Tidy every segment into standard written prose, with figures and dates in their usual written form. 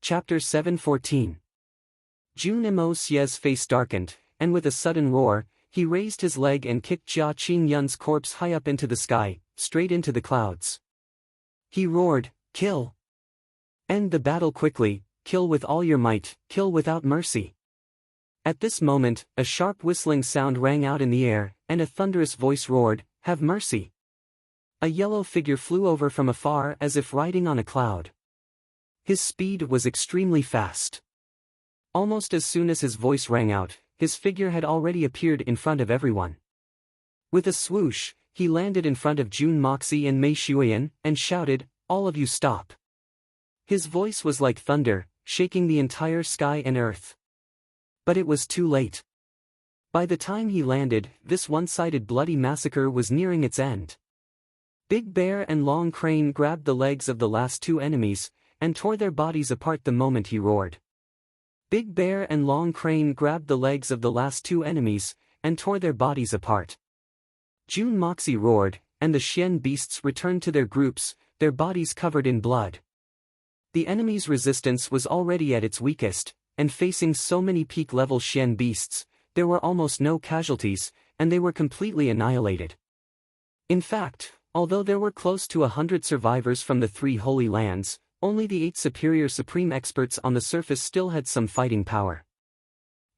Chapter 7:14. Jun Mo Xie's face darkened, and with a sudden roar, he raised his leg and kicked Jia Qingyun's corpse high up into the sky, straight into the clouds. He roared, "Kill! End the battle quickly, kill with all your might, kill without mercy." At this moment, a sharp whistling sound rang out in the air, and a thunderous voice roared, "Have mercy!" A yellow figure flew over from afar as if riding on a cloud. His speed was extremely fast. Almost as soon as his voice rang out, his figure had already appeared in front of everyone. With a swoosh, he landed in front of Jun Moxie and Mei Shuyan, and shouted, "All of you stop!" His voice was like thunder, shaking the entire sky and earth. But it was too late. By the time he landed, this one-sided bloody massacre was nearing its end. Big Bear and Long Crane grabbed the legs of the last two enemies, and tore their bodies apart the moment he roared. Big Bear and Long Crane grabbed the legs of the last two enemies, and tore their bodies apart. Jun Moxie roared, and the Xian beasts returned to their groups, their bodies covered in blood. The enemy's resistance was already at its weakest, and facing so many peak-level Xian beasts, there were almost no casualties, and they were completely annihilated. In fact, although there were close to 100 survivors from the three Holy Lands, only the 8 superior supreme experts on the surface still had some fighting power.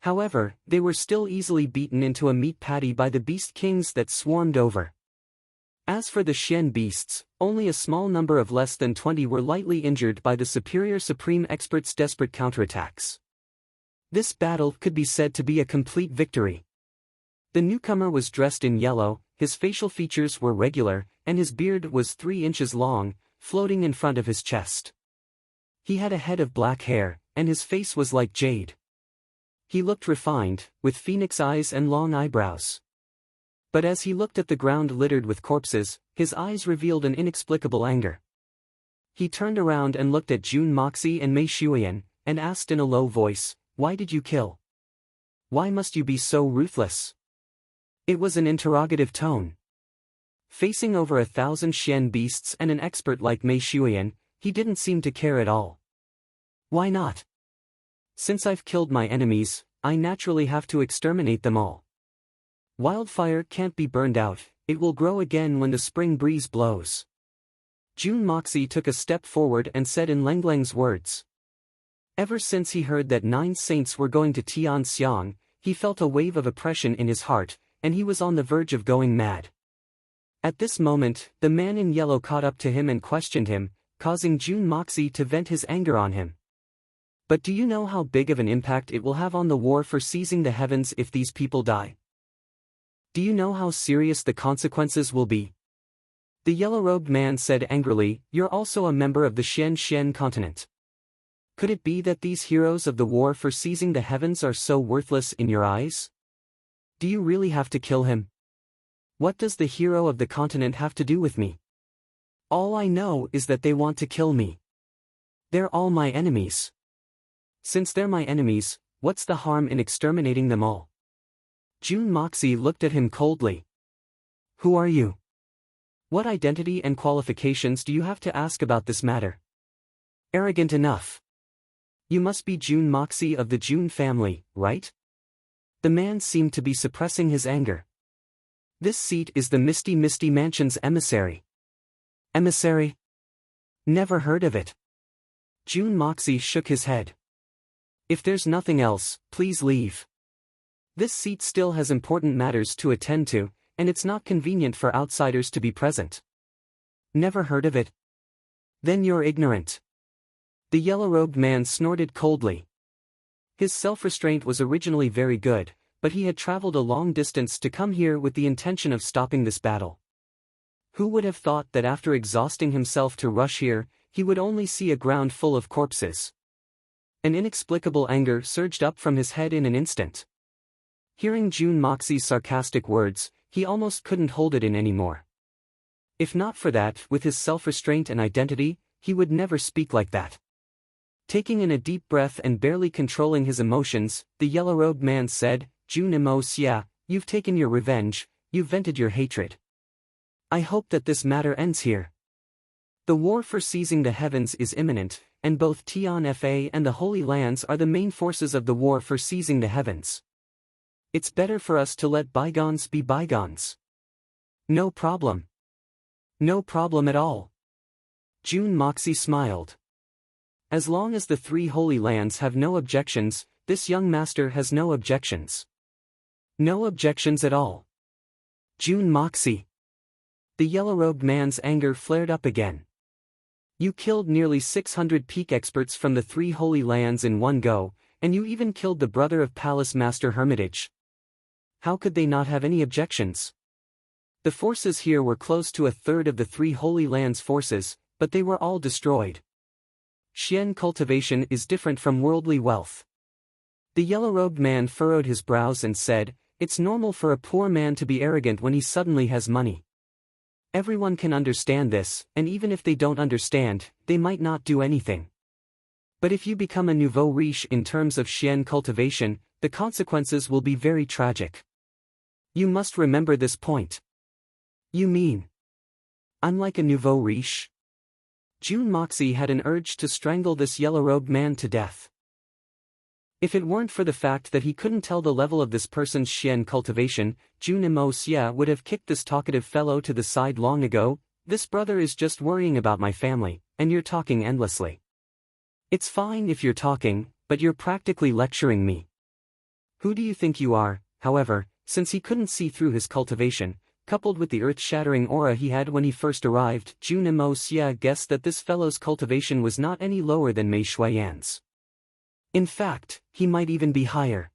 However, they were still easily beaten into a meat patty by the beast kings that swarmed over. As for the Xian beasts, only a small number of less than 20 were lightly injured by the superior supreme experts' desperate counterattacks. This battle could be said to be a complete victory. The newcomer was dressed in yellow, his facial features were regular, and his beard was 3 inches long, floating in front of his chest. He had a head of black hair, and his face was like jade. He looked refined, with phoenix eyes and long eyebrows. But as he looked at the ground littered with corpses, his eyes revealed an inexplicable anger. He turned around and looked at Jun Moxie and Mei Shuyan, and asked in a low voice, "Why did you kill? Why must you be so ruthless?" It was an interrogative tone. Facing over 1,000 Xian beasts and an expert like Mei Shuyan, he didn't seem to care at all. "Why not? Since I've killed my enemies, I naturally have to exterminate them all. Wildfire can't be burned out, it will grow again when the spring breeze blows." Jun Moxie took a step forward and said in Lengleng's words. Ever since he heard that 9 saints were going to Tianxiang, he felt a wave of oppression in his heart, and he was on the verge of going mad. At this moment, the man in yellow caught up to him and questioned him, causing Jun Moxie to vent his anger on him. "But do you know how big of an impact it will have on the war for seizing the heavens if these people die? Do you know how serious the consequences will be?" The yellow-robed man said angrily, "You're also a member of the Xian continent. Could it be that these heroes of the war for seizing the heavens are so worthless in your eyes? Do you really have to kill him? What does the hero of the continent have to do with me? All I know is that they want to kill me. They're all my enemies. Since they're my enemies, what's the harm in exterminating them all?" Jun Moxie looked at him coldly. "Who are you? What identity and qualifications do you have to ask about this matter? Arrogant enough. You must be Jun Moxie of the Jun family, right?" The man seemed to be suppressing his anger. "This seat is the Misty Mansion's emissary." "Emissary? Never heard of it." Jun Moxie shook his head. "If there's nothing else, please leave. This seat still has important matters to attend to, and it's not convenient for outsiders to be present." "Never heard of it? Then you're ignorant." The yellow-robed man snorted coldly. His self-restraint was originally very good, but he had traveled a long distance to come here with the intention of stopping this battle. Who would have thought that after exhausting himself to rush here, he would only see a ground full of corpses? An inexplicable anger surged up from his head in an instant. Hearing Jun Moxie's sarcastic words, he almost couldn't hold it in anymore. If not for that, with his self-restraint and identity, he would never speak like that. Taking in a deep breath and barely controlling his emotions, the yellow-robed man said, "Jun Mo Xia, you've taken your revenge, you've vented your hatred. I hope that this matter ends here." The war for seizing the heavens is imminent, and both Tian Fa and the Holy Lands are the main forces of the war for seizing the heavens. It's better for us to let bygones be bygones. No problem. No problem at all. Jun Moxie smiled. As long as the three Holy Lands have no objections, this young master has no objections. No objections at all. Jun Moxie. The yellow-robed man's anger flared up again. You killed nearly 600 peak experts from the three Holy Lands in one go, and you even killed the brother of Palace Master Hermitage. How could they not have any objections? The forces here were close to a third of the three Holy Lands' forces, but they were all destroyed. Xian cultivation is different from worldly wealth. The yellow-robed man furrowed his brows and said, "It's normal for a poor man to be arrogant when he suddenly has money. Everyone can understand this, and even if they don't understand, they might not do anything. But if you become a nouveau riche in terms of Xian cultivation, the consequences will be very tragic. You must remember this point." You mean I'm like a nouveau riche? Jun Moxie had an urge to strangle this yellow-robed man to death. If it weren't for the fact that he couldn't tell the level of this person's Xian cultivation, Jun Xia would have kicked this talkative fellow to the side long ago. This brother is just worrying about my family, and you're talking endlessly. It's fine if you're talking, but you're practically lecturing me. Who do you think you are? However, since he couldn't see through his cultivation, coupled with the earth-shattering aura he had when he first arrived, Jun Xia guessed that this fellow's cultivation was not any lower than Mei Shuiyan's. In fact, he might even be higher.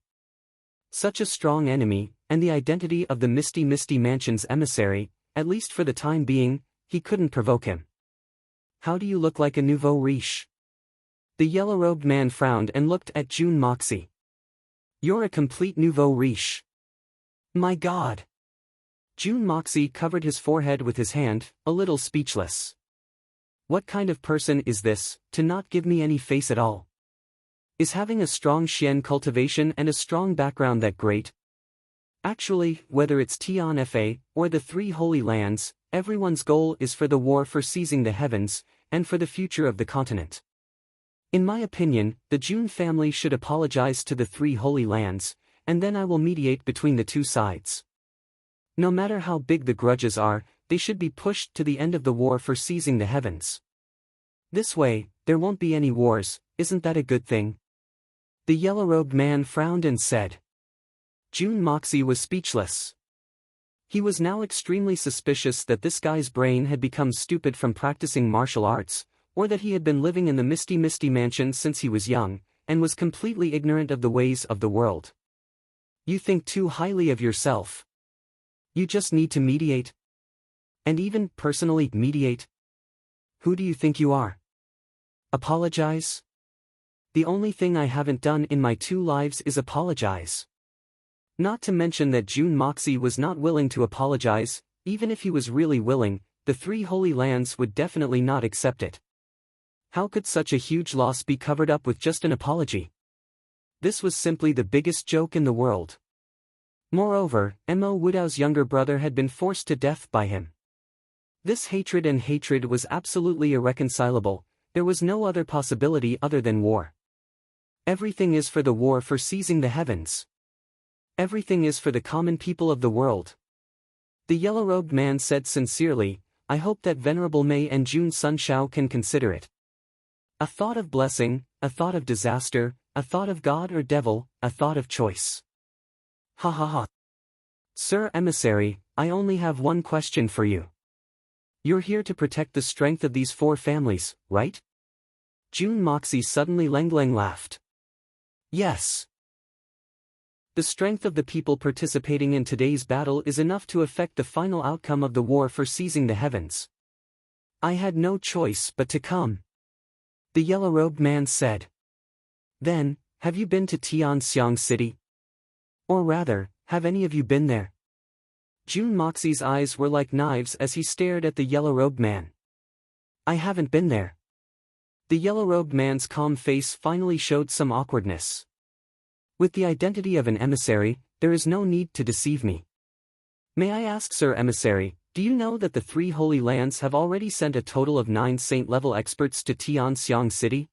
Such a strong enemy, and the identity of the Misty Mansion's emissary, at least for the time being, he couldn't provoke him. How do you look like a nouveau riche? The yellow-robed man frowned and looked at Jun Moxie. You're a complete nouveau riche. My God! Jun Moxie covered his forehead with his hand, a little speechless. What kind of person is this, to not give me any face at all? Is having a strong Xian cultivation and a strong background that great? Actually, whether it's Tian Fa, or the three Holy Lands, everyone's goal is for the war for seizing the heavens, and for the future of the continent. In my opinion, the Jun family should apologize to the three Holy Lands, and then I will mediate between the two sides. No matter how big the grudges are, they should be pushed to the end of the war for seizing the heavens. This way, there won't be any wars. Isn't that a good thing? The yellow-robed man frowned and said. Jun Moxie was speechless. He was now extremely suspicious that this guy's brain had become stupid from practicing martial arts, or that he had been living in the Misty Mansion since he was young, and was completely ignorant of the ways of the world. You think too highly of yourself. You just need to mediate. And even personally mediate. Who do you think you are? Apologize? The only thing I haven't done in my 2 lives is apologize. Not to mention that Jun Moxie was not willing to apologize. Even if he was really willing, the 3 Holy Lands would definitely not accept it. How could such a huge loss be covered up with just an apology? This was simply the biggest joke in the world. Moreover, Mo Wudao's younger brother had been forced to death by him. This hatred was absolutely irreconcilable. There was no other possibility other than war. Everything is for the war for seizing the heavens. Everything is for the common people of the world. The yellow-robed man said sincerely, I hope that Venerable Mei and Jun Sunshao can consider it. A thought of blessing, a thought of disaster, a thought of God or devil, a thought of choice. Ha ha ha. Sir Emissary, I only have one question for you. You're here to protect the strength of these 4 families, right? Jun Moxie suddenly Leng laughed. Yes. The strength of the people participating in today's battle is enough to affect the final outcome of the war for seizing the heavens. I had no choice but to come. The yellow-robed man said. Then, have you been to Tianxiang City? Or rather, have any of you been there? Jun Moxie's eyes were like knives as he stared at the yellow-robed man. I haven't been there. The yellow-robed man's calm face finally showed some awkwardness. With the identity of an emissary, there is no need to deceive me. May I ask, Sir Emissary, Do you know that the three Holy Lands have already sent a total of 9 Saint-level experts to Tianxiang City?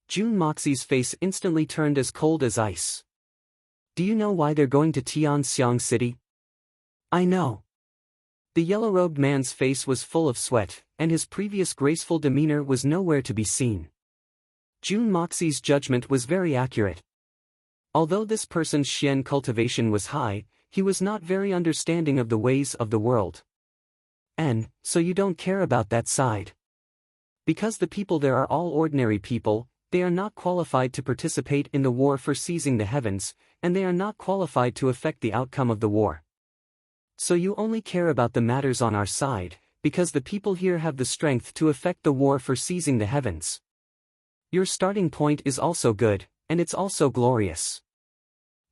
Jun Moxie's face instantly turned as cold as ice. Do you know why they're going to Tianxiang City? I know. The yellow-robed man's face was full of sweat, and his previous graceful demeanor was nowhere to be seen. Jun Moxie's judgment was very accurate. Although this person's Xian cultivation was high, he was not very understanding of the ways of the world. And, so you don't care about that side. Because the people there are all ordinary people, they are not qualified to participate in the war for seizing the heavens, and they are not qualified to affect the outcome of the war. So you only care about the matters on our side, because the people here have the strength to affect the war for seizing the heavens. Your starting point is also good, and it's also glorious.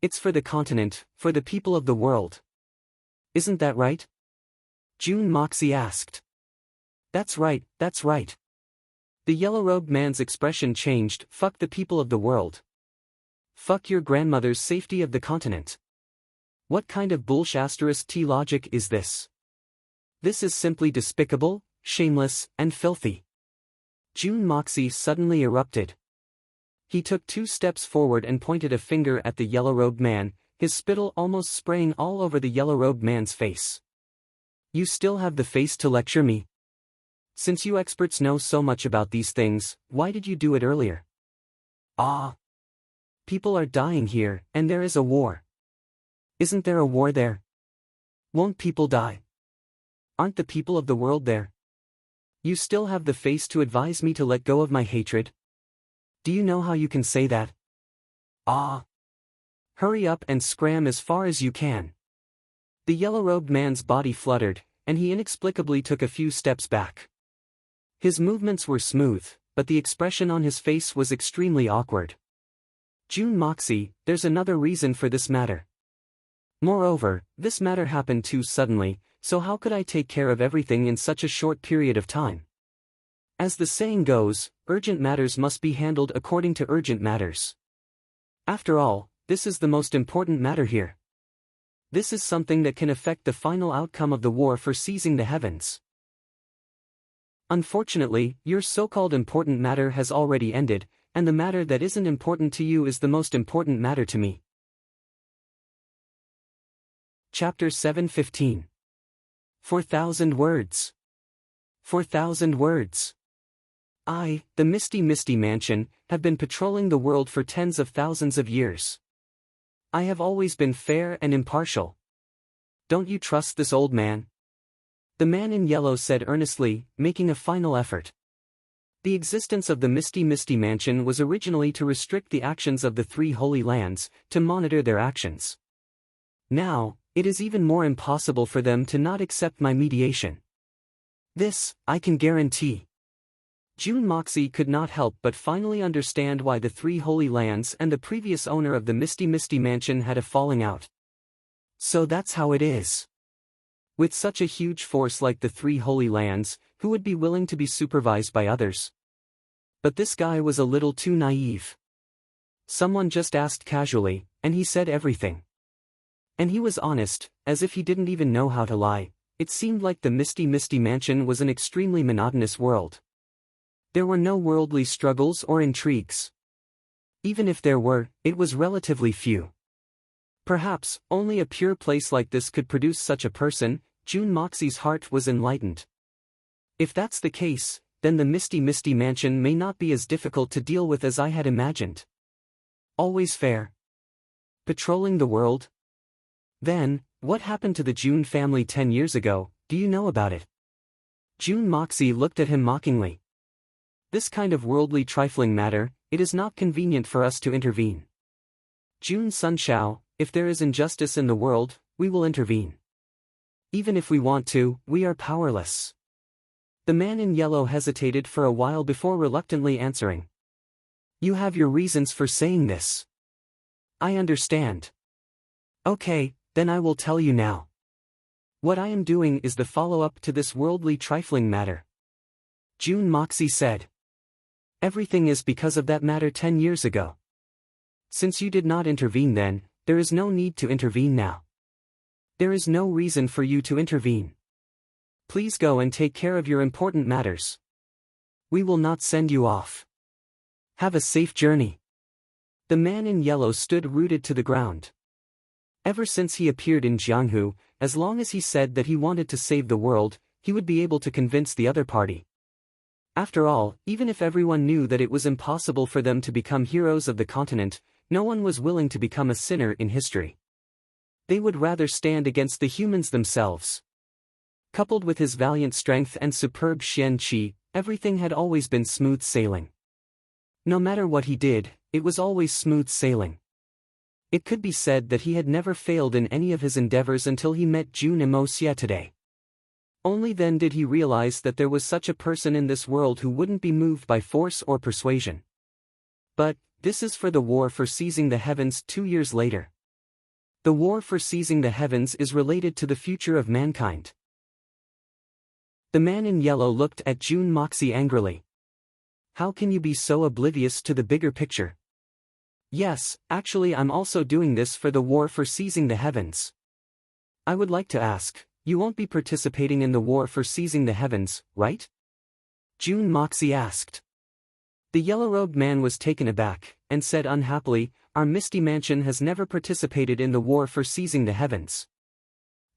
It's for the continent, for the people of the world. Isn't that right? Jun Moxie asked. That's right, that's right. The yellow-robed man's expression changed. Fuck the people of the world. Fuck your grandmother's safety of the continent. What kind of bullsh**t logic is this? This is simply despicable, shameless, and filthy. Jun Moxie suddenly erupted. He took 2 steps forward and pointed a finger at the yellow-robed man, his spittle almost spraying all over the yellow-robed man's face. You still have the face to lecture me? Since you experts know so much about these things, why did you do it earlier? Ah! People are dying here, and there is a war. Isn't there a war there? Won't people die? Aren't the people of the world there? You still have the face to advise me to let go of my hatred? Do you know how you can say that? Ah! Hurry up and scram as far as you can. The yellow-robed man's body fluttered, and he inexplicably took a few steps back. His movements were smooth, but the expression on his face was extremely awkward. Jun Moxie, there's another reason for this matter. Moreover, this matter happened too suddenly, so how could I take care of everything in such a short period of time? As the saying goes, urgent matters must be handled according to urgent matters. After all, this is the most important matter here. This is something that can affect the final outcome of the war for seizing the heavens. Unfortunately, your so-called important matter has already ended, and the matter that isn't important to you is the most important matter to me. Chapter 7:15. 4,000 words. 4,000 words. I, the Misty Mansion, have been patrolling the world for tens of thousands of years. I have always been fair and impartial. Don't you trust this old man? The man in yellow said earnestly, making a final effort. The existence of the Misty Mansion was originally to restrict the actions of the 3 Holy Lands, to monitor their actions. Now, it is even more impossible for them to not accept my mediation. This, I can guarantee. Jun Moxie could not help but finally understand why the 3 Holy Lands and the previous owner of the Misty Mansion had a falling out. So that's how it is. With such a huge force like the 3 Holy Lands, who would be willing to be supervised by others? But this guy was a little too naive. Someone just asked casually, and he said everything. And he was honest, as if he didn't even know how to lie. It seemed like the Misty Mansion was an extremely monotonous world. There were no worldly struggles or intrigues. Even if there were, it was relatively few. Perhaps, only a pure place like this could produce such a person. Jun Moxie's heart was enlightened. If that's the case, then the Misty Mansion may not be as difficult to deal with as I had imagined. Always fair. Patrolling the world? Then, what happened to the Jun family 10 years ago, do you know about it? Jun Moxie looked at him mockingly. This kind of worldly trifling matter, it is not convenient for us to intervene. Jun Sunshao, if there is injustice in the world, we will intervene. Even if we want to, we are powerless. The man in yellow hesitated for a while before reluctantly answering. You have your reasons for saying this. I understand. Okay, then I will tell you now. What I am doing is the follow-up to this worldly trifling matter. Jun Moxie said. Everything is because of that matter 10 years ago. Since you did not intervene then, there is no need to intervene now. There is no reason for you to intervene. Please go and take care of your important matters. We will not send you off. Have a safe journey. The man in yellow stood rooted to the ground. Ever since he appeared in Jianghu, as long as he said that he wanted to save the world, he would be able to convince the other party. After all, even if everyone knew that it was impossible for them to become heroes of the continent, no one was willing to become a sinner in history. They would rather stand against the humans themselves. Coupled with his valiant strength and superb Xian Qi, everything had always been smooth sailing. No matter what he did, it was always smooth sailing. It could be said that he had never failed in any of his endeavors until he met Jun Emosia today. Only then did he realize that there was such a person in this world who wouldn't be moved by force or persuasion. But, this is for the war for seizing the heavens 2 years later. The war for seizing the heavens is related to the future of mankind. The man in yellow looked at Jun Moxie angrily. How can you be so oblivious to the bigger picture? Yes, actually I'm also doing this for the war for seizing the heavens. I would like to ask, you won't be participating in the war for seizing the heavens, right? Jun Moxie asked. The yellow-robed man was taken aback, and said unhappily, our Misty Mansion has never participated in the war for seizing the heavens.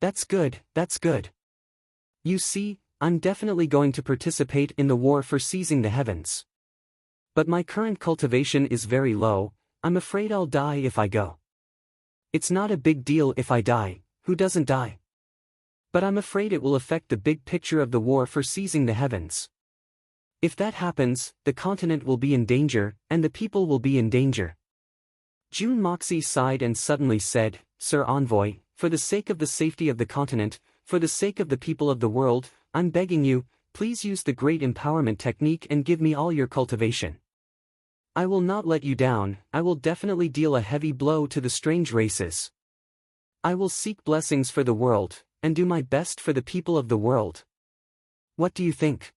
That's good, that's good. You see, I'm definitely going to participate in the war for seizing the heavens. But my current cultivation is very low, I'm afraid I'll die if I go. It's not a big deal if I die, who doesn't die? But I'm afraid it will affect the big picture of the war for seizing the heavens. If that happens, the continent will be in danger, and the people will be in danger. Jun Moxie sighed and suddenly said, Sir Envoy, for the sake of the safety of the continent, for the sake of the people of the world, I'm begging you, please use the great empowerment technique and give me all your cultivation. I will not let you down, I will definitely deal a heavy blow to the strange races. I will seek blessings for the world, and do my best for the people of the world. What do you think?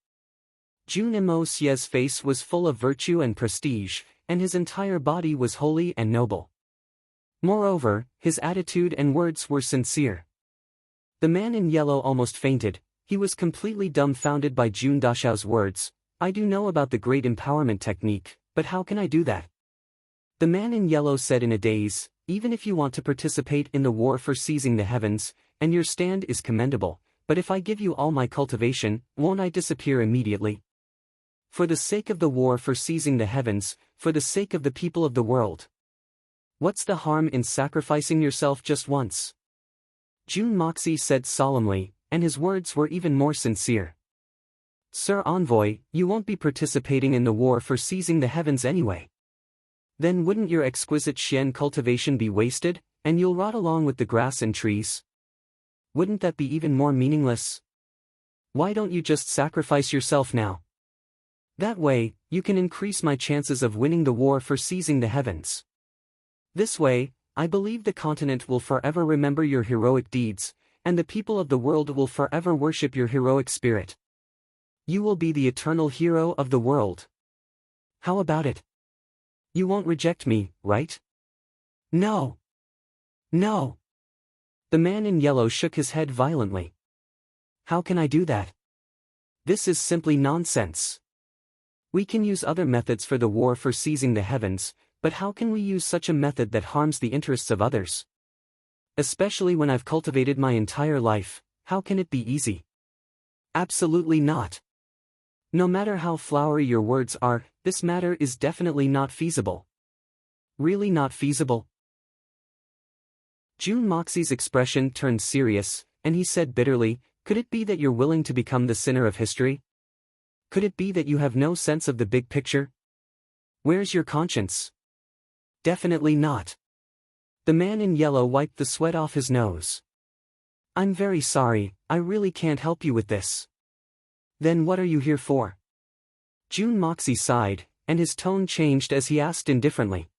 Jun Emosie's face was full of virtue and prestige, and his entire body was holy and noble. Moreover, his attitude and words were sincere. The man in yellow almost fainted, he was completely dumbfounded by Jun Dashao's words. I do know about the great empowerment technique, but how can I do that? The man in yellow said in a daze, even if you want to participate in the war for seizing the heavens, and your stand is commendable, but if I give you all my cultivation, won't I disappear immediately? For the sake of the war for seizing the heavens, for the sake of the people of the world. What's the harm in sacrificing yourself just once? Jun Moxie said solemnly, and his words were even more sincere. Sir Envoy, you won't be participating in the war for seizing the heavens anyway. Then wouldn't your exquisite Xian cultivation be wasted, and you'll rot along with the grass and trees? Wouldn't that be even more meaningless? Why don't you just sacrifice yourself now? That way, you can increase my chances of winning the war for seizing the heavens. This way, I believe the continent will forever remember your heroic deeds, and the people of the world will forever worship your heroic spirit. You will be the eternal hero of the world. How about it? You won't reject me, right? No. No. The man in yellow shook his head violently. How can I do that? This is simply nonsense. We can use other methods for the war for seizing the heavens, but how can we use such a method that harms the interests of others? Especially when I've cultivated my entire life, how can it be easy? Absolutely not. No matter how flowery your words are, this matter is definitely not feasible. Really not feasible? Jun Moxie's expression turned serious, and he said bitterly, could it be that you're willing to become the sinner of history? Could it be that you have no sense of the big picture? Where's your conscience? Definitely not. The man in yellow wiped the sweat off his nose. I'm very sorry, I really can't help you with this. Then what are you here for? Jun Moxie sighed, and his tone changed as he asked indifferently.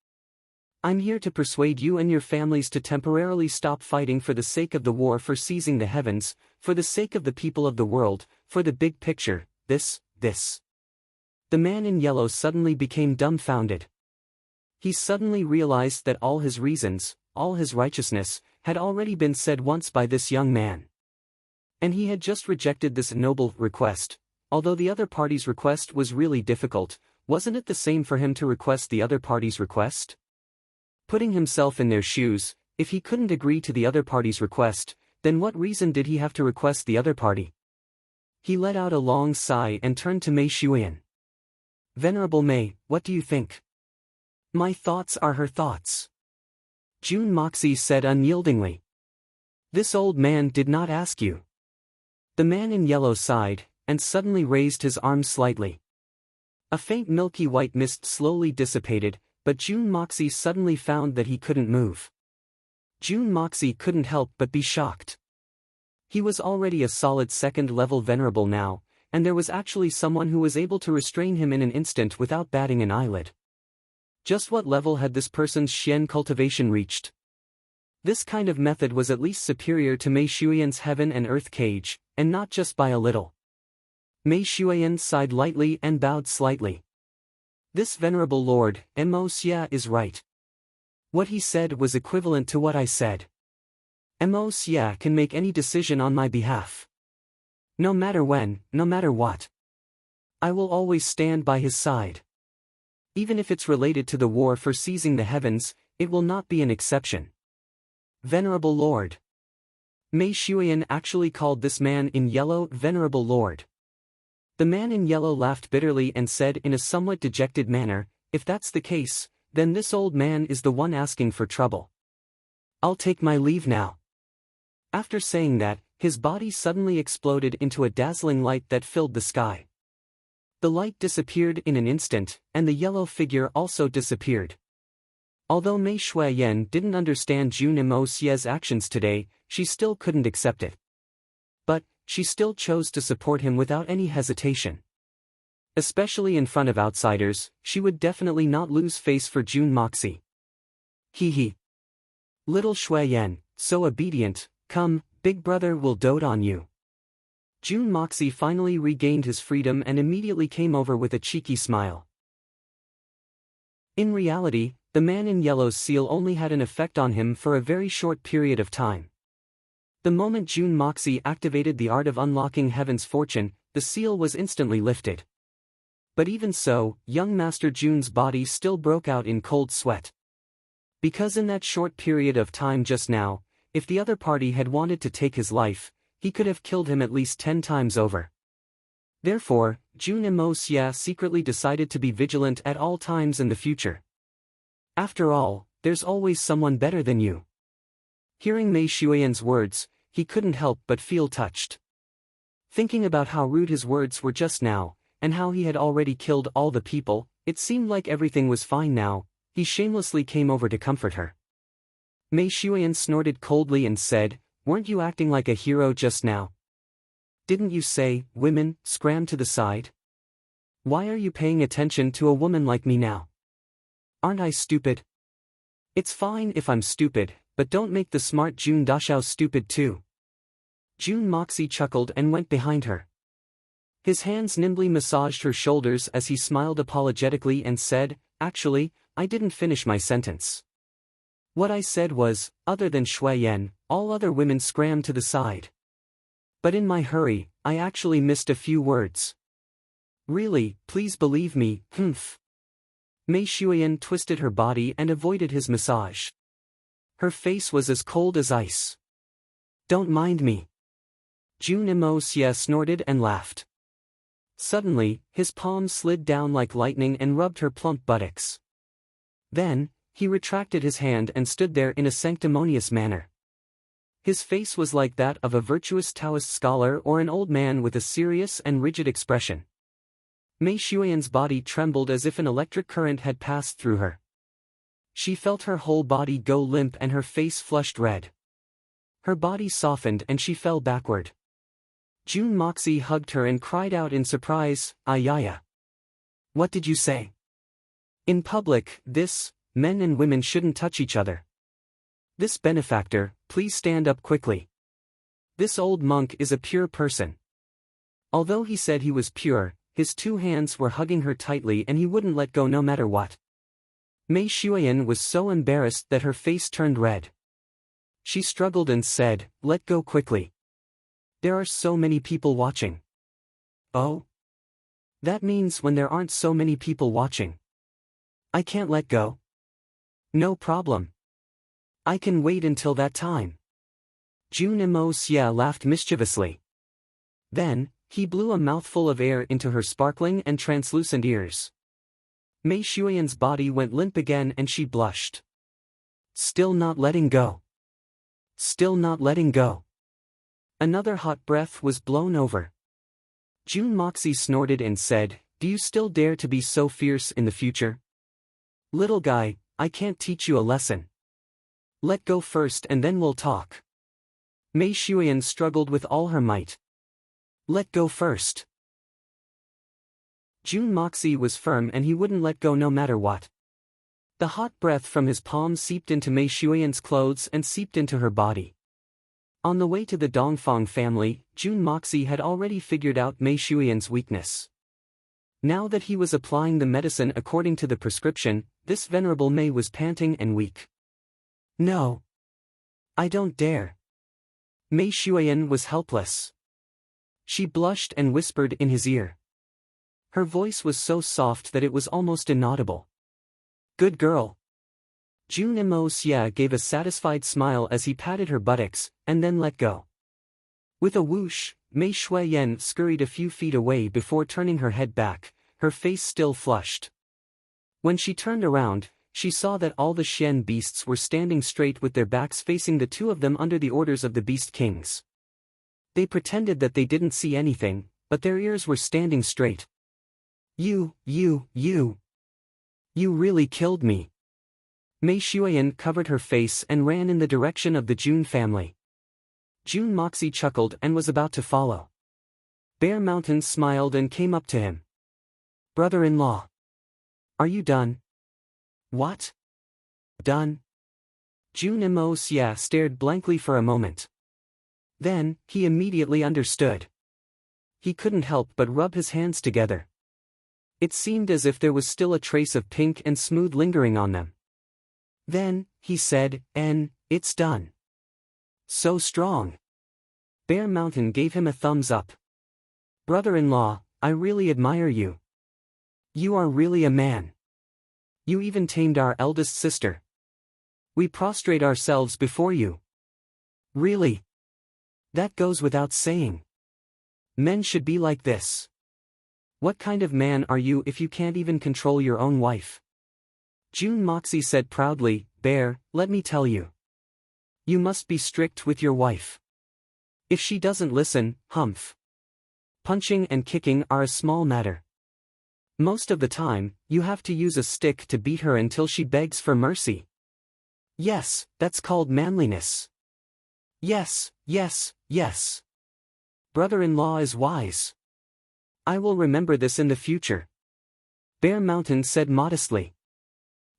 I'm here to persuade you and your families to temporarily stop fighting for the sake of the war for seizing the heavens, for the sake of the people of the world, for the big picture, this. The man in yellow suddenly became dumbfounded. He suddenly realized that all his reasons, all his righteousness, had already been said once by this young man. And he had just rejected this noble request. Although the other party's request was really difficult, wasn't it the same for him to request the other party's request? Putting himself in their shoes, if he couldn't agree to the other party's request, then what reason did he have to request the other party? He let out a long sigh and turned to Mei Shuyan. Venerable Mei, what do you think? My thoughts are her thoughts. Jun Moxie said unyieldingly. This old man did not ask you. The man in yellow sighed, and suddenly raised his arm slightly. A faint milky white mist slowly dissipated, but Jun Moxie suddenly found that he couldn't move. Jun Moxie couldn't help but be shocked. He was already a solid second-level venerable now, and there was actually someone who was able to restrain him in an instant without batting an eyelid. Just what level had this person's Xian cultivation reached? This kind of method was at least superior to Mei Shuyan's heaven and earth cage, and not just by a little. Mei Shuyan sighed lightly and bowed slightly. This venerable lord, Mo Xia, is right. What he said was equivalent to what I said. Mo Xia can make any decision on my behalf. No matter when, no matter what. I will always stand by his side. Even if it's related to the war for seizing the heavens, it will not be an exception. Venerable Lord. Mei Shuyan actually called this man in yellow Venerable Lord. The man in yellow laughed bitterly and said in a somewhat dejected manner, if that's the case, then this old man is the one asking for trouble. I'll take my leave now. After saying that, his body suddenly exploded into a dazzling light that filled the sky. The light disappeared in an instant, and the yellow figure also disappeared. Although Mei Shuyan didn't understand Jun Mo Xia's actions today, she still couldn't accept it. But, she still chose to support him without any hesitation. Especially in front of outsiders, she would definitely not lose face for Jun Moxie. He. Little Shuyan, so obedient, come, big brother will dote on you. Jun Moxie finally regained his freedom and immediately came over with a cheeky smile. In reality, the man in yellow's seal only had an effect on him for a very short period of time. The moment Jun Moxie activated the art of unlocking heaven's fortune, the seal was instantly lifted. But even so, young Master Jun's body still broke out in cold sweat. Because in that short period of time just now, if the other party had wanted to take his life, he could have killed him at least 10 times over. Therefore, Jun Mo Xia secretly decided to be vigilant at all times in the future. After all, there's always someone better than you. Hearing Mei Shuyan's words, he couldn't help but feel touched. Thinking about how rude his words were just now, and how he had already killed all the people, it seemed like everything was fine now. He shamelessly came over to comfort her. Mei Shuyan snorted coldly and said, weren't you acting like a hero just now? Didn't you say, women, scram to the side? Why are you paying attention to a woman like me now? Aren't I stupid? It's fine if I'm stupid, but don't make the smart Jun Dashao stupid too. Jun Moxie chuckled and went behind her. His hands nimbly massaged her shoulders as he smiled apologetically and said, actually, I didn't finish my sentence. What I said was, other than Shuyan, all other women scram to the side. But in my hurry, I actually missed a few words. Really, please believe me, humph. Mei Shuyan twisted her body and avoided his massage. Her face was as cold as ice. Don't mind me. Jun Mo Xia snorted and laughed. Suddenly, his palms slid down like lightning and rubbed her plump buttocks. Then, he retracted his hand and stood there in a sanctimonious manner. His face was like that of a virtuous Taoist scholar or an old man with a serious and rigid expression. Mei Shuyan's body trembled as if an electric current had passed through her. She felt her whole body go limp and her face flushed red. Her body softened and she fell backward. Jun Moxie hugged her and cried out in surprise, Ayaya. What did you say? In public, men and women shouldn't touch each other. This benefactor, please stand up quickly. This old monk is a pure person. Although he said he was pure, his 2 hands were hugging her tightly and he wouldn't let go no matter what. Mei Shuyan was so embarrassed that her face turned red. She struggled and said, let go quickly. There are so many people watching. Oh? That means when there aren't so many people watching. I can't let go. No problem. I can wait until that time. Jun Mo Xia laughed mischievously. Then, he blew a mouthful of air into her sparkling and translucent ears. Mei Shuiyan's body went limp again and she blushed. Still not letting go. Still not letting go. Another hot breath was blown over. Jun Moxie snorted and said, "Do you still dare to be so fierce in the future? Little guy, I can't teach you a lesson. Let go first and then we'll talk." Mei Shuiyan struggled with all her might. Let go first. Jun Moxie was firm and he wouldn't let go no matter what. The hot breath from his palm seeped into Mei Shuiyan's clothes and seeped into her body. On the way to the Dongfang family, Jun Moxie had already figured out Mei Shuiyan's weakness. Now that he was applying the medicine according to the prescription, this venerable Mei was panting and weak. No. I don't dare. Mei Shuiyan was helpless. She blushed and whispered in his ear. Her voice was so soft that it was almost inaudible. Good girl. Jun Mo Xia gave a satisfied smile as he patted her buttocks, and then let go. With a whoosh, Mei Shuiyan scurried a few feet away before turning her head back, her face still flushed. When she turned around, she saw that all the Shen beasts were standing straight with their backs facing the two of them under the orders of the Beast Kings. They pretended that they didn't see anything, but their ears were standing straight. You really killed me. Mei Shuiyan covered her face and ran in the direction of the Jun family. Jun Moxie chuckled and was about to follow. Bear Mountain smiled and came up to him. Brother-in-law. Are you done? What? Done? Jun Mo Xia stared blankly for a moment. Then, he immediately understood. He couldn't help but rub his hands together. It seemed as if there was still a trace of pink and smooth lingering on them. Then, he said, it's done. So strong. Bear Mountain gave him a thumbs up. Brother-in-law, I really admire you. You are really a man. You even tamed our eldest sister. We prostrate ourselves before you. Really? That goes without saying. Men should be like this. What kind of man are you if you can't even control your own wife? Jun Moxie said proudly, Bear, let me tell you. You must be strict with your wife. If she doesn't listen, humph. Punching and kicking are a small matter. Most of the time, you have to use a stick to beat her until she begs for mercy. Yes, that's called manliness. Yes. Brother-in-law is wise. I will remember this in the future. Bear Mountain said modestly.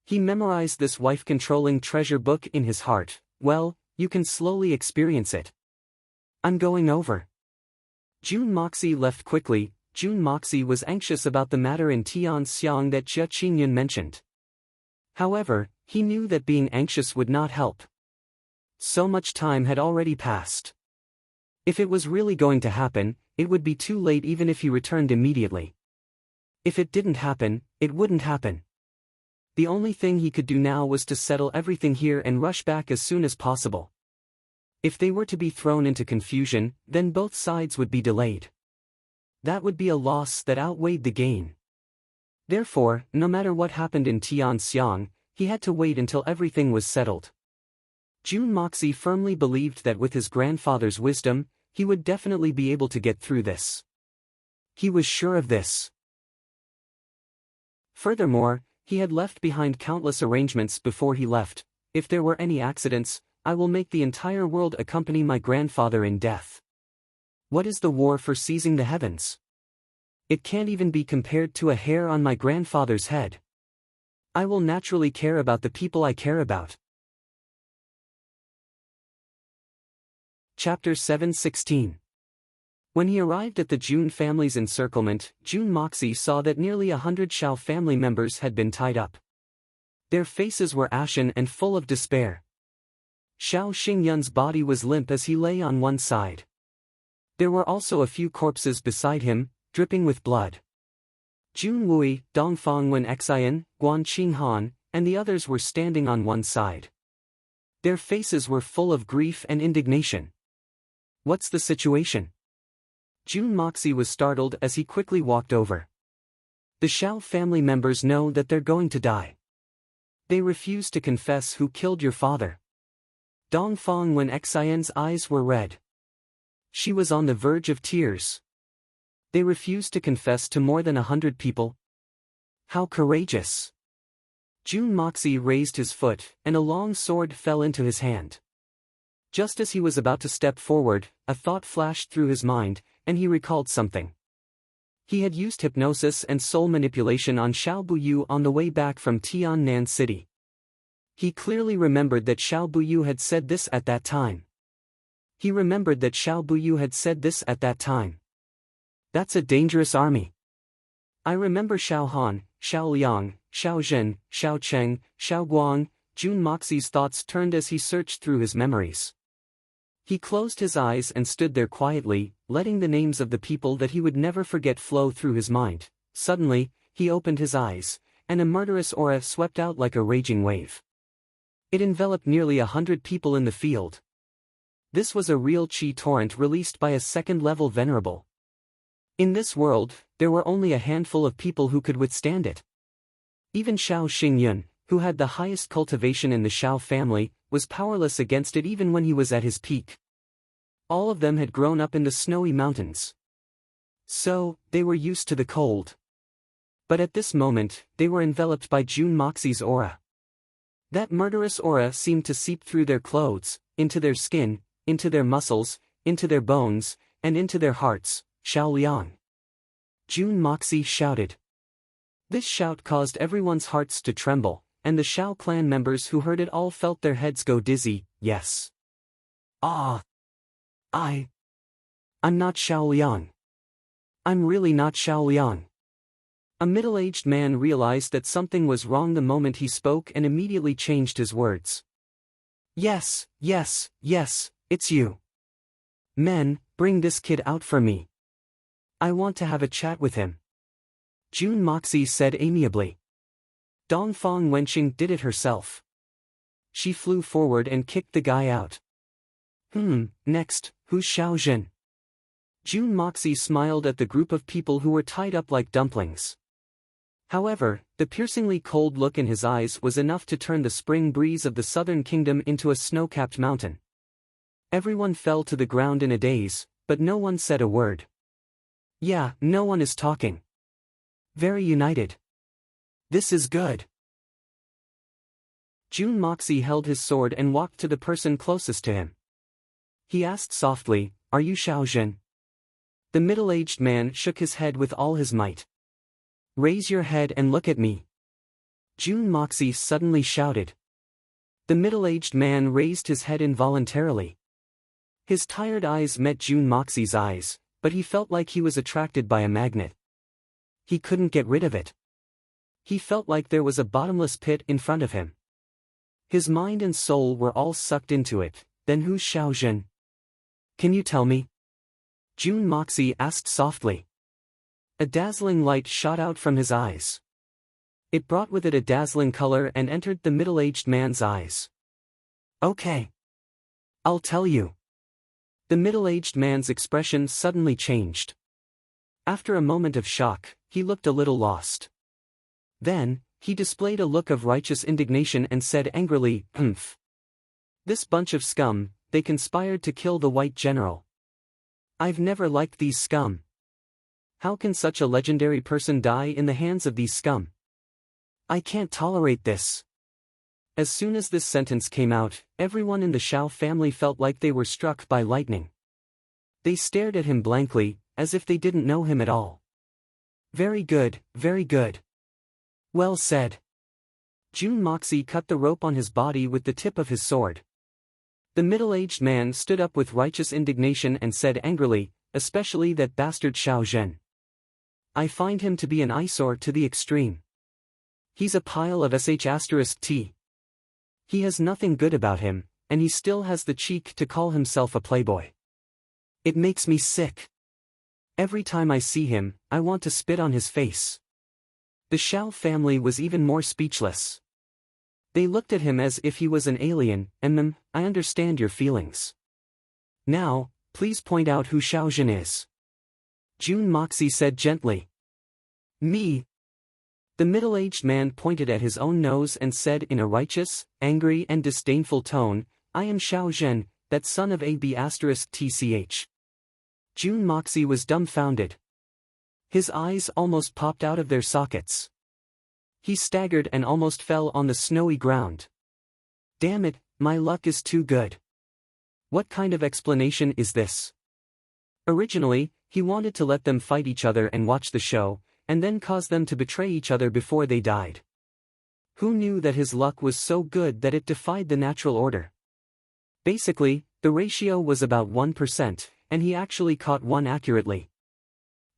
He memorized this wife-controlling treasure book in his heart. Well, you can slowly experience it. I'm going over. Jun Moxie left quickly. Jun Moxie was anxious about the matter in Tianxiang that Jia Qingyun mentioned. However, he knew that being anxious would not help. So much time had already passed. If it was really going to happen, it would be too late even if he returned immediately. If it didn't happen, it wouldn't happen. The only thing he could do now was to settle everything here and rush back as soon as possible. If they were to be thrown into confusion, then both sides would be delayed. That would be a loss that outweighed the gain. Therefore, no matter what happened in Tianxiang, he had to wait until everything was settled. Jun Moxie firmly believed that with his grandfather's wisdom, he would definitely be able to get through this. He was sure of this. Furthermore, he had left behind countless arrangements before he left. If there were any accidents, I will make the entire world accompany my grandfather in death. What is the war for seizing the heavens? It can't even be compared to a hair on my grandfather's head. I will naturally care about the people I care about. Chapter 7:16. When he arrived at the Jun family's encirclement, Jun Moxie saw that nearly 100 Shao family members had been tied up. Their faces were ashen and full of despair. Shao Xingyun's body was limp as he lay on one side. There were also a few corpses beside him, dripping with blood. Jun Wui, Dongfang Wen Xian, Guan Qinghan, and the others were standing on one side. Their faces were full of grief and indignation. What's the situation? Jun Moxie was startled as he quickly walked over. The Shao family members know that they're going to die. They refuse to confess who killed your father. Dongfang Wen Xian's eyes were red. She was on the verge of tears. They refused to confess to more than 100 people. How courageous! Jun Moxie raised his foot, and a long sword fell into his hand. Just as he was about to step forward, a thought flashed through his mind, and he recalled something. He had used hypnosis and soul manipulation on Xiao Buyu on the way back from Tiannan City. He clearly remembered that Xiao Buyu had said this at that time. That's a dangerous army. I remember Xiao Han, Xiao Liang, Xiao Zhen, Xiao Cheng, Xiao Guang. Jun Moxie's thoughts turned as he searched through his memories. He closed his eyes and stood there quietly, letting the names of the people that he would never forget flow through his mind. Suddenly, he opened his eyes, and a murderous aura swept out like a raging wave. It enveloped nearly 100 people in the field. This was a real chi torrent released by a second-level venerable. In this world, there were only a handful of people who could withstand it. Even Xiao Xingyun, who had the highest cultivation in the Xiao family, was powerless against it even when he was at his peak. All of them had grown up in the snowy mountains. So, they were used to the cold. But at this moment, they were enveloped by Jun Moxie's aura. That murderous aura seemed to seep through their clothes, into their skin, into their muscles, into their bones, and into their hearts. Xiao Liang! Jun Moxie shouted. This shout caused everyone's hearts to tremble, and the Xiao clan members who heard it all felt their heads go dizzy. Yes. I'm not Xiao Liang. I'm really not Xiao Liang. A middle-aged man realized that something was wrong the moment he spoke and immediately changed his words. Yes, it's you. Men, bring this kid out for me. I want to have a chat with him. Jun Moxie said amiably. Dongfang Wenqing did it herself. She flew forward and kicked the guy out. Next, who's Xiao Zhen? Jun Moxie smiled at the group of people who were tied up like dumplings. However, the piercingly cold look in his eyes was enough to turn the spring breeze of the southern kingdom into a snow-capped mountain. Everyone fell to the ground in a daze, but no one said a word. Yeah, no one is talking. Very united. This is good. Jun Moxie held his sword and walked to the person closest to him. He asked softly, "Are you Xiao Zhen?" The middle-aged man shook his head with all his might. "Raise your head and look at me." Jun Moxie suddenly shouted. The middle-aged man raised his head involuntarily. His tired eyes met Jun Moxie's eyes, but he felt like he was attracted by a magnet. He couldn't get rid of it. He felt like there was a bottomless pit in front of him. His mind and soul were all sucked into it. Then who's Xiao Zhen? Can you tell me? Jun Moxie asked softly. A dazzling light shot out from his eyes. It brought with it a dazzling color and entered the middle-aged man's eyes. Okay. I'll tell you. The middle-aged man's expression suddenly changed. After a moment of shock, he looked a little lost. Then, he displayed a look of righteous indignation and said angrily, "Humph. This bunch of scum, they conspired to kill the white general. I've never liked these scum. How can such a legendary person die in the hands of these scum? I can't tolerate this." As soon as this sentence came out, everyone in the Xiao family felt like they were struck by lightning. They stared at him blankly, as if they didn't know him at all. Very good, very good. Well said. Jun Moxie cut the rope on his body with the tip of his sword. The middle-aged man stood up with righteous indignation and said angrily, "Especially that bastard Xiao Zhen. I find him to be an eyesore to the extreme. He's a pile of sh*t. He has nothing good about him, and he still has the cheek to call himself a playboy. It makes me sick. Every time I see him, I want to spit on his face. The Xiao family was even more speechless. They looked at him as if he was an alien. I understand your feelings. Now, please point out who Xiaojun is. Jun Moxie said gently. Me. The middle-aged man pointed at his own nose and said in a righteous, angry and disdainful tone, I am Xiaozhen, that son of AB*TCH. Jun Moxie was dumbfounded. His eyes almost popped out of their sockets. He staggered and almost fell on the snowy ground. Damn it, my luck is too good. What kind of explanation is this? Originally, he wanted to let them fight each other and watch the show, and then cause them to betray each other before they died. Who knew that his luck was so good that it defied the natural order? Basically, the ratio was about 1%, and he actually caught one accurately.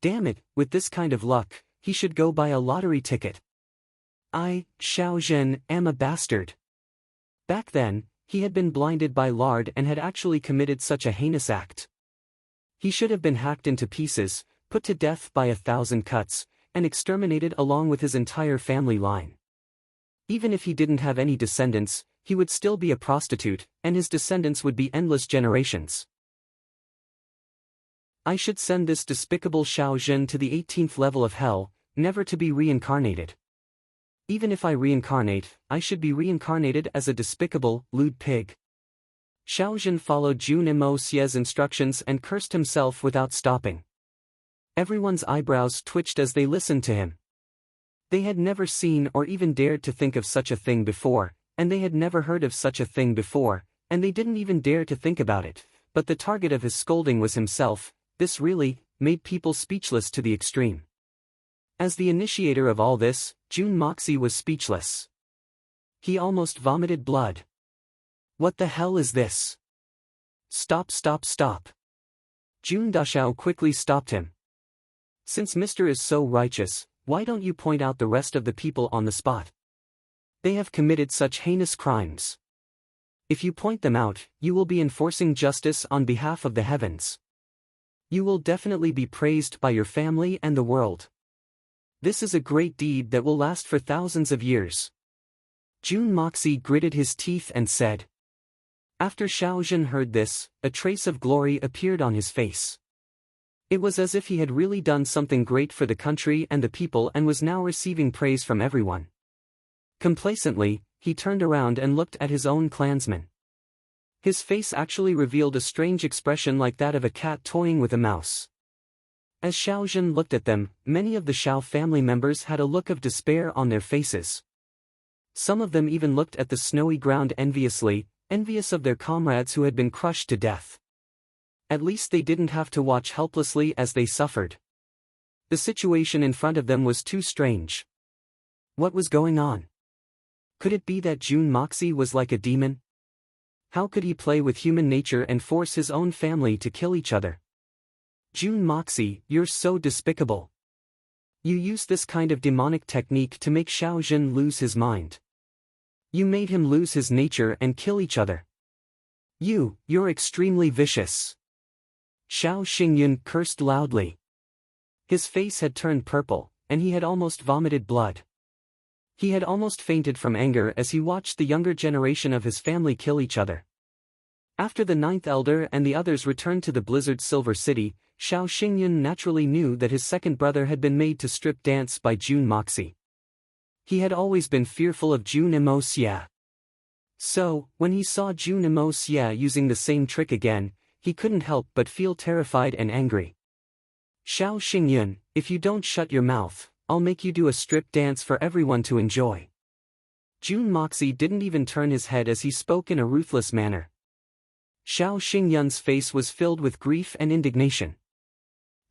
Damn it, with this kind of luck, he should go buy a lottery ticket. I, Xiaozhen, am a bastard. Back then, he had been blinded by lard and had actually committed such a heinous act. He should have been hacked into pieces, put to death by 1,000 cuts, and exterminated along with his entire family line. Even if he didn't have any descendants, he would still be a prostitute, and his descendants would be endless generations. I should send this despicable Xiaozhen to the 18th level of hell, never to be reincarnated. Even if I reincarnate, I should be reincarnated as a despicable, lewd pig. Xiaozhen followed Jun Moxie's instructions and cursed himself without stopping. Everyone's eyebrows twitched as they listened to him. They had never seen or even dared to think of such a thing before, and they had never heard of such a thing before, and they didn't even dare to think about it, but the target of his scolding was himself. This really made people speechless to the extreme. As the initiator of all this, Jun Moxie was speechless. He almost vomited blood. What the hell is this? Stop, stop, stop. Jun Dashao quickly stopped him. Since Mr. is so righteous, why don't you point out the rest of the people on the spot? They have committed such heinous crimes. If you point them out, you will be enforcing justice on behalf of the heavens. You will definitely be praised by your family and the world. This is a great deed that will last for thousands of years. Jun Moxie gritted his teeth and said. After Xiaozhen heard this, a trace of glory appeared on his face. It was as if he had really done something great for the country and the people and was now receiving praise from everyone. Complacently, he turned around and looked at his own clansmen. His face actually revealed a strange expression like that of a cat toying with a mouse. As Xiaozhen looked at them, many of the Xiao family members had a look of despair on their faces. Some of them even looked at the snowy ground enviously, envious of their comrades who had been crushed to death. At least they didn't have to watch helplessly as they suffered. The situation in front of them was too strange. What was going on? Could it be that Jun Moxie was like a demon? How could he play with human nature and force his own family to kill each other? Jun Moxie, you're so despicable. You used this kind of demonic technique to make Xiaozhen lose his mind. You made him lose his nature and kill each other. You're extremely vicious. Xiao Xingyun cursed loudly. His face had turned purple, and he had almost vomited blood. He had almost fainted from anger as he watched the younger generation of his family kill each other. After the 9th elder and the others returned to the Blizzard Silver City, Xiao Xingyun naturally knew that his second brother had been made to strip dance by Jun Moxie. He had always been fearful of Jun Moxie. So, when he saw Jun Moxie using the same trick again, he couldn't help but feel terrified and angry. Xiao Xingyun, if you don't shut your mouth, I'll make you do a strip dance for everyone to enjoy. Jun Moxie didn't even turn his head as he spoke in a ruthless manner. Xiao Xingyun's face was filled with grief and indignation.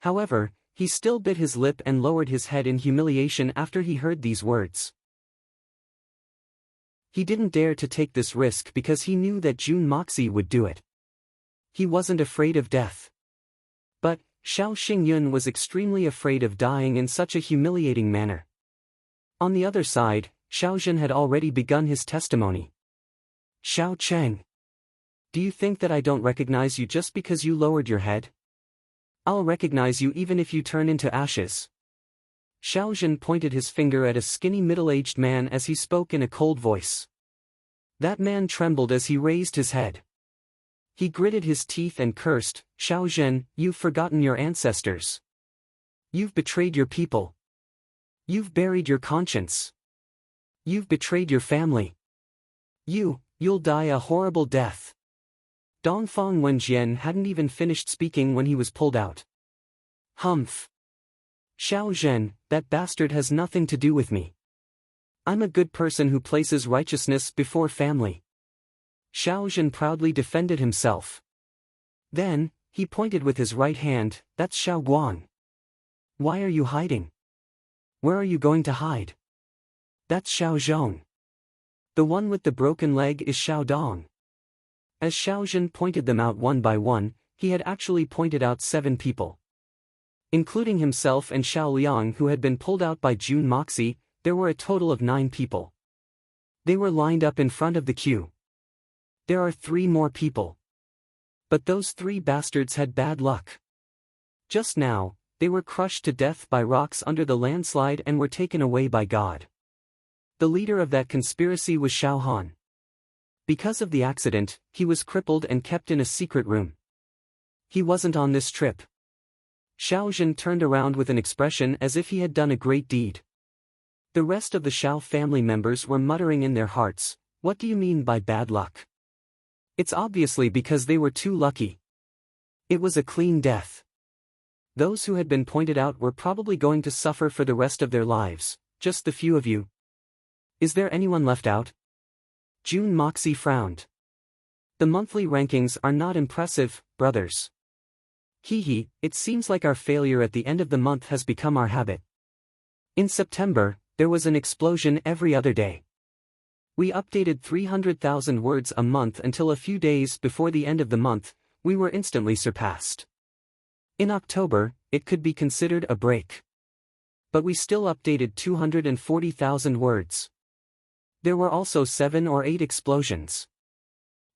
However, he still bit his lip and lowered his head in humiliation after he heard these words. He didn't dare to take this risk because he knew that Jun Moxie would do it. He wasn't afraid of death. But, Xiao Xingyun was extremely afraid of dying in such a humiliating manner. On the other side, Xiaozhen had already begun his testimony. Xiao Cheng. Do you think that I don't recognize you just because you lowered your head? I'll recognize you even if you turn into ashes. Xiao Zhen pointed his finger at a skinny middle-aged man as he spoke in a cold voice. That man trembled as he raised his head. He gritted his teeth and cursed, "Xiao Zhen, you've forgotten your ancestors. You've betrayed your people. You've buried your conscience. You've betrayed your family. You'll die a horrible death." Dongfang Wenjian hadn't even finished speaking when he was pulled out. "Humph. Xiao Zhen, that bastard has nothing to do with me. I'm a good person who places righteousness before family." Xiao Zhen proudly defended himself. Then, he pointed with his right hand, "That's Xiao Guang. Why are you hiding? Where are you going to hide? That's Xiao Zhong. The one with the broken leg is Xiao Dong." As Xiao Zhen pointed them out one by one, he had actually pointed out 7 people. Including himself and Xiao Liang who had been pulled out by Jun Moxie, there were a total of 9 people. They were lined up in front of the queue. There are 3 more people. But those 3 bastards had bad luck. Just now, they were crushed to death by rocks under the landslide and were taken away by God. The leader of that conspiracy was Xiao Han. Because of the accident, he was crippled and kept in a secret room. He wasn't on this trip. Xiao Zhen turned around with an expression as if he had done a great deed. The rest of the Xiao family members were muttering in their hearts, "What do you mean by bad luck? It's obviously because they were too lucky. It was a clean death. Those who had been pointed out were probably going to suffer for the rest of their lives, just the few of you. Is there anyone left out?" Jun Moxie frowned. "The monthly rankings are not impressive, brothers. Hehe, it seems like our failure at the end of the month has become our habit. In September, there was an explosion every other day. We updated 300,000 words a month until a few days before the end of the month, we were instantly surpassed. In October, it could be considered a break. But we still updated 240,000 words. There were also 7 or 8 explosions.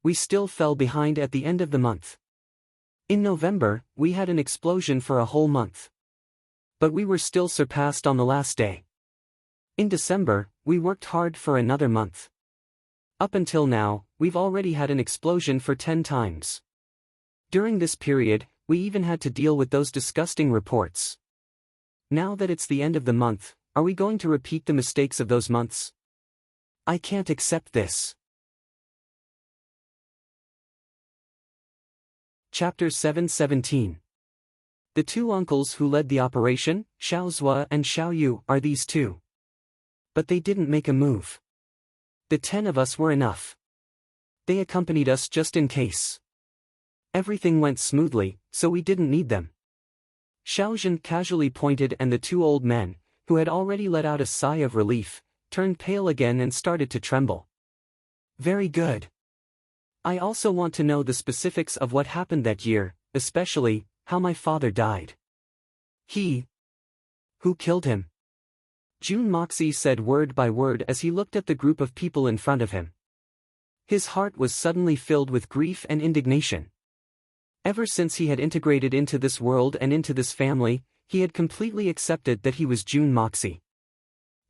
We still fell behind at the end of the month. In November, we had an explosion for a whole month. But we were still surpassed on the last day. In December, we worked hard for another month. Up until now, we've already had an explosion for 10 times. During this period, we even had to deal with those disgusting reports. Now that it's the end of the month, are we going to repeat the mistakes of those months? I can't accept this." Chapter 717. The 2 uncles who led the operation, Xiao Zua and Xiao Yu, are these 2. But they didn't make a move. The 10 of us were enough. They accompanied us just in case. Everything went smoothly, so we didn't need them. Xiao Zhen casually pointed and the 2 old men, who had already let out a sigh of relief, turned pale again and started to tremble. "Very good. I also want to know the specifics of what happened that year, especially, how my father died." Who killed him?" Jun Moxie said word by word as he looked at the group of people in front of him. His heart was suddenly filled with grief and indignation. Ever since he had integrated into this world and into this family, he had completely accepted that he was Jun Moxie.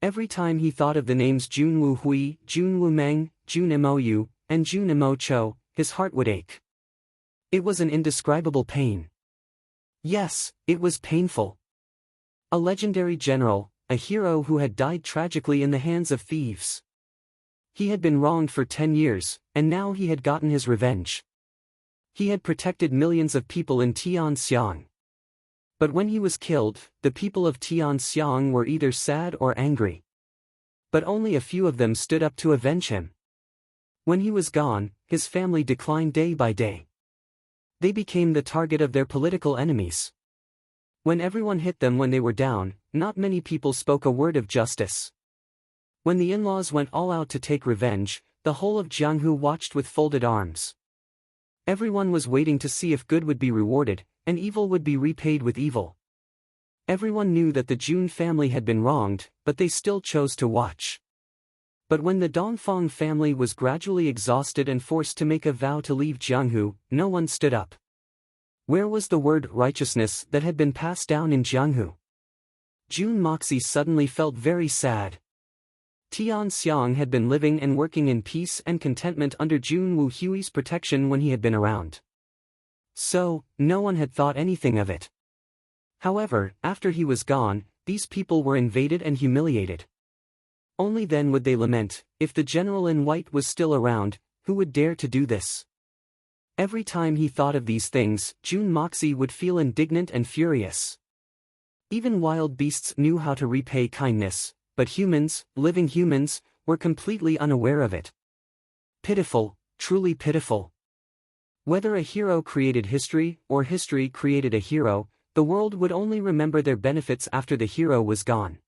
Every time he thought of the names Jun Wu Hui, Jun Wu Meng, Jun Mo Yu, and Jun Mo Cho, his heart would ache. It was an indescribable pain. Yes, it was painful. A legendary general, a hero who had died tragically in the hands of thieves. He had been wronged for 10 years, and now he had gotten his revenge. He had protected millions of people in Tianxiang. But when he was killed, the people of Tianxiang were either sad or angry. But only a few of them stood up to avenge him. When he was gone, his family declined day by day. They became the target of their political enemies. When everyone hit them when they were down, not many people spoke a word of justice. When the in-laws went all out to take revenge, the whole of Jianghu watched with folded arms. Everyone was waiting to see if good would be rewarded, and evil would be repaid with evil. Everyone knew that the Jun family had been wronged, but they still chose to watch. But when the Dongfang family was gradually exhausted and forced to make a vow to leave Jianghu, no one stood up. Where was the word righteousness that had been passed down in Jianghu? Jun Moxie suddenly felt very sad. Tian Xiang had been living and working in peace and contentment under Jun Wu Hui's protection when he had been around. So, no one had thought anything of it. However, after he was gone, these people were invaded and humiliated. Only then would they lament, if the general in white was still around, who would dare to do this? Every time he thought of these things, Jun Moxie would feel indignant and furious. Even wild beasts knew how to repay kindness, but humans, living humans, were completely unaware of it. Pitiful, truly pitiful. Whether a hero created history, or history created a hero, the world would only remember their benefits after the hero was gone.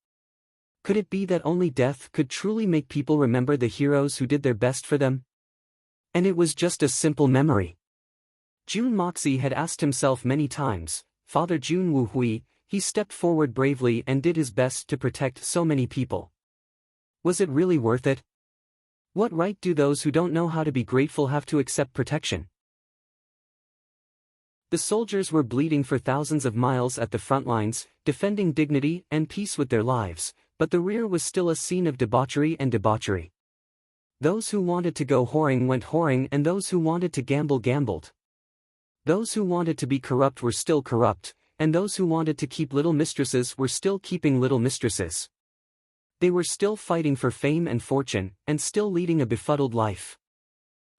Could it be that only death could truly make people remember the heroes who did their best for them? And it was just a simple memory. Jun Moxie had asked himself many times, Father Jun Wu Hui, he stepped forward bravely and did his best to protect so many people. Was it really worth it? What right do those who don't know how to be grateful have to accept protection? The soldiers were bleeding for thousands of miles at the front lines, defending dignity and peace with their lives, but the rear was still a scene of debauchery and debauchery. Those who wanted to go whoring went whoring, and those who wanted to gamble gambled. Those who wanted to be corrupt were still corrupt, and those who wanted to keep little mistresses were still keeping little mistresses. They were still fighting for fame and fortune, and still leading a befuddled life.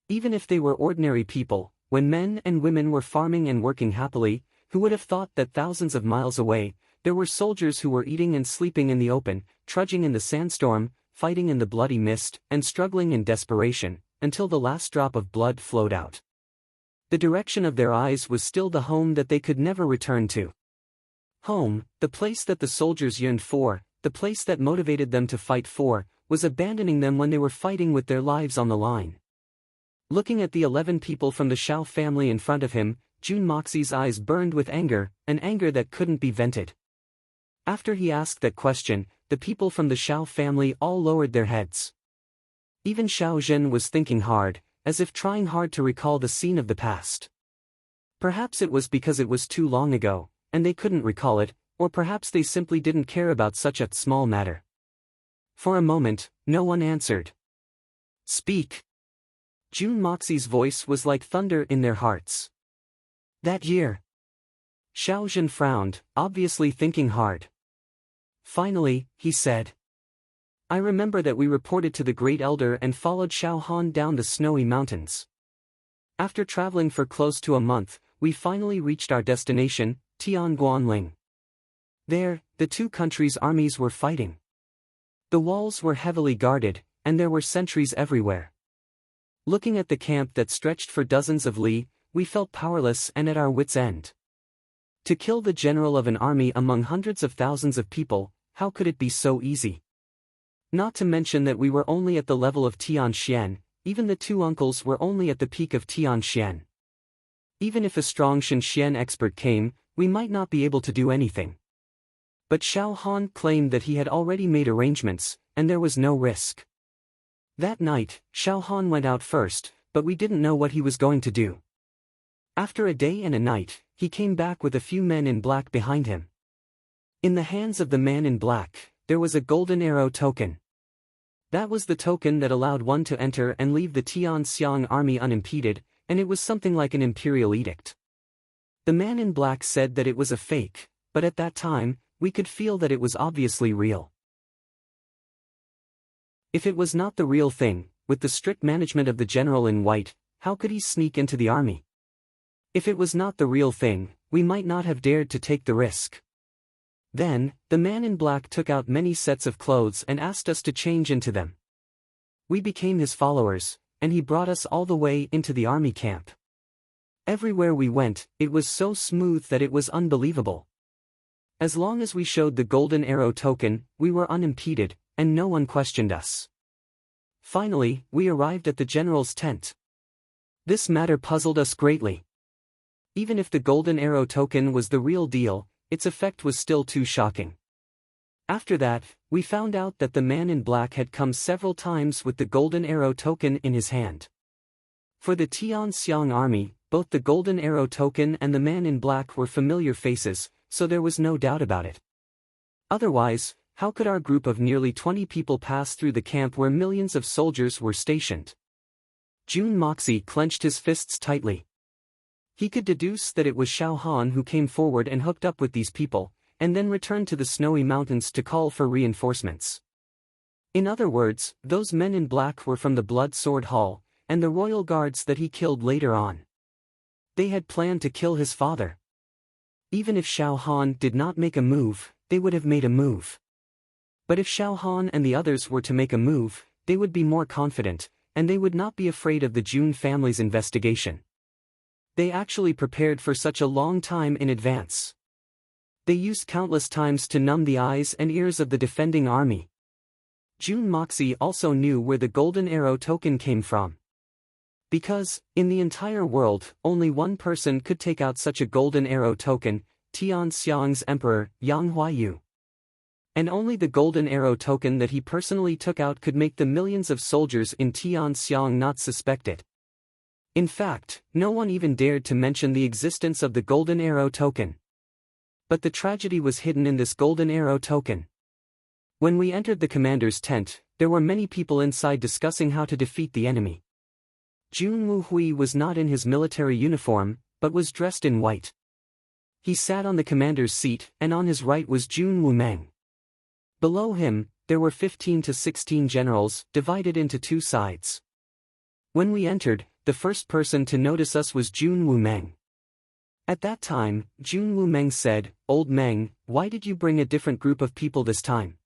Even if they were ordinary people, when men and women were farming and working happily, who would have thought that thousands of miles away, there were soldiers who were eating and sleeping in the open, trudging in the sandstorm, fighting in the bloody mist, and struggling in desperation, until the last drop of blood flowed out. The direction of their eyes was still the home that they could never return to. Home, the place that the soldiers yearned for, the place that motivated them to fight for, was abandoning them when they were fighting with their lives on the line. Looking at the 11 people from the Shao family in front of him, Jun Moxie's eyes burned with anger, an anger that couldn't be vented. After he asked that question, the people from the Shao family all lowered their heads. Even Xiao Zhen was thinking hard, as if trying hard to recall the scene of the past. Perhaps it was because it was too long ago, and they couldn't recall it, or perhaps they simply didn't care about such a small matter. For a moment, no one answered. Speak. Jun Moxie's voice was like thunder in their hearts. That year. Xiao Zhen frowned, obviously thinking hard. Finally, he said. I remember that we reported to the Great Elder and followed Xiao Han down the snowy mountains. After traveling for close to a month, we finally reached our destination, Tianguanling. There, the two countries' armies were fighting. The walls were heavily guarded, and there were sentries everywhere. Looking at the camp that stretched for dozens of li, we felt powerless and at our wits' end. To kill the general of an army among hundreds of thousands of people, how could it be so easy? Not to mention that we were only at the level of Tian Xian, even the two uncles were only at the peak of Tian Xian. Even if a strong Shen Xian expert came, we might not be able to do anything. But Xiao Han claimed that he had already made arrangements, and there was no risk. That night, Xiao Han went out first, but we didn't know what he was going to do. After a day and a night, he came back with a few men in black behind him. In the hands of the man in black, there was a golden arrow token. That was the token that allowed one to enter and leave the Tian Xiang army unimpeded, and it was something like an imperial edict. The man in black said that it was a fake, but at that time, we could feel that it was obviously real. If it was not the real thing, with the strict management of the general in white, how could he sneak into the army? If it was not the real thing, we might not have dared to take the risk. Then, the man in black took out many sets of clothes and asked us to change into them. We became his followers, and he brought us all the way into the army camp. Everywhere we went, it was so smooth that it was unbelievable. As long as we showed the golden arrow token, we were unimpeded, and no one questioned us. Finally, we arrived at the general's tent. This matter puzzled us greatly. Even if the golden arrow token was the real deal, its effect was still too shocking. After that, we found out that the man in black had come several times with the golden arrow token in his hand. For the Tian Xiang army, both the golden arrow token and the man in black were familiar faces, so there was no doubt about it. Otherwise, how could our group of nearly 20 people pass through the camp where millions of soldiers were stationed? Jun Moxie clenched his fists tightly. He could deduce that it was Xiao Han who came forward and hooked up with these people, and then returned to the snowy mountains to call for reinforcements. In other words, those men in black were from the Blood Sword Hall, and the royal guards that he killed later on. They had planned to kill his father. Even if Xiao Han did not make a move, they would have made a move. But if Xiao Han and the others were to make a move, they would be more confident, and they would not be afraid of the Jun family's investigation. They actually prepared for such a long time in advance. They used countless times to numb the eyes and ears of the defending army. Jun Moxie also knew where the golden arrow token came from. Because, in the entire world, only one person could take out such a golden arrow token, Tianxiang's emperor, Yang Huayu. And only the golden arrow token that he personally took out could make the millions of soldiers in Tianxiang not suspect it. In fact, no one even dared to mention the existence of the golden arrow token. But the tragedy was hidden in this golden arrow token. When we entered the commander's tent, there were many people inside discussing how to defeat the enemy. Jun Wuhui was not in his military uniform, but was dressed in white. He sat on the commander's seat, and on his right was Jun Wumeng. Below him, there were 15 to 16 generals, divided into two sides. When we entered, the first person to notice us was Jun Wumeng. At that time, Jun Wumeng said, "Old Meng, why did you bring a different group of people this time?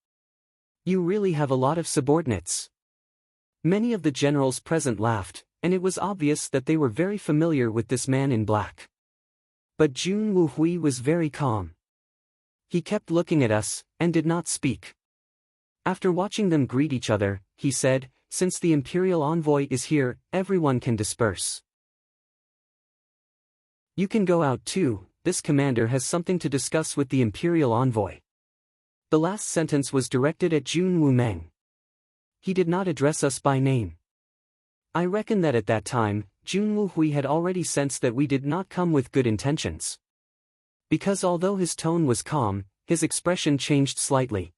You really have a lot of subordinates." Many of the generals present laughed, and it was obvious that they were very familiar with this man in black. But Jun Wuhui was very calm. He kept looking at us, and did not speak. After watching them greet each other, he said, "Since the imperial envoy is here, everyone can disperse. You can go out too, this commander has something to discuss with the imperial envoy." The last sentence was directed at Jun Wumeng. He did not address us by name. I reckon that at that time, Jun Wuhui had already sensed that we did not come with good intentions. Because although his tone was calm, his expression changed slightly.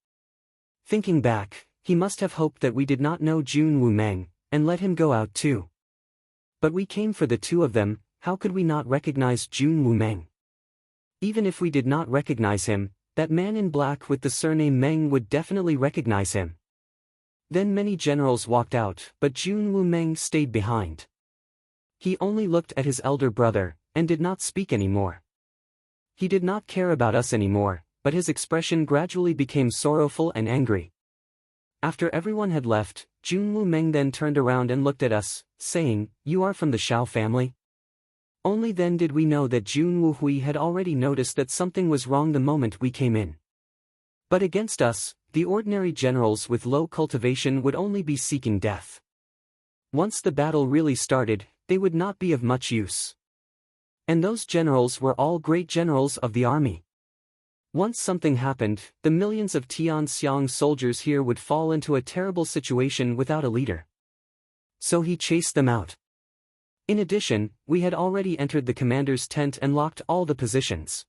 Thinking back, he must have hoped that we did not know Jun Wumeng, and let him go out too. But we came for the two of them, how could we not recognize Jun Wumeng? Even if we did not recognize him, that man in black with the surname Meng would definitely recognize him. Then many generals walked out, but Jun Wumeng stayed behind. He only looked at his elder brother, and did not speak anymore. He did not care about us anymore, but his expression gradually became sorrowful and angry. After everyone had left, Jun Wumeng then turned around and looked at us, saying, "You are from the Shao family?" Only then did we know that Jun Wuhui had already noticed that something was wrong the moment we came in. But against us, the ordinary generals with low cultivation would only be seeking death. Once the battle really started, they would not be of much use. And those generals were all great generals of the army. Once something happened, the millions of Tianxiang soldiers here would fall into a terrible situation without a leader. So he chased them out. In addition, we had already entered the commander's tent and locked all the positions.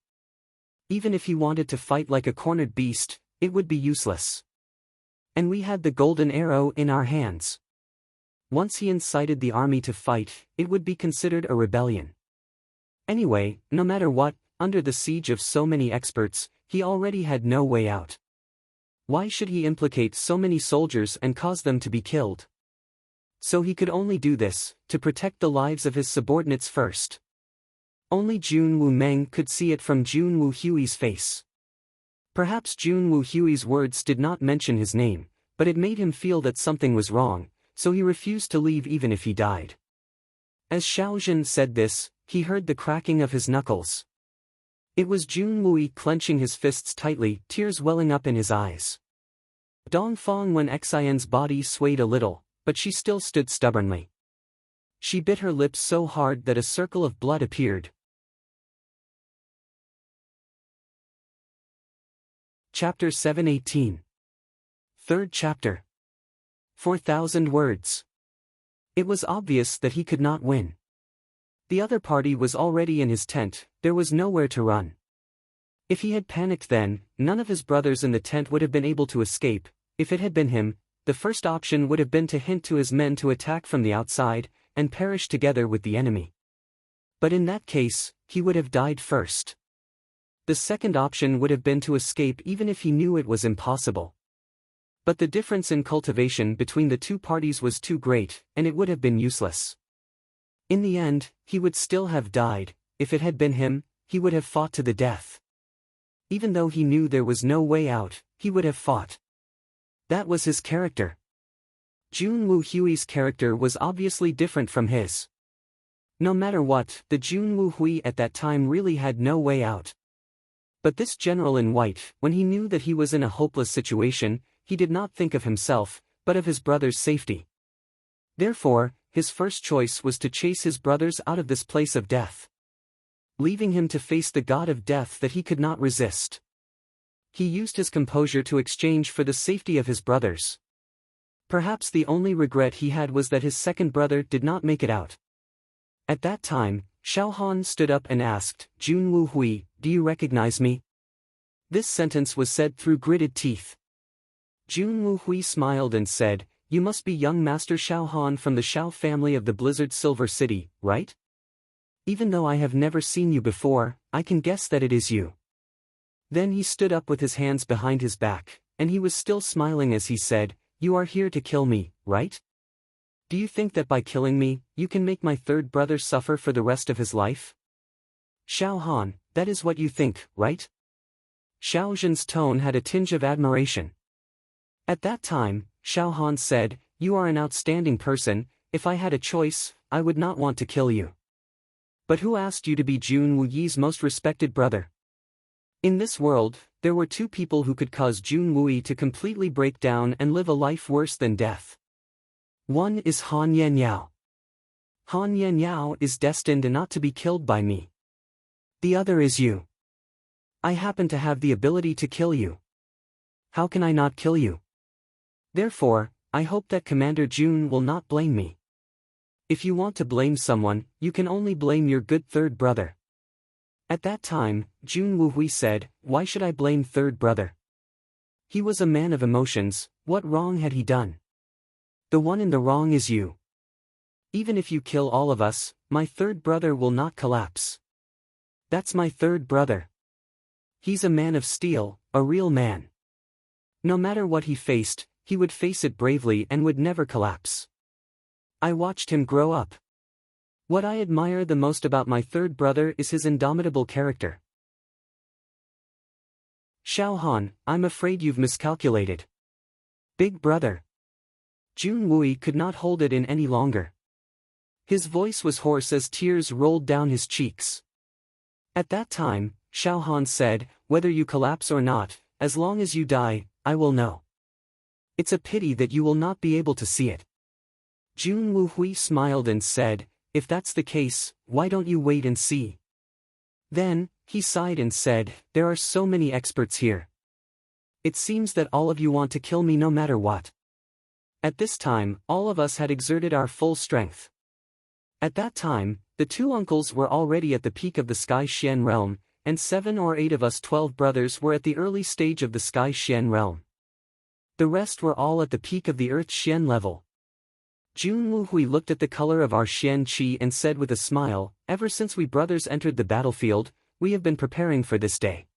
Even if he wanted to fight like a cornered beast, it would be useless. And we had the golden arrow in our hands. Once he incited the army to fight, it would be considered a rebellion. Anyway, no matter what, under the siege of so many experts, he already had no way out. Why should he implicate so many soldiers and cause them to be killed? So he could only do this, to protect the lives of his subordinates first. Only Jun Wumeng could see it from Jun Wuhui's face. Perhaps Jun Wuhui's words did not mention his name, but it made him feel that something was wrong, so he refused to leave even if he died. As Xiaozhen said this, he heard the cracking of his knuckles. It was Jun Wui clenching his fists tightly, tears welling up in his eyes. Dongfang Wen Xian's body swayed a little, but she still stood stubbornly. She bit her lips so hard that a circle of blood appeared. Chapter 718. Third chapter. 4,000 words. It was obvious that he could not win. The other party was already in his tent, there was nowhere to run. If he had panicked then, none of his brothers in the tent would have been able to escape. If it had been him, the first option would have been to hint to his men to attack from the outside, and perish together with the enemy. But in that case, he would have died first. The second option would have been to escape even if he knew it was impossible. But the difference in cultivation between the two parties was too great, and it would have been useless. In the end, he would still have died. If it had been him, he would have fought to the death. Even though he knew there was no way out, he would have fought. That was his character. Jun Woo Hui's character was obviously different from his. No matter what, the Jun Woo Hui at that time really had no way out. But this general in white, when he knew that he was in a hopeless situation, he did not think of himself, but of his brother's safety. Therefore, his first choice was to chase his brothers out of this place of death, leaving him to face the god of death that he could not resist. He used his composure to exchange for the safety of his brothers. Perhaps the only regret he had was that his second brother did not make it out. At that time, Xiao Han stood up and asked, "Jun Woo Hui, do you recognize me?" This sentence was said through gritted teeth. Jun Woo Hui smiled and said, "You must be young Master Xiao Han from the Xiao family of the Blizzard Silver City, right? Even though I have never seen you before, I can guess that it is you." Then he stood up with his hands behind his back, and he was still smiling as he said, "You are here to kill me, right? Do you think that by killing me, you can make my third brother suffer for the rest of his life? Xiao Han, that is what you think, right?" Xiao Zhen's tone had a tinge of admiration. At that time, Xiao Han said, "You are an outstanding person. If I had a choice, I would not want to kill you. But who asked you to be Jun Woo Yi's most respected brother?" In this world, there were two people who could cause Jun Woo Yi to completely break down and live a life worse than death. One is Han Yanyao. Han Yanyao is destined not to be killed by me. The other is you. I happen to have the ability to kill you. How can I not kill you? Therefore, I hope that Commander Jun will not blame me. If you want to blame someone, you can only blame your good third brother. At that time, Jun Woo Hui said, "Why should I blame third brother? He was a man of emotions. What wrong had he done? The one in the wrong is you. Even if you kill all of us, my third brother will not collapse. That's my third brother. He's a man of steel, a real man. No matter what he faced, he would face it bravely and would never collapse. I watched him grow up. What I admire the most about my third brother is his indomitable character." "Xiao Han, I'm afraid you've miscalculated. Big brother." Jun Woo Yi could not hold it in any longer. His voice was hoarse as tears rolled down his cheeks. At that time, Xiao Han said, "Whether you collapse or not, as long as you die, I will know. It's a pity that you will not be able to see it." Jun Woo Hui smiled and said, "If that's the case, why don't you wait and see?" Then, he sighed and said, "There are so many experts here. It seems that all of you want to kill me no matter what." At this time, all of us had exerted our full strength. At that time, the two uncles were already at the peak of the Sky Xian realm, and 7 or 8 of us 12 brothers were at the early stage of the Sky Xian realm. The rest were all at the peak of the Earth Xian level. Jun Woo Hui looked at the color of our Xian Qi and said with a smile, "Ever since we brothers entered the battlefield, we have been preparing for this day.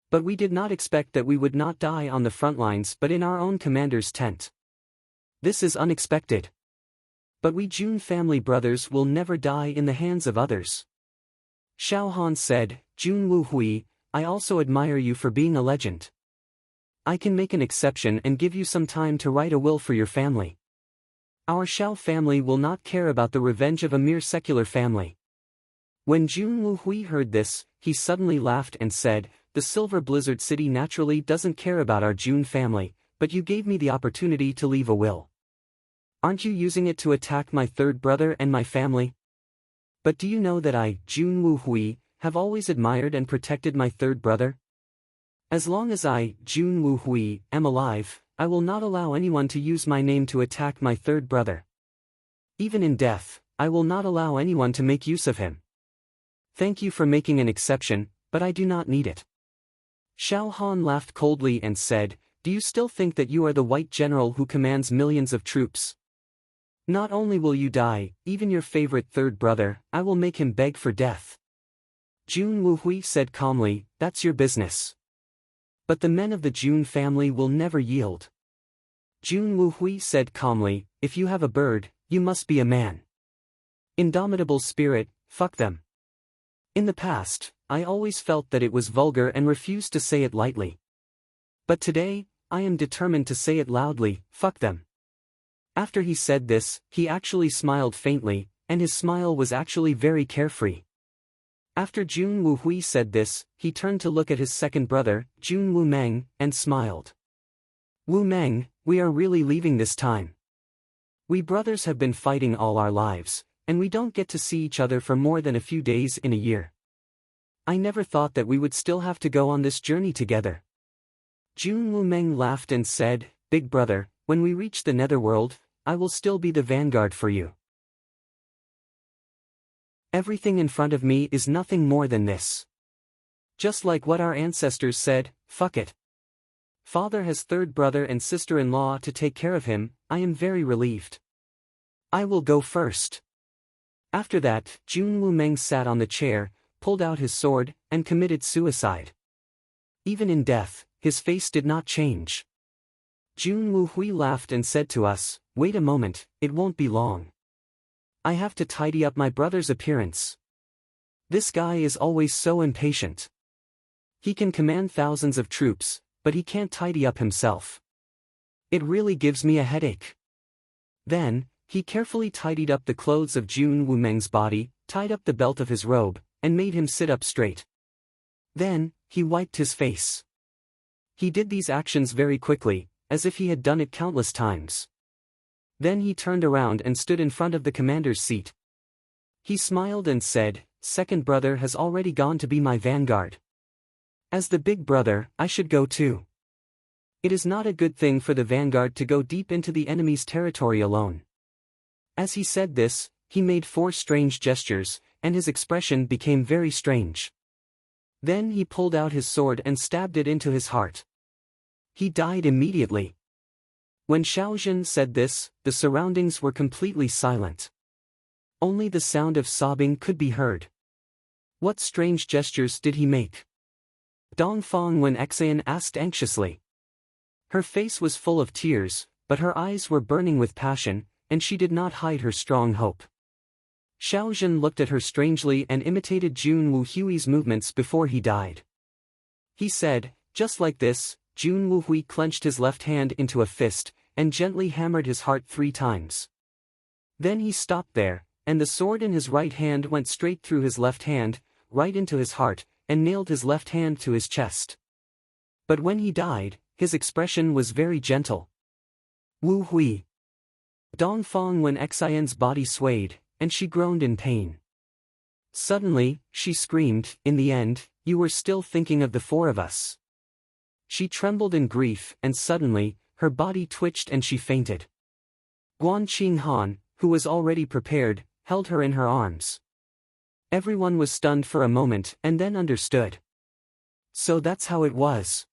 But we did not expect that we would not die on the front lines but in our own commander's tent. This is unexpected. But we Jun family brothers will never die in the hands of others." Xiao Han said, "Jun Woo Hui, I also admire you for being a legend. I can make an exception and give you some time to write a will for your family. Our Xiao family will not care about the revenge of a mere secular family." When Jun Woo Hui heard this, he suddenly laughed and said, "The Silver Blizzard City naturally doesn't care about our Jun family, but you gave me the opportunity to leave a will. Aren't you using it to attack my third brother and my family? But do you know that I, Jun Woo Hui, have always admired and protected my third brother? As long as I, Jun Woo Hui, am alive, I will not allow anyone to use my name to attack my third brother. Even in death, I will not allow anyone to make use of him. Thank you for making an exception, but I do not need it. Xiao Han laughed coldly and said, do you still think that you are the white general who commands millions of troops? Not only will you die, even your favorite third brother, I will make him beg for death. Jun Wuhui said calmly, that's your business. But the men of the Jun family will never yield. Jun Wuhui said calmly, if you have a bird, you must be a man. Indomitable spirit, fuck them. In the past, I always felt that it was vulgar and refused to say it lightly. But today, I am determined to say it loudly, fuck them. After he said this, he actually smiled faintly, and his smile was actually very carefree. After Jun Wuhui said this, he turned to look at his second brother, Jun Wumeng, and smiled. Wumeng, we are really leaving this time. We brothers have been fighting all our lives, and we don't get to see each other for more than a few days in a year. I never thought that we would still have to go on this journey together. Jun Wumeng laughed and said, Big brother, when we reach the netherworld, I will still be the vanguard for you. Everything in front of me is nothing more than this. Just like what our ancestors said, fuck it. Father has third brother and sister-in-law to take care of him, I am very relieved. I will go first. After that, Jun Wumeng sat on the chair, pulled out his sword, and committed suicide. Even in death, his face did not change. Jun Wuhui laughed and said to us, wait a moment, it won't be long. I have to tidy up my brother's appearance. This guy is always so impatient. He can command thousands of troops, but he can't tidy up himself. It really gives me a headache. Then, he carefully tidied up the clothes of Jun Wumeng's body, tied up the belt of his robe, and made him sit up straight. Then, he wiped his face. He did these actions very quickly, as if he had done it countless times. Then he turned around and stood in front of the commander's seat. He smiled and said, second brother has already gone to be my vanguard. As the big brother, I should go too. It is not a good thing for the vanguard to go deep into the enemy's territory alone. As he said this, he made 4 strange gestures, and his expression became very strange. Then he pulled out his sword and stabbed it into his heart. He died immediately. When Xiaozhen said this, the surroundings were completely silent. Only the sound of sobbing could be heard. What strange gestures did he make? Dongfang Wen Xian asked anxiously. Her face was full of tears, but her eyes were burning with passion, and she did not hide her strong hope. Xiaozhen looked at her strangely and imitated Jun Wuhui's movements before he died. He said, just like this, Jun Wuhui clenched his left hand into a fist, and gently hammered his heart 3 times. Then he stopped there, and the sword in his right hand went straight through his left hand, right into his heart, and nailed his left hand to his chest. But when he died, his expression was very gentle. Wu Hui. Dongfang Wen Xian's body swayed, and she groaned in pain. Suddenly, she screamed, in the end, you were still thinking of the 4 of us. She trembled in grief, and suddenly, her body twitched and she fainted. Guan Qinghan, who was already prepared, held her in her arms. Everyone was stunned for a moment and then understood. So that's how it was.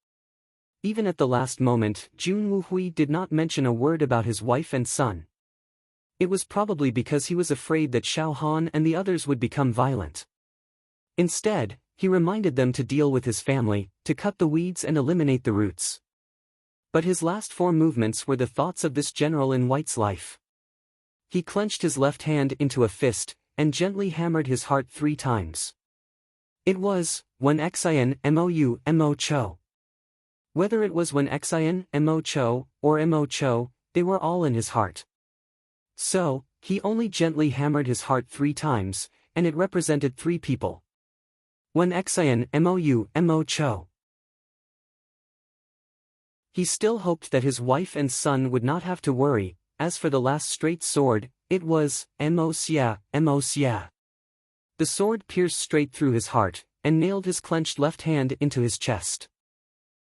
Even at the last moment, Jun Wuhui did not mention a word about his wife and son. It was probably because he was afraid that Xiao Han and the others would become violent. Instead, he reminded them to deal with his family, to cut the weeds and eliminate the roots. But his last 4 movements were the thoughts of this general in white's life. He clenched his left hand into a fist, and gently hammered his heart 3 times. It was, Wen Xian Mou Mo Cho. Whether it was Wen Xian Mo Cho, or Mo Cho, they were all in his heart. So, he only gently hammered his heart 3 times, and it represented 3 people. Wen Xian Mou Mo Cho. He still hoped that his wife and son would not have to worry. As for the last straight sword, it was, Mo Xia. The sword pierced straight through his heart, and nailed his clenched left hand into his chest.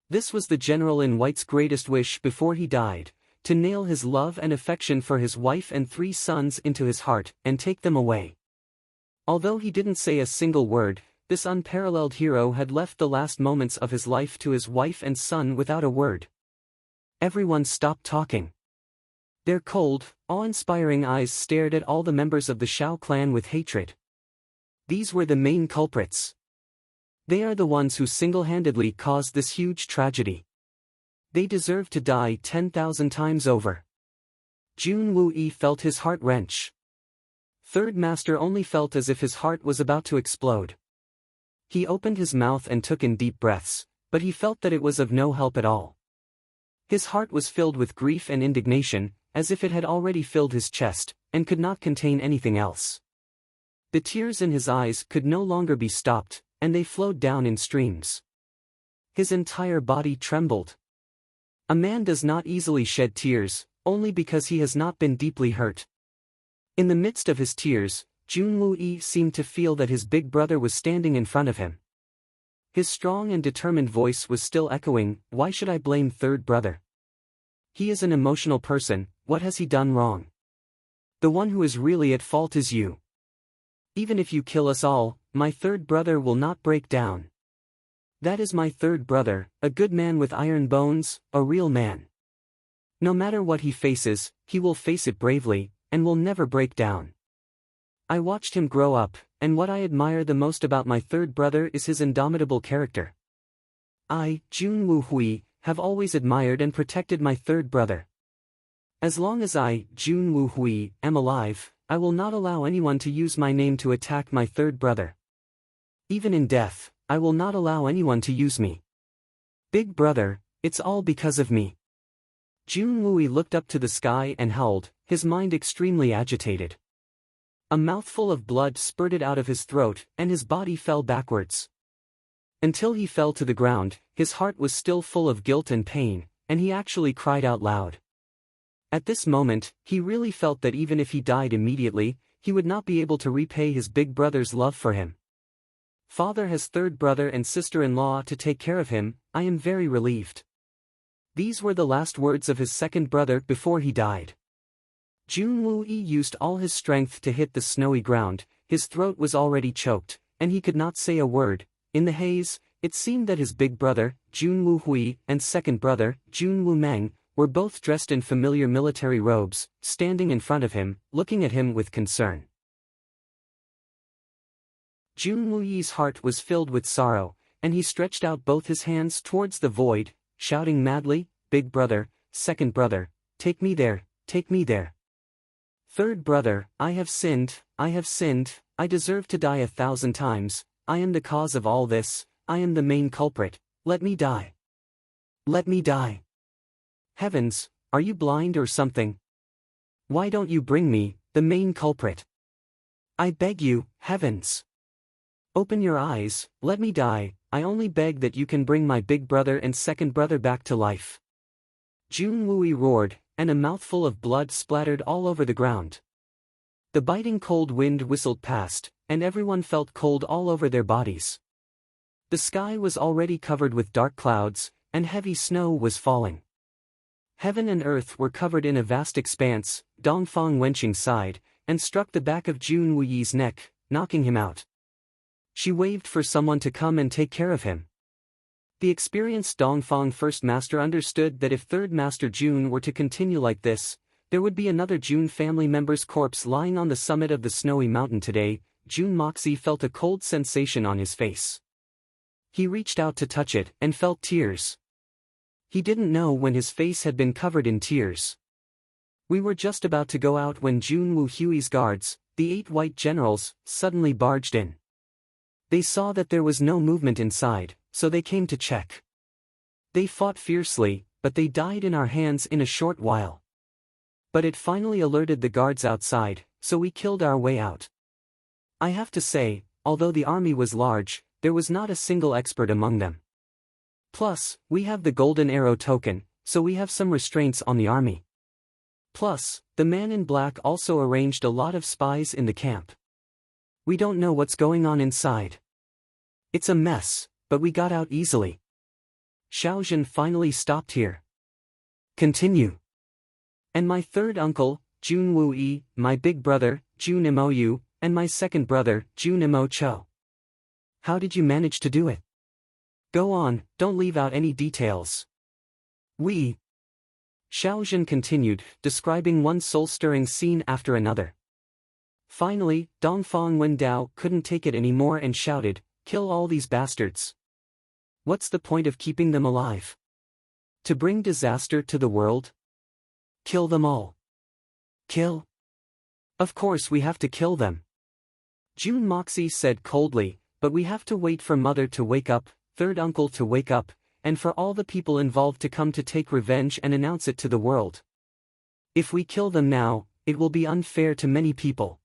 This was the general in white's greatest wish before he died, to nail his love and affection for his wife and 3 sons into his heart and take them away. Although he didn't say a single word, this unparalleled hero had left the last moments of his life to his wife and son without a word. Everyone stopped talking. Their cold, awe-inspiring eyes stared at all the members of the Shao clan with hatred. These were the main culprits. They are the ones who single-handedly caused this huge tragedy. They deserve to die 10,000 times over. Jun Wu-yi felt his heart wrench. Third Master only felt as if his heart was about to explode. He opened his mouth and took in deep breaths, but he felt that it was of no help at all. His heart was filled with grief and indignation, as if it had already filled his chest, and could not contain anything else. The tears in his eyes could no longer be stopped, and they flowed down in streams. His entire body trembled. A man does not easily shed tears, only because he has not been deeply hurt. In the midst of his tears, Jun Wu-yi seemed to feel that his big brother was standing in front of him. His strong and determined voice was still echoing, "Why should I blame third brother? He is an emotional person, what has he done wrong? The one who is really at fault is you. Even if you kill us all, my third brother will not break down. That is my third brother, a good man with iron bones, a real man. No matter what he faces, he will face it bravely, and will never break down. I watched him grow up, and what I admire the most about my third brother is his indomitable character. I, Jun Wu-hui, have always admired and protected my third brother. As long as I, Jun Wu-hui, am alive, I will not allow anyone to use my name to attack my third brother. Even in death, I will not allow anyone to use me. Big brother, it's all because of me." Jun Wu-hui looked up to the sky and howled, his mind extremely agitated. A mouthful of blood spurted out of his throat, and his body fell backwards. Until he fell to the ground, his heart was still full of guilt and pain, and he actually cried out loud. At this moment, he really felt that even if he died immediately, he would not be able to repay his big brother's love for him. Father has third brother and sister-in-law to take care of him, I am very relieved. These were the last words of his second brother before he died. Jun Wu-yi used all his strength to hit the snowy ground, his throat was already choked, and he could not say a word. In the haze, it seemed that his big brother, Jun Wu-hui, and second brother, Jun Wu-meng, were both dressed in familiar military robes, standing in front of him, looking at him with concern. Jun Wu-yi's heart was filled with sorrow, and he stretched out both his hands towards the void, shouting madly, "Big brother, second brother, take me there, take me there. Third brother, I have sinned, I deserve to die 1,000 times, I am the cause of all this, I am the main culprit, let me die. Let me die. Heavens, are you blind or something? Why don't you bring me, the main culprit? I beg you, heavens. Open your eyes, let me die, I only beg that you can bring my big brother and second brother back to life." Jun Wu-yi roared, and a mouthful of blood splattered all over the ground. The biting cold wind whistled past, and everyone felt cold all over their bodies. The sky was already covered with dark clouds, and heavy snow was falling. Heaven and earth were covered in a vast expanse. Dongfang Wenqing sighed, and struck the back of Jun Wu-yi's neck, knocking him out. She waved for someone to come and take care of him. The experienced Dongfang First Master understood that if Third Master Jun were to continue like this, there would be another Jun family member's corpse lying on the summit of the snowy mountain today. Jun Moxie felt a cold sensation on his face. He reached out to touch it and felt tears. He didn't know when his face had been covered in tears. We were just about to go out when Jun Wu-hui's guards, the 8 white generals, suddenly barged in. They saw that there was no movement inside, so they came to check. They fought fiercely, but they died in our hands in a short while. But it finally alerted the guards outside, so we killed our way out. I have to say, although the army was large, there was not a single expert among them. Plus, we have the golden arrow token, so we have some restraints on the army. Plus, the man in black also arranged a lot of spies in the camp. We don't know what's going on inside. It's a mess, but we got out easily. Xiaozhen finally stopped here. Continue. And my third uncle, Jun Woo-yi, my big brother, Jun Imo-yu, and my second brother, Jun Imo-cho. How did you manage to do it? Go on, don't leave out any details. Xiaojun continued, describing one soul-stirring scene after another. Finally, Dongfang Wendao couldn't take it anymore and shouted, "Kill all these bastards! What's the point of keeping them alive? To bring disaster to the world? Kill them all. Kill? Of course we have to kill them." Jun Moxie said coldly, "But we have to wait for mother to wake up, third uncle to wake up, and for all the people involved to come to take revenge and announce it to the world. If we kill them now, it will be unfair to many people.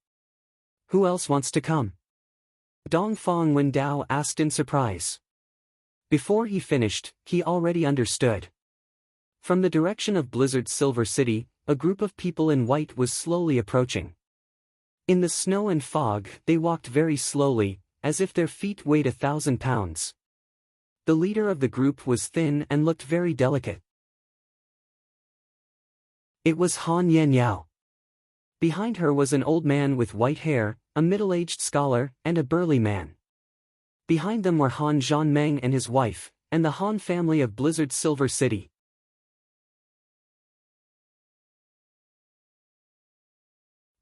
Who else wants to come?" Dongfang Wendao asked in surprise. Before he finished, he already understood. From the direction of Blizzard's Silver City, a group of people in white was slowly approaching. In the snow and fog, they walked very slowly, as if their feet weighed 1,000 pounds. The leader of the group was thin and looked very delicate. It was Han Yanyao. Behind her was an old man with white hair, a middle-aged scholar, and a burly man. Behind them were Han Zhanmeng and his wife, and the Han family of Blizzard's Silver City.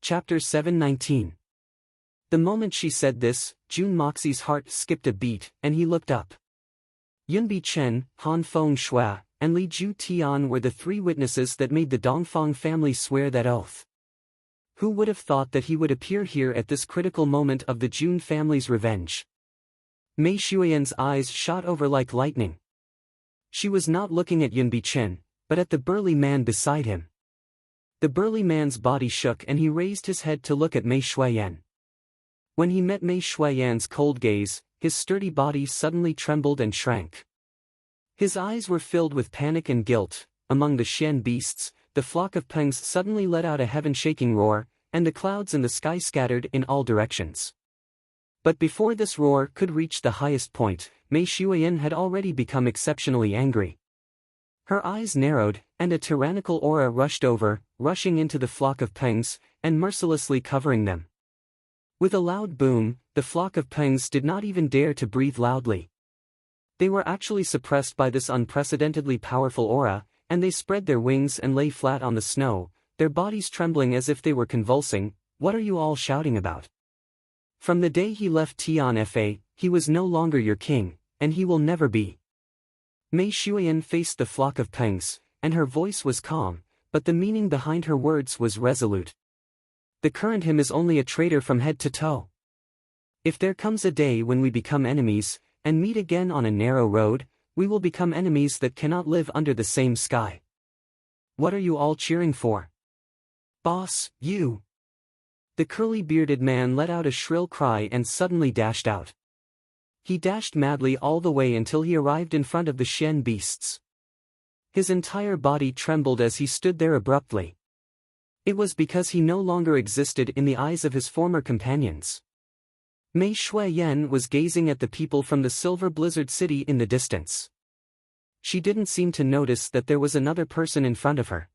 Chapter 719. The moment she said this, Jun Moxie's heart skipped a beat, and he looked up. Yunbi Chen, Han Feng Shua, and Li Ju Tian were the three witnesses that made the Dongfang family swear that oath. Who would have thought that he would appear here at this critical moment of the Jun family's revenge? Mei Shuiyan's eyes shot over like lightning. She was not looking at Yunbi Chen, but at the burly man beside him. The burly man's body shook and he raised his head to look at Mei Shuiyan. When he met Mei Shuiyan's cold gaze, his sturdy body suddenly trembled and shrank. His eyes were filled with panic and guilt. Among the Xian beasts, the flock of pengs suddenly let out a heaven-shaking roar, and the clouds in the sky scattered in all directions. But before this roar could reach the highest point, Mei Shuiyan had already become exceptionally angry. Her eyes narrowed, and a tyrannical aura rushed over, rushing into the flock of pengs, and mercilessly covering them. With a loud boom, the flock of pengs did not even dare to breathe loudly. They were actually suppressed by this unprecedentedly powerful aura, and they spread their wings and lay flat on the snow, their bodies trembling as if they were convulsing. "What are you all shouting about? From the day he left Tianfa, he was no longer your king, and he will never be." Mei Shuiyan faced the flock of pengs, and her voice was calm, but the meaning behind her words was resolute. "The current him is only a traitor from head to toe. If there comes a day when we become enemies, and meet again on a narrow road, we will become enemies that cannot live under the same sky. What are you all cheering for? Boss, you!" The curly-bearded man let out a shrill cry and suddenly dashed out. He dashed madly all the way until he arrived in front of the Xian beasts. His entire body trembled as he stood there abruptly. It was because he no longer existed in the eyes of his former companions. Mei Shuiyan was gazing at the people from the Silver Blizzard City in the distance. She didn't seem to notice that there was another person in front of her.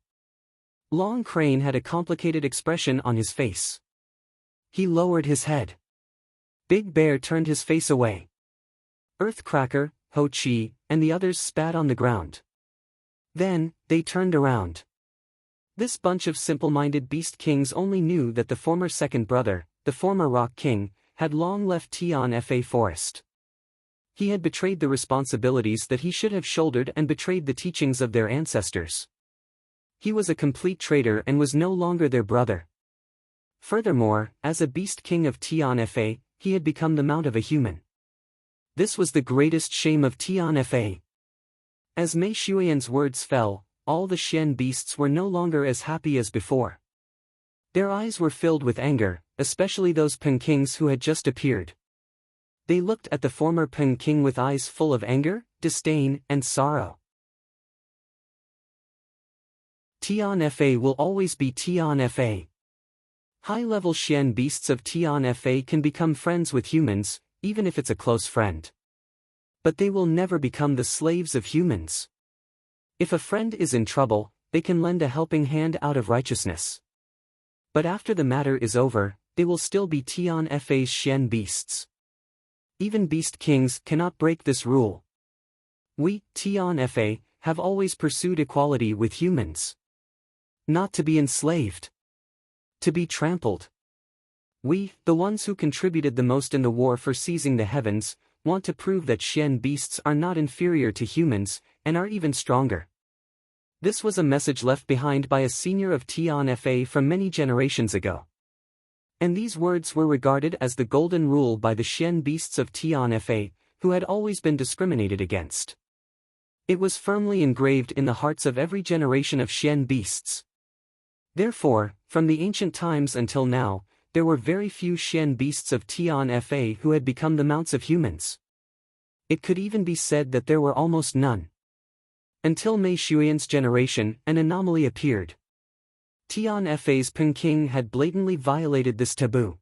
Long Crane had a complicated expression on his face. He lowered his head. Big Bear turned his face away. Earthcracker, Ho Chi, and the others spat on the ground. Then, they turned around. This bunch of simple-minded beast kings only knew that the former second brother, the former Rock King, had long left Tianfa Forest. He had betrayed the responsibilities that he should have shouldered and betrayed the teachings of their ancestors. He was a complete traitor and was no longer their brother. Furthermore, as a beast king of Tianfa, he had become the mount of a human. This was the greatest shame of Tianfa. As Mei Shuiyan's words fell, all the Xian beasts were no longer as happy as before. Their eyes were filled with anger, especially those Peng Kings who had just appeared. They looked at the former Peng King with eyes full of anger, disdain, and sorrow. Tianfa will always be Tianfa. High-level Xian beasts of Tianfa can become friends with humans, even if it's a close friend. But they will never become the slaves of humans. If a friend is in trouble, they can lend a helping hand out of righteousness. But after the matter is over, they will still be Tian Fa's Shen beasts. Even beast kings cannot break this rule. We, Tian Fa, have always pursued equality with humans. Not to be enslaved. To be trampled. We, the ones who contributed the most in the war for seizing the heavens, want to prove that Shen beasts are not inferior to humans, and are even stronger. This was a message left behind by a senior of Tian Fa from many generations ago. And these words were regarded as the golden rule by the Shen beasts of Tian Fa, who had always been discriminated against. It was firmly engraved in the hearts of every generation of Shen beasts. Therefore, from the ancient times until now, there were very few Shen beasts of Tian Fa who had become the mounts of humans. It could even be said that there were almost none. Until Mei Shuiyan's generation, an anomaly appeared. Tian Fa's Peng King had blatantly violated this taboo.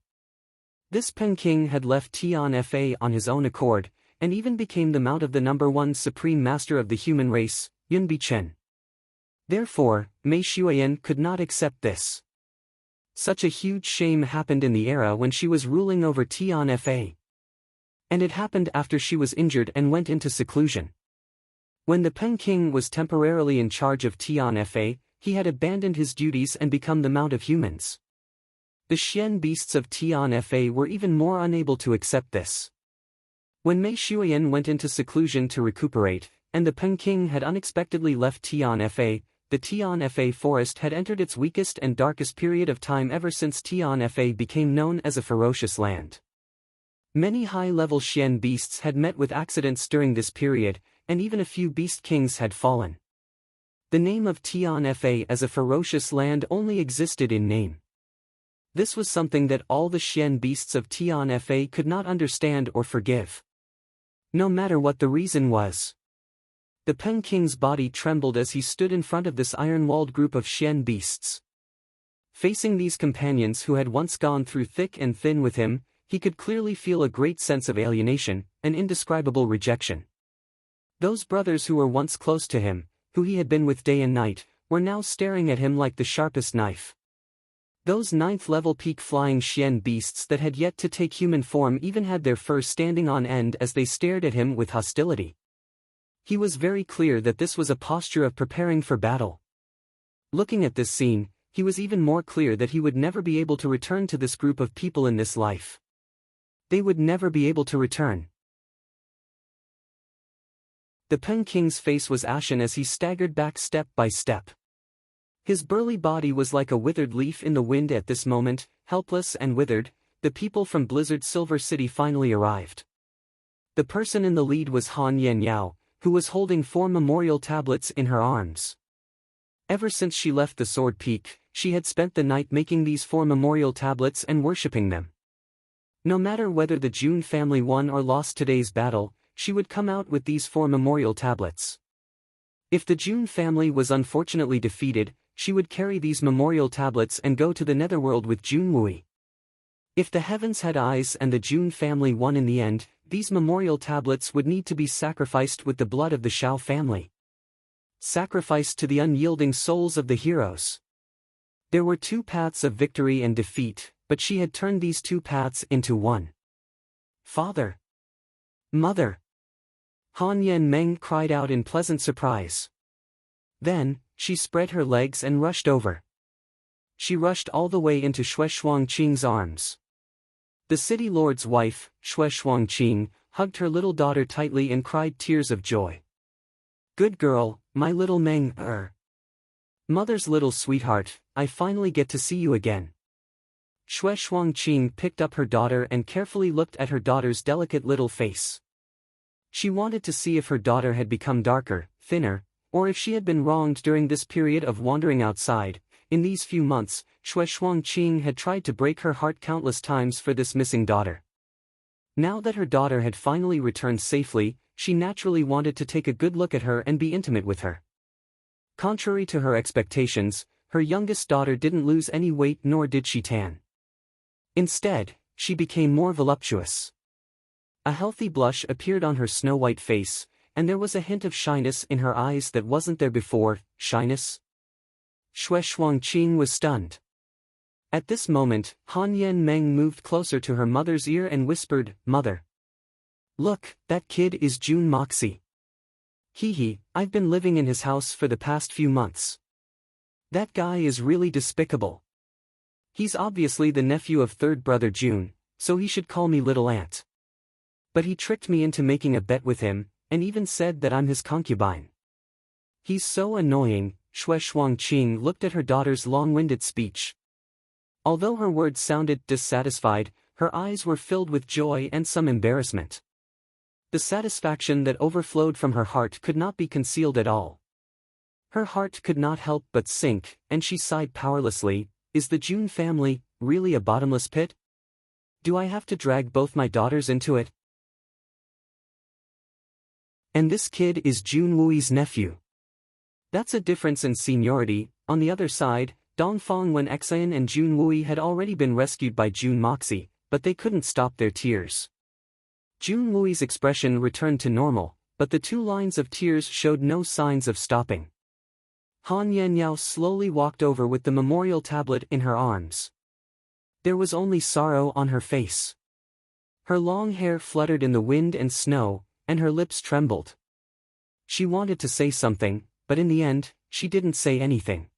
This Peng King had left Tian Fa on his own accord, and even became the mount of the #1 supreme master of the human race, Yun Bichen. Therefore, Mei Shuiyan could not accept this. Such a huge shame happened in the era when she was ruling over Tian Fa. And it happened after she was injured and went into seclusion. When the Peng King was temporarily in charge of Tian Fa, he had abandoned his duties and become the mount of humans. The Shen beasts of Tian Fa were even more unable to accept this. When Mei Shuiyan went into seclusion to recuperate, and the Peng King had unexpectedly left Tian Fa, the Tian Fa forest had entered its weakest and darkest period of time ever since Tian Fa became known as a ferocious land. Many high-level Shen beasts had met with accidents during this period, and even a few beast kings had fallen. The name of Tian Fa as a ferocious land only existed in name. This was something that all the Shen beasts of Tian Fa could not understand or forgive. No matter what the reason was. The Peng King's body trembled as he stood in front of this iron-walled group of Shen beasts. Facing these companions who had once gone through thick and thin with him, he could clearly feel a great sense of alienation, an indescribable rejection. Those brothers who were once close to him, who he had been with day and night, were now staring at him like the sharpest knife. Those 9th-level peak flying Shen beasts that had yet to take human form even had their fur standing on end as they stared at him with hostility. He was very clear that this was a posture of preparing for battle. Looking at this scene, he was even more clear that he would never be able to return to this group of people in this life. They would never be able to return. The Peng King's face was ashen as he staggered back step by step. His burly body was like a withered leaf in the wind at this moment, helpless and withered. The people from Blizzard Silver City finally arrived. The person in the lead was Han Yanyao, who was holding 4 memorial tablets in her arms. Ever since she left the Sword Peak, she had spent the night making these 4 memorial tablets and worshipping them. No matter whether the Jun family won or lost today's battle, she would come out with these 4 memorial tablets. If the Jun family was unfortunately defeated, she would carry these memorial tablets and go to the netherworld with Junwui. If the heavens had eyes and the Jun family won in the end, these memorial tablets would need to be sacrificed with the blood of the Shao family. Sacrificed to the unyielding souls of the heroes. There were 2 paths of victory and defeat, but she had turned these 2 paths into one. Father! Mother! Han Yan Meng cried out in pleasant surprise. Then, she spread her legs and rushed over. She rushed all the way into Xue Shuangqing's arms. The city lord's wife, Xue Shuangqing, hugged her little daughter tightly and cried tears of joy. Good girl, my little Meng. Mother's little sweetheart, I finally get to see you again. Xue Shuangqing picked up her daughter and carefully looked at her daughter's delicate little face. She wanted to see if her daughter had become darker, thinner, or if she had been wronged during this period of wandering outside. In these few months, Xue Shuangqing had tried to break her heart countless times for this missing daughter. Now that her daughter had finally returned safely, she naturally wanted to take a good look at her and be intimate with her. Contrary to her expectations, her youngest daughter didn't lose any weight nor did she tan. Instead, she became more voluptuous. A healthy blush appeared on her snow-white face, and there was a hint of shyness in her eyes that wasn't there before. Shyness? Xue Shuangqing was stunned. At this moment, Han Yan Meng moved closer to her mother's ear and whispered, "Mother. Look, that kid is Jun Moxie. Hee, I've been living in his house for the past few months. That guy is really despicable. He's obviously the nephew of third brother Jun, so he should call me little aunt. But he tricked me into making a bet with him, and even said that I'm his concubine. He's so annoying." Xue Shuangqing looked at her daughter's long-winded speech. Although her words sounded dissatisfied, her eyes were filled with joy and some embarrassment. The satisfaction that overflowed from her heart could not be concealed at all. Her heart could not help but sink, and she sighed powerlessly. Is the Jun family really a bottomless pit? Do I have to drag both my daughters into it? And this kid is Jun Wui's nephew. That's a difference in seniority. On the other side, Dongfang Wen Xian and Jun Wui had already been rescued by Jun Moxie, but they couldn't stop their tears. Jun Wui's expression returned to normal, but the two lines of tears showed no signs of stopping. Han Yanyao slowly walked over with the memorial tablet in her arms. There was only sorrow on her face. Her long hair fluttered in the wind and snow, and her lips trembled. She wanted to say something, but in the end, she didn't say anything.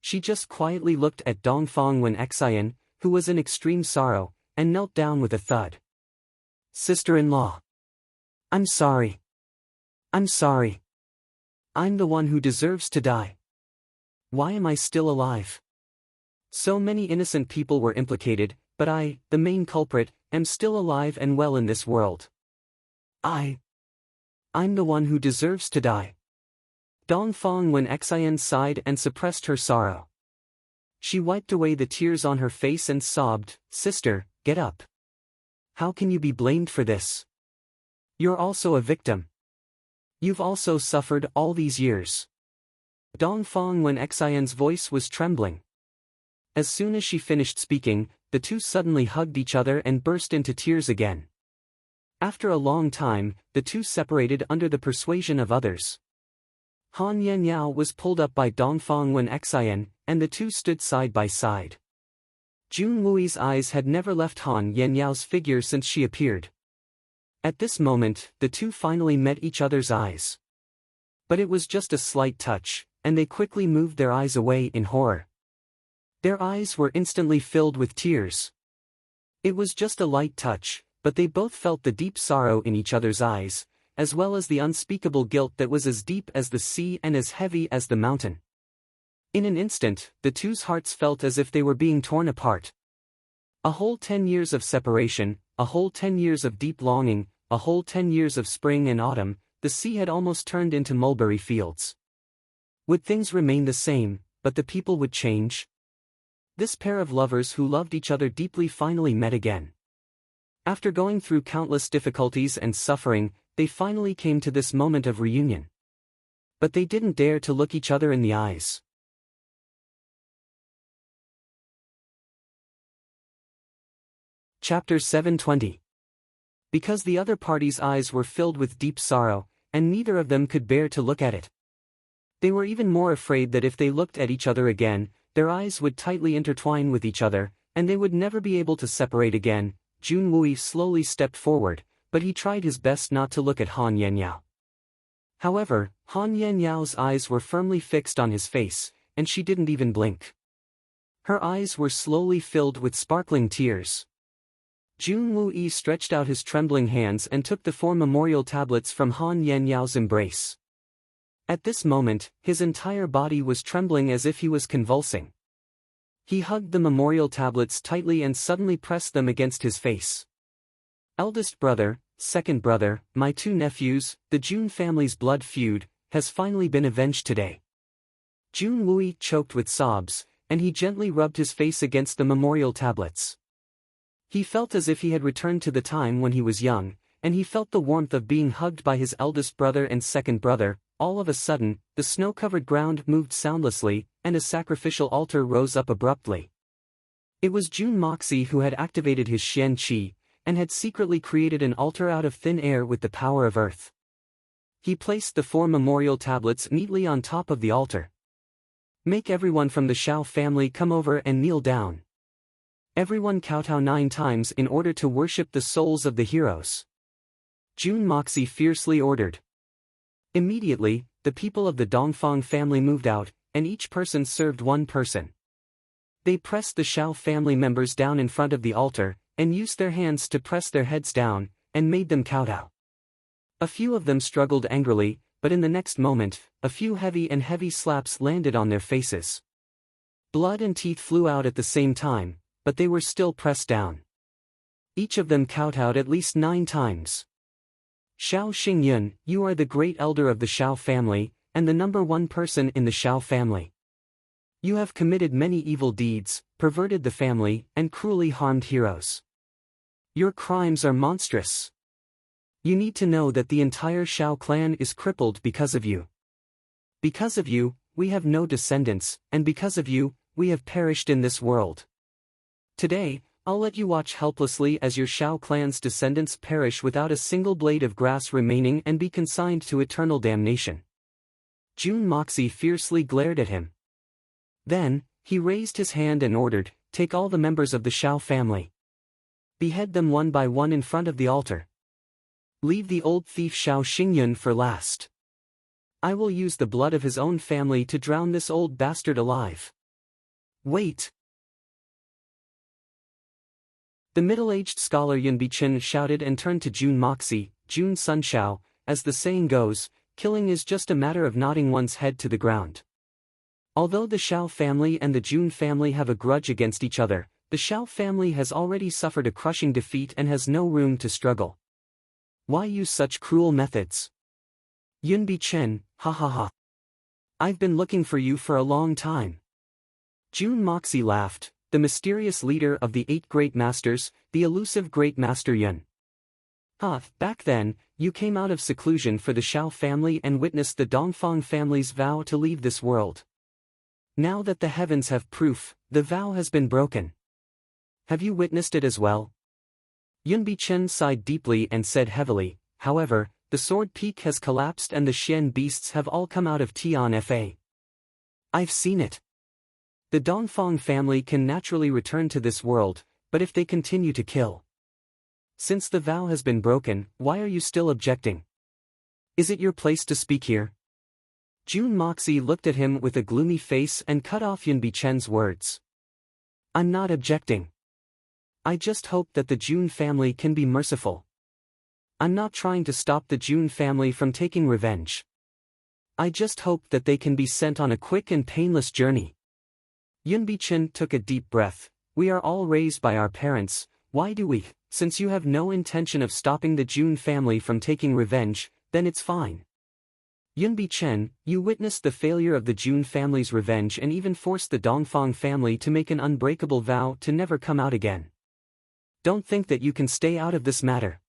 She just quietly looked at Dongfang Wen Xian, who was in extreme sorrow, and knelt down with a thud. "Sister-in-law. I'm sorry. I'm sorry. I'm the one who deserves to die. Why am I still alive? So many innocent people were implicated, but I, the main culprit, am still alive and well in this world. I'm the one who deserves to die." Dongfang Wen Xian sighed and suppressed her sorrow. She wiped away the tears on her face and sobbed, "Sister, get up. How can you be blamed for this? You're also a victim. You've also suffered all these years." Dongfang Wen Xian's voice was trembling. As soon as she finished speaking, the two suddenly hugged each other and burst into tears again. After a long time, the two separated under the persuasion of others. Han Yanyao was pulled up by Dongfang Wen Xian, and the two stood side by side. Jun Wui's eyes had never left Han Yanyao's figure since she appeared. At this moment, the two finally met each other's eyes. But it was just a slight touch, and they quickly moved their eyes away in horror. Their eyes were instantly filled with tears. It was just a light touch, but they both felt the deep sorrow in each other's eyes, as well as the unspeakable guilt that was as deep as the sea and as heavy as the mountain. In an instant, the two's hearts felt as if they were being torn apart. A whole 10 years of separation, a whole 10 years of deep longing, a whole 10 years of spring and autumn, the sea had almost turned into mulberry fields. Would things remain the same, but the people would change? This pair of lovers who loved each other deeply finally met again. After going through countless difficulties and suffering, they finally came to this moment of reunion. But they didn't dare to look each other in the eyes. Chapter 720. Because the other party's eyes were filled with deep sorrow, and neither of them could bear to look at it. They were even more afraid that if they looked at each other again, their eyes would tightly intertwine with each other, and they would never be able to separate again. Jun Wui slowly stepped forward, but he tried his best not to look at Han Yanyao. However, Han Yanyao's eyes were firmly fixed on his face, and she didn't even blink. Her eyes were slowly filled with sparkling tears. Jun Wui stretched out his trembling hands and took the 4 memorial tablets from Han Yanyao's embrace. At this moment, his entire body was trembling as if he was convulsing. He hugged the memorial tablets tightly and suddenly pressed them against his face. "Eldest brother, second brother, my 2 nephews, the Jun family's blood feud, has finally been avenged today." Jun Wui choked with sobs, and he gently rubbed his face against the memorial tablets. He felt as if he had returned to the time when he was young, and he felt the warmth of being hugged by his eldest brother and second brother. All of a sudden, the snow-covered ground moved soundlessly, and a sacrificial altar rose up abruptly. It was Jun Moxie who had activated his Xian Qi, and had secretly created an altar out of thin air with the power of earth. He placed the 4 memorial tablets neatly on top of the altar. Make everyone from the Shao family come over and kneel down. Everyone kowtow 9 times in order to worship the souls of the heroes. Jun Moxie fiercely ordered. Immediately, the people of the Dongfang family moved out, and each person served one person. They pressed the Shao family members down in front of the altar, and used their hands to press their heads down, and made them kowtow. A few of them struggled angrily, but in the next moment, a few heavy slaps landed on their faces. Blood and teeth flew out at the same time, but they were still pressed down. Each of them kowtowed at least 9 times. Shao Xingyun, you are the great elder of the Shao family, and the number 1 person in the Shao family. You have committed many evil deeds, perverted the family, and cruelly harmed heroes. Your crimes are monstrous. You need to know that the entire Shao clan is crippled because of you. Because of you, we have no descendants, and because of you, we have perished in this world. Today, I'll let you watch helplessly as your Shao clan's descendants perish without a single blade of grass remaining and be consigned to eternal damnation. Jun Moxie fiercely glared at him. Then, he raised his hand and ordered, take all the members of the Shao family. Behead them one by one in front of the altar. Leave the old thief Shao Xingyun for last. I will use the blood of his own family to drown this old bastard alive. Wait! The middle-aged scholar Yun Bichen shouted and turned to Jun Moxie, Jun Sun Shao, as the saying goes, killing is just a matter of nodding one's head to the ground. Although the Shao family and the Jun family have a grudge against each other, the Shao family has already suffered a crushing defeat and has no room to struggle. Why use such cruel methods? Yun Bichen, ha ha ha. I've been looking for you for a long time. Jun Moxie laughed, the mysterious leader of the 8 great masters, the elusive great master Yun. Back then, you came out of seclusion for the Shao family and witnessed the Dongfang family's vow to leave this world. Now that the heavens have proof, the vow has been broken. Have you witnessed it as well? Yun Bichen sighed deeply and said heavily, however, the sword peak has collapsed and the Xian beasts have all come out of Tian Fa. I've seen it. The Dongfang family can naturally return to this world, but if they continue to kill. Since the vow has been broken, why are you still objecting? Is it your place to speak here? Jun Moxie looked at him with a gloomy face and cut off Yun Bichen's words. I'm not objecting. I just hope that the Jun family can be merciful. I'm not trying to stop the Jun family from taking revenge. I just hope that they can be sent on a quick and painless journey. Yun Bichen took a deep breath. We are all raised by our parents, why do we? Since you have no intention of stopping the Jun family from taking revenge, then it's fine. Yun Bichen, you witnessed the failure of the Jun family's revenge and even forced the Dongfang family to make an unbreakable vow to never come out again. Don't think that you can stay out of this matter.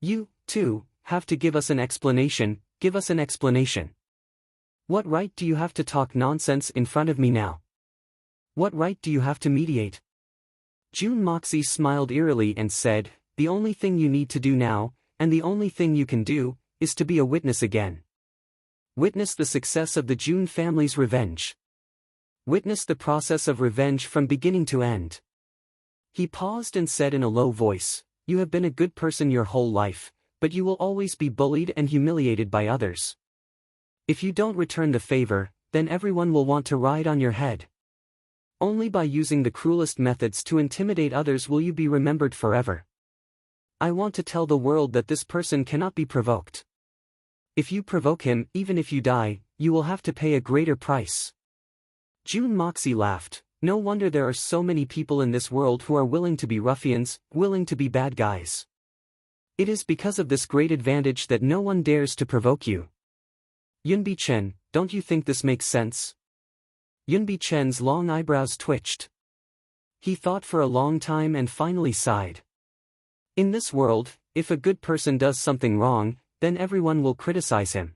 You, too, have to give us an explanation, give us an explanation. What right do you have to talk nonsense in front of me now? What right do you have to mediate? Jun Moxie smiled eerily and said, the only thing you need to do now, and the only thing you can do, is to be a witness again. Witness the success of the Jun family's revenge. Witness the process of revenge from beginning to end. He paused and said in a low voice, you have been a good person your whole life, but you will always be bullied and humiliated by others. If you don't return the favor, then everyone will want to ride on your head. Only by using the cruelest methods to intimidate others will you be remembered forever. I want to tell the world that this person cannot be provoked. If you provoke him, even if you die, you will have to pay a greater price. Jun Moxie laughed. No wonder there are so many people in this world who are willing to be ruffians, willing to be bad guys. It is because of this great advantage that no one dares to provoke you. Yun Bichen, don't you think this makes sense? Yun Bichen's long eyebrows twitched. He thought for a long time and finally sighed. In this world, if a good person does something wrong, then everyone will criticize him.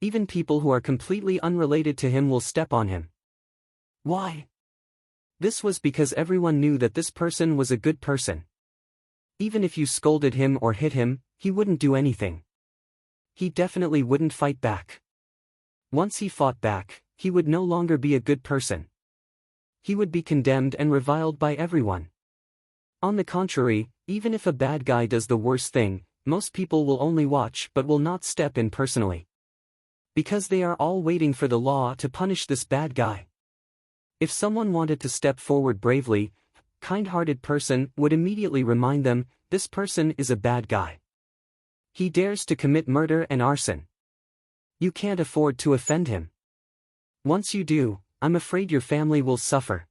Even people who are completely unrelated to him will step on him. Why? This was because everyone knew that this person was a good person. Even if you scolded him or hit him, he wouldn't do anything. He definitely wouldn't fight back. Once he fought back, he would no longer be a good person. He would be condemned and reviled by everyone. On the contrary, even if a bad guy does the worst thing, most people will only watch but will not step in personally. Because they are all waiting for the law to punish this bad guy. If someone wanted to step forward bravely, a kind-hearted person would immediately remind them, this person is a bad guy. He dares to commit murder and arson. You can't afford to offend him. Once you do, I'm afraid your family will suffer.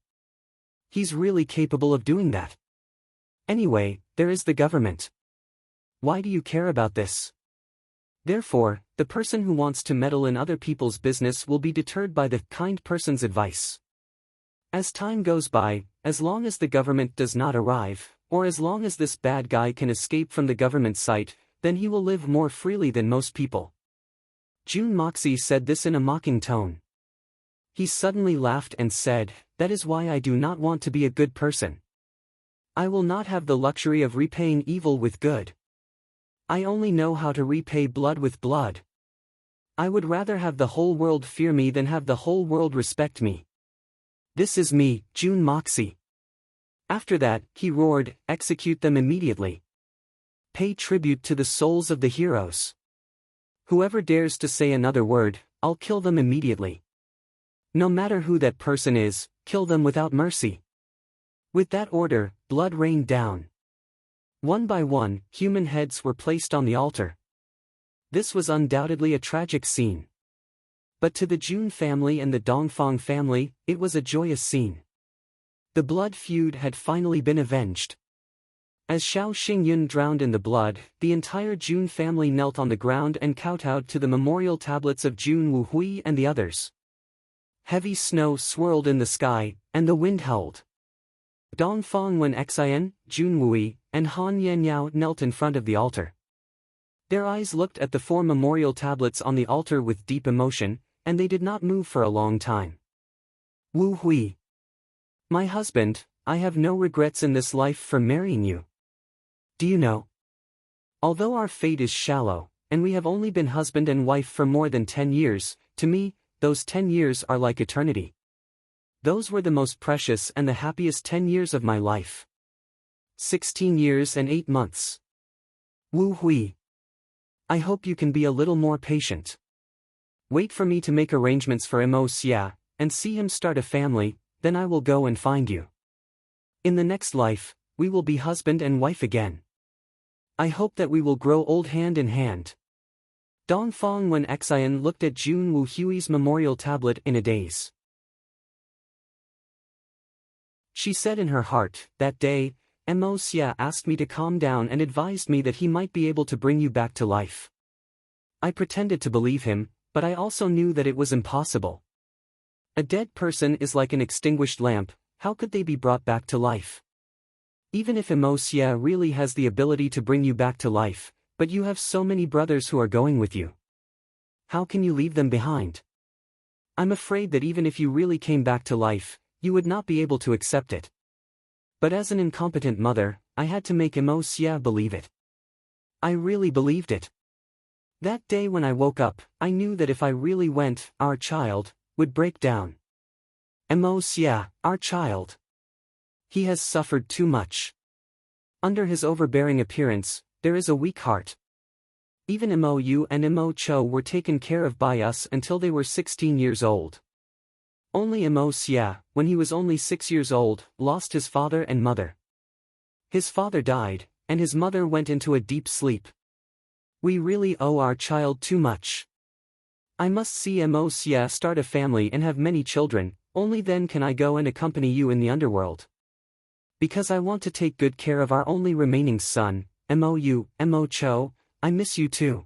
He's really capable of doing that. Anyway, there is the government. Why do you care about this? Therefore, the person who wants to meddle in other people's business will be deterred by the kind person's advice. As time goes by, as long as the government does not arrive, or as long as this bad guy can escape from the government's sight, then he will live more freely than most people. June Moxie said this in a mocking tone. He suddenly laughed and said, that is why I do not want to be a good person. I will not have the luxury of repaying evil with good. I only know how to repay blood with blood. I would rather have the whole world fear me than have the whole world respect me. This is me, June Moxie. After that, he roared, execute them immediately. Pay tribute to the souls of the heroes. Whoever dares to say another word, I'll kill them immediately. No matter who that person is, kill them without mercy. With that order, blood rained down. One by one, human heads were placed on the altar. This was undoubtedly a tragic scene. But to the June family and the Dongfang family, it was a joyous scene. The blood feud had finally been avenged. As Xiao Xingyun drowned in the blood, the entire June family knelt on the ground and kowtowed to the memorial tablets of June Wuhui and the others. Heavy snow swirled in the sky, and the wind howled. Dongfang Wen Xian, Jun Wui, and Han Yanyao knelt in front of the altar. Their eyes looked at the 4 memorial tablets on the altar with deep emotion, and they did not move for a long time. Wu Hui. My husband, I have no regrets in this life for marrying you. Do you know? Although our fate is shallow, and we have only been husband and wife for more than 10 years, to me, those 10 years are like eternity. Those were the most precious and the happiest 10 years of my life. 16 years and 8 months. Wu Hui. I hope you can be a little more patient. Wait for me to make arrangements for Mo Xia, and see him start a family, then I will go and find you. In the next life, we will be husband and wife again. I hope that we will grow old hand in hand. Dongfang Wen Xian looked at Jun Wu Hui's memorial tablet in a daze. She said in her heart, that day, Mo Xia asked me to calm down and advised me that he might be able to bring you back to life. I pretended to believe him, but I also knew that it was impossible. A dead person is like an extinguished lamp, how could they be brought back to life? Even if Mo Xia really has the ability to bring you back to life, but you have so many brothers who are going with you. How can you leave them behind? I'm afraid that even if you really came back to life, you would not be able to accept it. But as an incompetent mother, I had to make Mo Xia believe it. I really believed it. That day when I woke up, I knew that if I really went, our child would break down. Mo Xia, our child. He has suffered too much. Under his overbearing appearance, there is a weak heart. Even Mo Yu and Mo Cho were taken care of by us until they were 16 years old. Only Mo Xia, when he was only 6 years old, lost his father and mother. His father died, and his mother went into a deep sleep. We really owe our child too much. I must see Mo Xia start a family and have many children, only then can I go and accompany you in the underworld. Because I want to take good care of our only remaining son, Mo Yu, Mo Cho, I miss you too.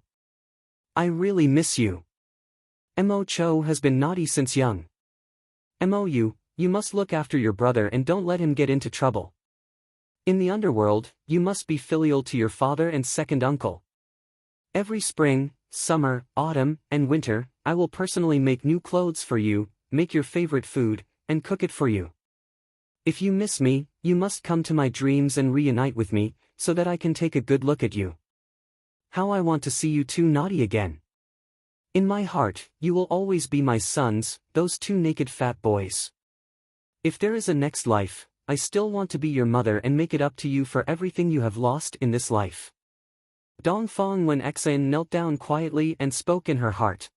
I really miss you. Mo Cho has been naughty since young. Mo Yu, you must look after your brother and don't let him get into trouble. In the underworld, you must be filial to your father and second uncle. Every spring, summer, autumn, and winter, I will personally make new clothes for you, make your favorite food, and cook it for you. If you miss me, you must come to my dreams and reunite with me, so that I can take a good look at you. How I want to see you two naughty again. In my heart, you will always be my sons, those two naked fat boys. If there is a next life, I still want to be your mother and make it up to you for everything you have lost in this life. Dongfang Wen Xian knelt down quietly and spoke in her heart.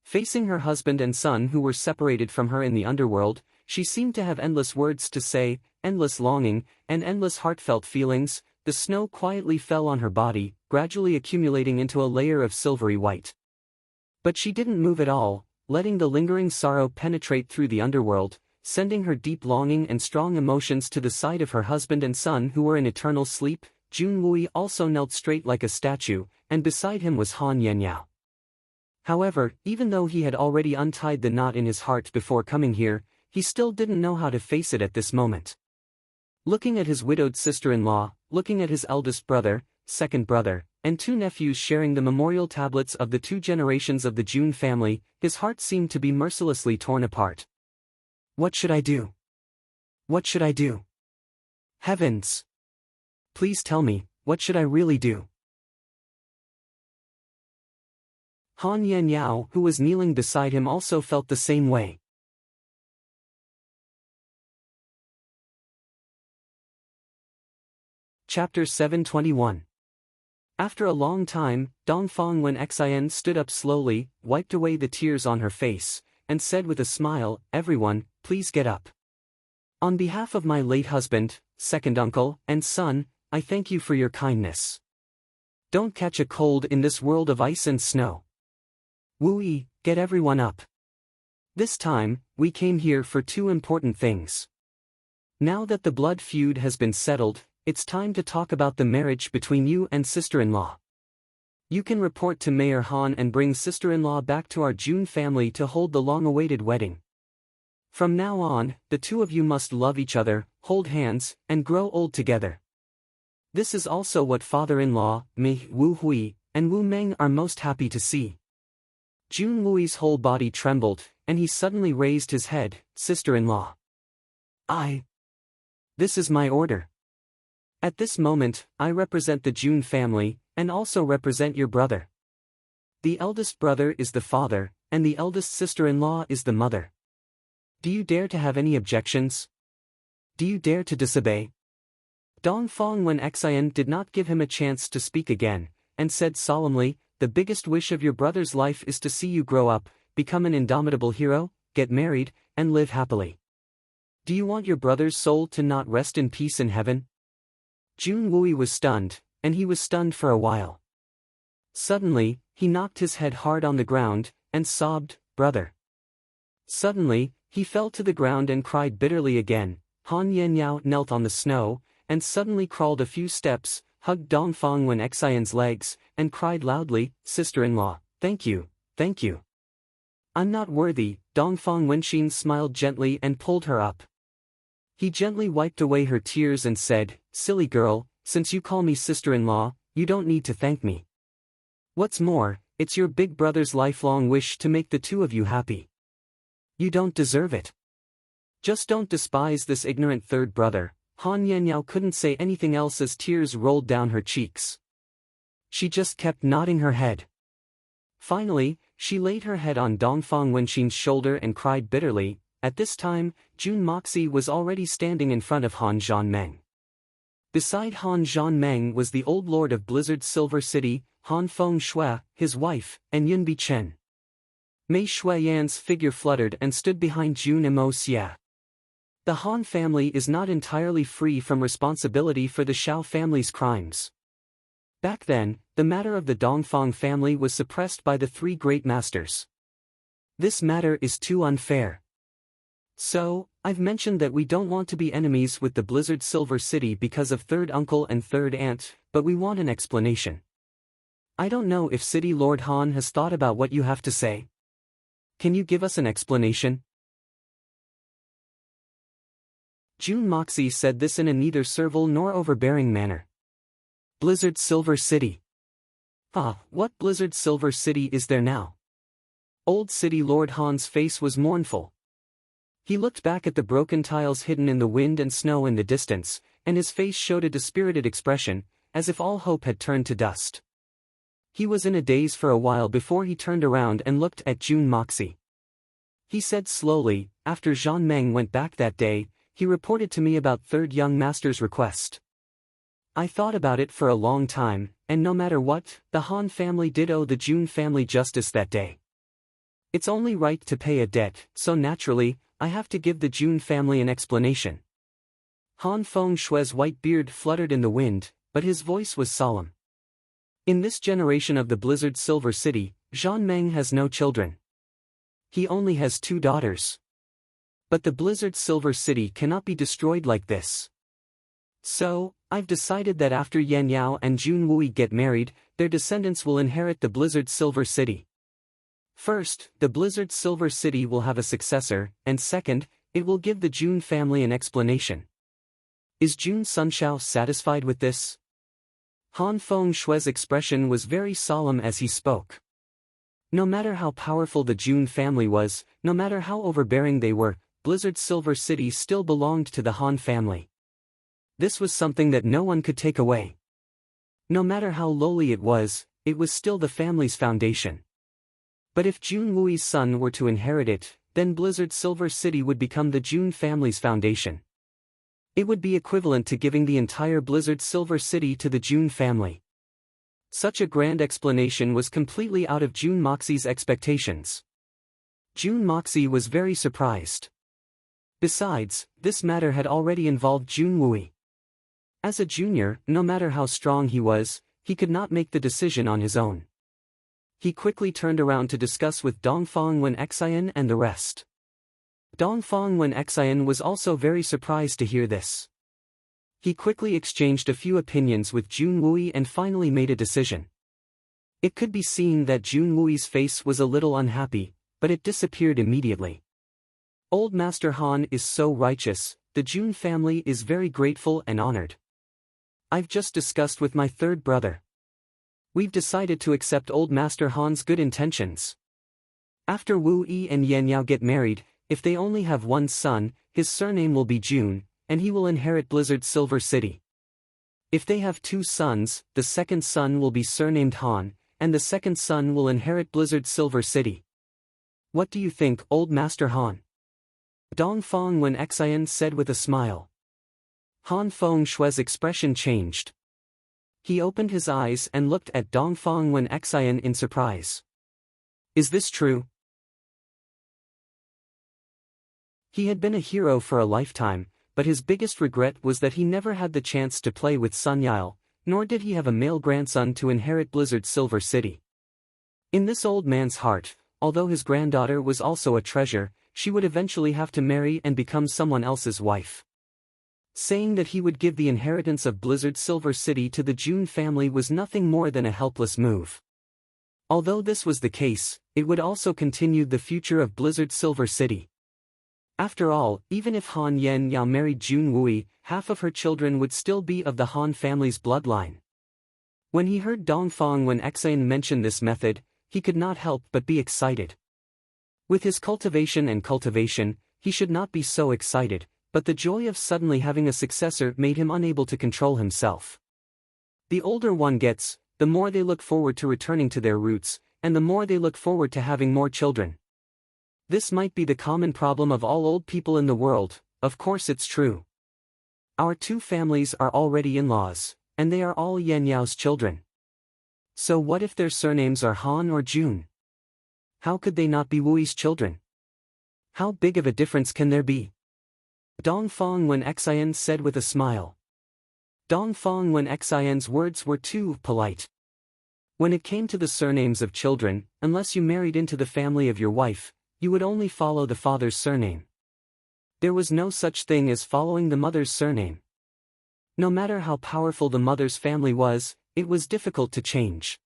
Facing her husband and son who were separated from her in the underworld, she seemed to have endless words to say, endless longing, and endless heartfelt feelings. The snow quietly fell on her body, gradually accumulating into a layer of silvery white. But she didn't move at all, letting the lingering sorrow penetrate through the underworld, sending her deep longing and strong emotions to the side of her husband and son who were in eternal sleep. Jun Wui also knelt straight like a statue, and beside him was Han Yanyao. However, even though he had already untied the knot in his heart before coming here, he still didn't know how to face it at this moment. Looking at his widowed sister-in-law, looking at his eldest brother, second brother, and two nephews sharing the memorial tablets of the two generations of the Jun family, his heart seemed to be mercilessly torn apart. What should I do? What should I do? Heavens! Please tell me, what should I really do? Han Yanyao, who was kneeling beside him, also felt the same way. Chapter 721. After a long time, Dongfang Wen Xian stood up slowly, wiped away the tears on her face, and said with a smile, "Everyone, please get up. On behalf of my late husband, second uncle, and son, I thank you for your kindness. Don't catch a cold in this world of ice and snow. Wu-yi, get everyone up. This time, we came here for two important things. Now that the blood feud has been settled, it's time to talk about the marriage between you and sister-in-law. You can report to Mayor Han and bring sister-in-law back to our Jun family to hold the long-awaited wedding. From now on, the two of you must love each other, hold hands, and grow old together. This is also what father-in-law, Wu Hui, and Wu Meng are most happy to see." Jun Wui's whole body trembled, and he suddenly raised his head. "Sister-in-law. This is my order. At this moment, I represent the Jun family, and also represent your brother. The eldest brother is the father, and the eldest sister-in-law is the mother. Do you dare to have any objections? Do you dare to disobey?" Dongfang Wen Xian did not give him a chance to speak again, and said solemnly, "The biggest wish of your brother's life is to see you grow up, become an indomitable hero, get married, and live happily. Do you want your brother's soul to not rest in peace in heaven?" Jun Wui was stunned, and he was stunned for a while. Suddenly, he knocked his head hard on the ground, and sobbed, "Brother." Suddenly, he fell to the ground and cried bitterly again. Han Yanyao knelt on the snow, and suddenly crawled a few steps, hugged Dongfang Wen Xian's legs, and cried loudly, "Sister-in-law, thank you, thank you. I'm not worthy." Dongfang Wenxin smiled gently and pulled her up. He gently wiped away her tears and said, "Silly girl, since you call me sister-in-law, you don't need to thank me. What's more, it's your big brother's lifelong wish to make the two of you happy. You don't deserve it. Just don't despise this ignorant third brother." Han Yanyao couldn't say anything else as tears rolled down her cheeks. She just kept nodding her head. Finally, she laid her head on Dongfang Wenxin's shoulder and cried bitterly. At this time, Jun Moxie was already standing in front of Han Zhanmeng. Beside Han Zhanmeng was the old lord of Blizzard's Silver City, Han Feng Shui, his wife, and Yun Bichen. Mei Shuiyan's figure fluttered and stood behind Jun Mo Xie. The Han family is not entirely free from responsibility for the Xiao family's crimes. Back then, the matter of the Dongfang family was suppressed by the three great masters. This matter is too unfair. So, I've mentioned that we don't want to be enemies with the Blizzard Silver City because of third uncle and third aunt, but we want an explanation. I don't know if City Lord Han has thought about what you have to say. Can you give us an explanation?" Jun Moxie said this in a neither servile nor overbearing manner. "Blizzard Silver City. What Blizzard Silver City is there now?" Old City Lord Han's face was mournful. He looked back at the broken tiles hidden in the wind and snow in the distance, and his face showed a dispirited expression, as if all hope had turned to dust. He was in a daze for a while before he turned around and looked at June Moxie. He said slowly, "After Jean Meng went back that day, he reported to me about third young master's request. I thought about it for a long time, and no matter what, the Han family did owe the June family justice that day. It's only right to pay a debt, so naturally, I have to give the June family an explanation." Han Feng Shui's white beard fluttered in the wind, but his voice was solemn. In this generation of the Blizzard Silver City, Jean Meng has no children. He only has 2 daughters. But the Blizzard Silver City cannot be destroyed like this. So, I've decided that after Yan Yao and Jun Wui get married, their descendants will inherit the Blizzard Silver City. First, the Blizzard Silver City will have a successor, and second, it will give the Jun family an explanation. Is Jun Sunshao satisfied with this? Han Feng Shui's expression was very solemn as he spoke. No matter how powerful the Jun family was, no matter how overbearing they were, Blizzard Silver City still belonged to the Han family. This was something that no one could take away. No matter how lowly it was still the family's foundation. But if Jun Wui's son were to inherit it, then Blizzard Silver City would become the Jun family's foundation. It would be equivalent to giving the entire Blizzard Silver City to the Jun family. Such a grand explanation was completely out of Jun Moxie's expectations. Jun Moxie was very surprised. Besides, this matter had already involved Jun Wui. As a junior, no matter how strong he was, he could not make the decision on his own. He quickly turned around to discuss with Dongfang Wen Xian and the rest. Dongfang Wen Xian was also very surprised to hear this. He quickly exchanged a few opinions with Jun Wui and finally made a decision. It could be seen that Jun Wui's face was a little unhappy, but it disappeared immediately. Old Master Han is so righteous, the Jun family is very grateful and honored. I've just discussed with my third brother. We've decided to accept Old Master Han's good intentions. After Wu Yi and Yan Yao get married, if they only have one son, his surname will be Jun, and he will inherit Blizzard Silver City. If they have 2 sons, the second son will be surnamed Han, and the second son will inherit Blizzard Silver City. What do you think, Old Master Han? Dongfang Wen Xian said with a smile. Han Feng Shui's expression changed. He opened his eyes and looked at Dongfang Wen Xian in surprise. Is this true? He had been a hero for a lifetime, but his biggest regret was that he never had the chance to play with Sun Yao, nor did he have a male grandson to inherit Blizzard Silver City. In this old man's heart, although his granddaughter was also a treasure, she would eventually have to marry and become someone else's wife. Saying that he would give the inheritance of Blizzard Silver City to the Jun family was nothing more than a helpless move. Although this was the case, it would also continue the future of Blizzard Silver City. After all, even if Han Yan Yao married Jun Wui, half of her children would still be of the Han family's bloodline. When he heard Dongfang Wen Xian mention this method, he could not help but be excited. With his cultivation, he should not be so excited, but the joy of suddenly having a successor made him unable to control himself. The older one gets, the more they look forward to returning to their roots, and the more they look forward to having more children. This might be the common problem of all old people in the world, of course it's true. Our 2 families are already in-laws, and they are all Yan Yao's children. So what if their surnames are Han or Jun? How could they not be Wui's children? How big of a difference can there be? Dongfang Wen Xian said with a smile. Dongfang Wen Xian's words were too polite. When it came to the surnames of children, unless you married into the family of your wife, you would only follow the father's surname. There was no such thing as following the mother's surname. No matter how powerful the mother's family was, it was difficult to change.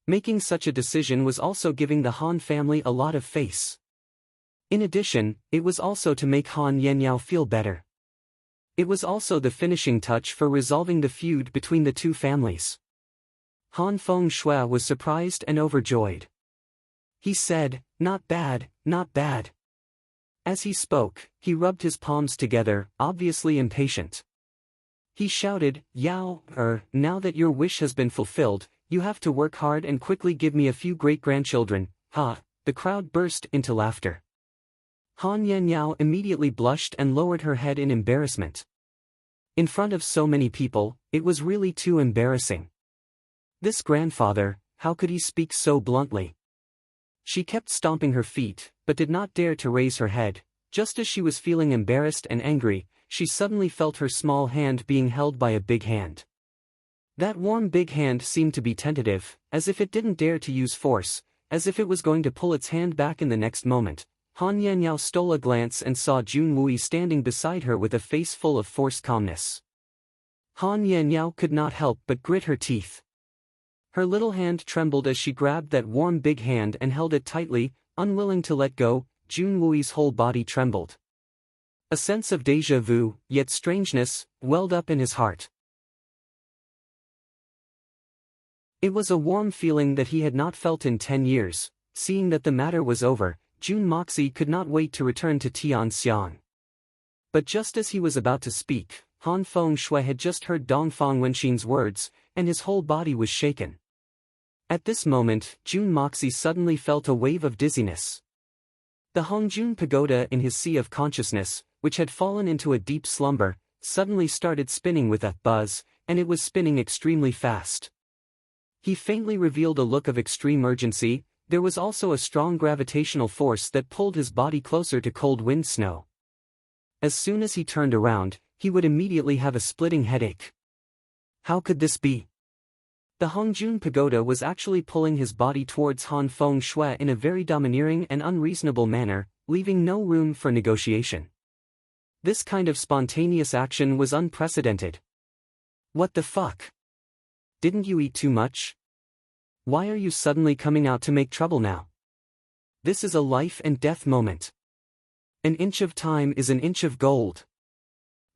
Making such a decision was also giving the Han family a lot of face. In addition, it was also to make Han Yan Yao feel better. It was also the finishing touch for resolving the feud between the 2 families. Han Feng Shui was surprised and overjoyed. He said, "Not bad, not bad." As he spoke, he rubbed his palms together, obviously impatient. He shouted, "Yao, now that your wish has been fulfilled, You have to work hard and quickly give me a few great-grandchildren, ha!" The crowd burst into laughter. Han Yanniao immediately blushed and lowered her head in embarrassment. In front of so many people, it was really too embarrassing. This grandfather, how could he speak so bluntly? She kept stomping her feet, but did not dare to raise her head. Just as she was feeling embarrassed and angry, she suddenly felt her small hand being held by a big hand. That warm big hand seemed to be tentative, as if it didn't dare to use force, as if it was going to pull its hand back in the next moment. Han Yanniao stole a glance and saw Jun Wui standing beside her with a face full of forced calmness. Han Yanniao could not help but grit her teeth. Her little hand trembled as she grabbed that warm big hand and held it tightly, unwilling to let go. Jun Wui's whole body trembled. A sense of déjà vu, yet strangeness, welled up in his heart. It was a warm feeling that he had not felt in 10 years. Seeing that the matter was over, Jun Moxie could not wait to return to Tianxiang. But just as he was about to speak, Han Fengshui had just heard Dongfang Wenxin's words, and his whole body was shaken. At this moment, Jun Moxie suddenly felt a wave of dizziness. The Hongjun Pagoda in his sea of consciousness, which had fallen into a deep slumber, suddenly started spinning with a buzz, and it was spinning extremely fast. He faintly revealed a look of extreme urgency. There was also a strong gravitational force that pulled his body closer to cold wind snow. As soon as he turned around, he would immediately have a splitting headache. How could this be? The Hongjun Pagoda was actually pulling his body towards Han Fengshui in a very domineering and unreasonable manner, leaving no room for negotiation. This kind of spontaneous action was unprecedented. What the fuck? Didn't you eat too much? Why are you suddenly coming out to make trouble now? This is a life and death moment. An inch of time is an inch of gold.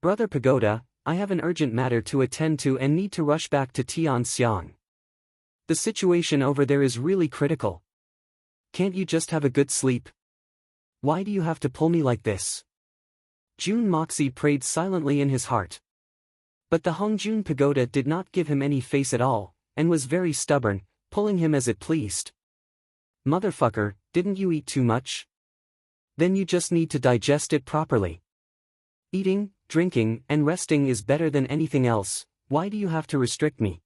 Brother Pagoda, I have an urgent matter to attend to and need to rush back to Tianxiang. The situation over there is really critical. Can't you just have a good sleep? Why do you have to pull me like this? Jun Moxie prayed silently in his heart. But the Hongjun Pagoda did not give him any face at all, and was very stubborn, pulling him as it pleased. Motherfucker, didn't you eat too much? Then you just need to digest it properly. Eating, drinking, and resting is better than anything else. Why do you have to restrict me?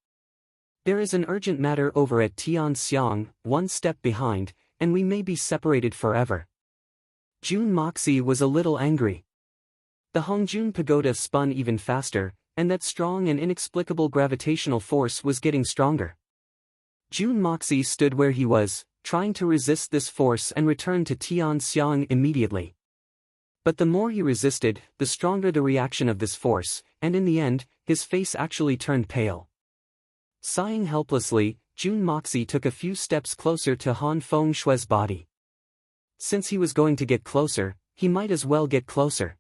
There is an urgent matter over at Tianxiang, one step behind, and we may be separated forever. Jun Moxie was a little angry. The Hongjun Pagoda spun even faster, and that strong and inexplicable gravitational force was getting stronger. Jun Moxie stood where he was, trying to resist this force and return to Tianxiang immediately. But the more he resisted, the stronger the reaction of this force, and in the end, his face actually turned pale. Sighing helplessly, Jun Moxie took a few steps closer to Han Fengshui's body. Since he was going to get closer, he might as well get closer.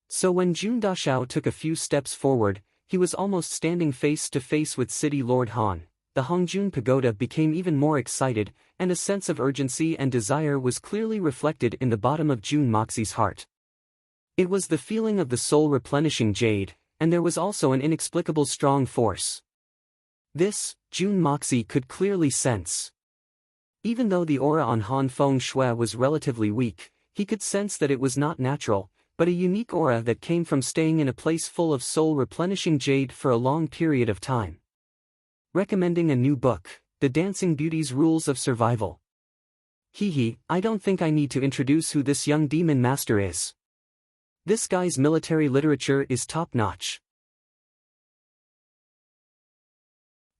So when Jun Dashao took a few steps forward, he was almost standing face to face with City Lord Han. The Hongjun Pagoda became even more excited, and a sense of urgency and desire was clearly reflected in the bottom of Jun Moxie's heart. It was the feeling of the soul-replenishing jade, and there was also an inexplicable strong force. This, Jun Moxie could clearly sense. Even though the aura on Han Fengshui was relatively weak, he could sense that it was not natural, but a unique aura that came from staying in a place full of soul-replenishing jade for a long period of time. Recommending a new book, The Dancing Beauty's Rules of Survival. I don't think I need to introduce who this young demon master is. This guy's military literature is top-notch.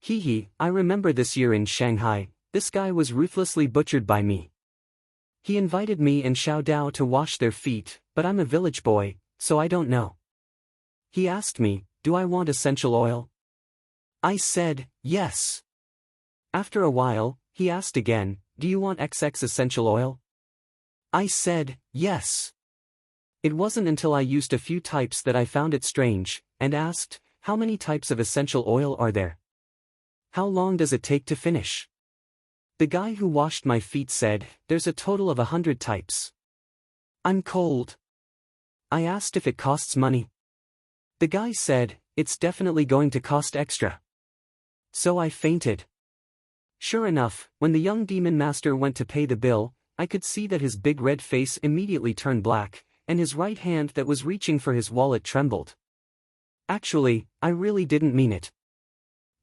I remember this year in Shanghai, this guy was ruthlessly butchered by me. He invited me and Xiao Dao to wash their feet, but I'm a village boy, so I don't know. He asked me, do I want essential oil? I said, yes. After a while, he asked again, do you want XX essential oil? I said, yes. It wasn't until I used a few types that I found it strange, and asked, how many types of essential oil are there? How long does it take to finish? The guy who washed my feet said, there's a total of 100 types. I'm cold. I asked if it costs money. The guy said, it's definitely going to cost extra. So I fainted. Sure enough, when the young demon master went to pay the bill, I could see that his big red face immediately turned black, and his right hand that was reaching for his wallet trembled. Actually, I really didn't mean it.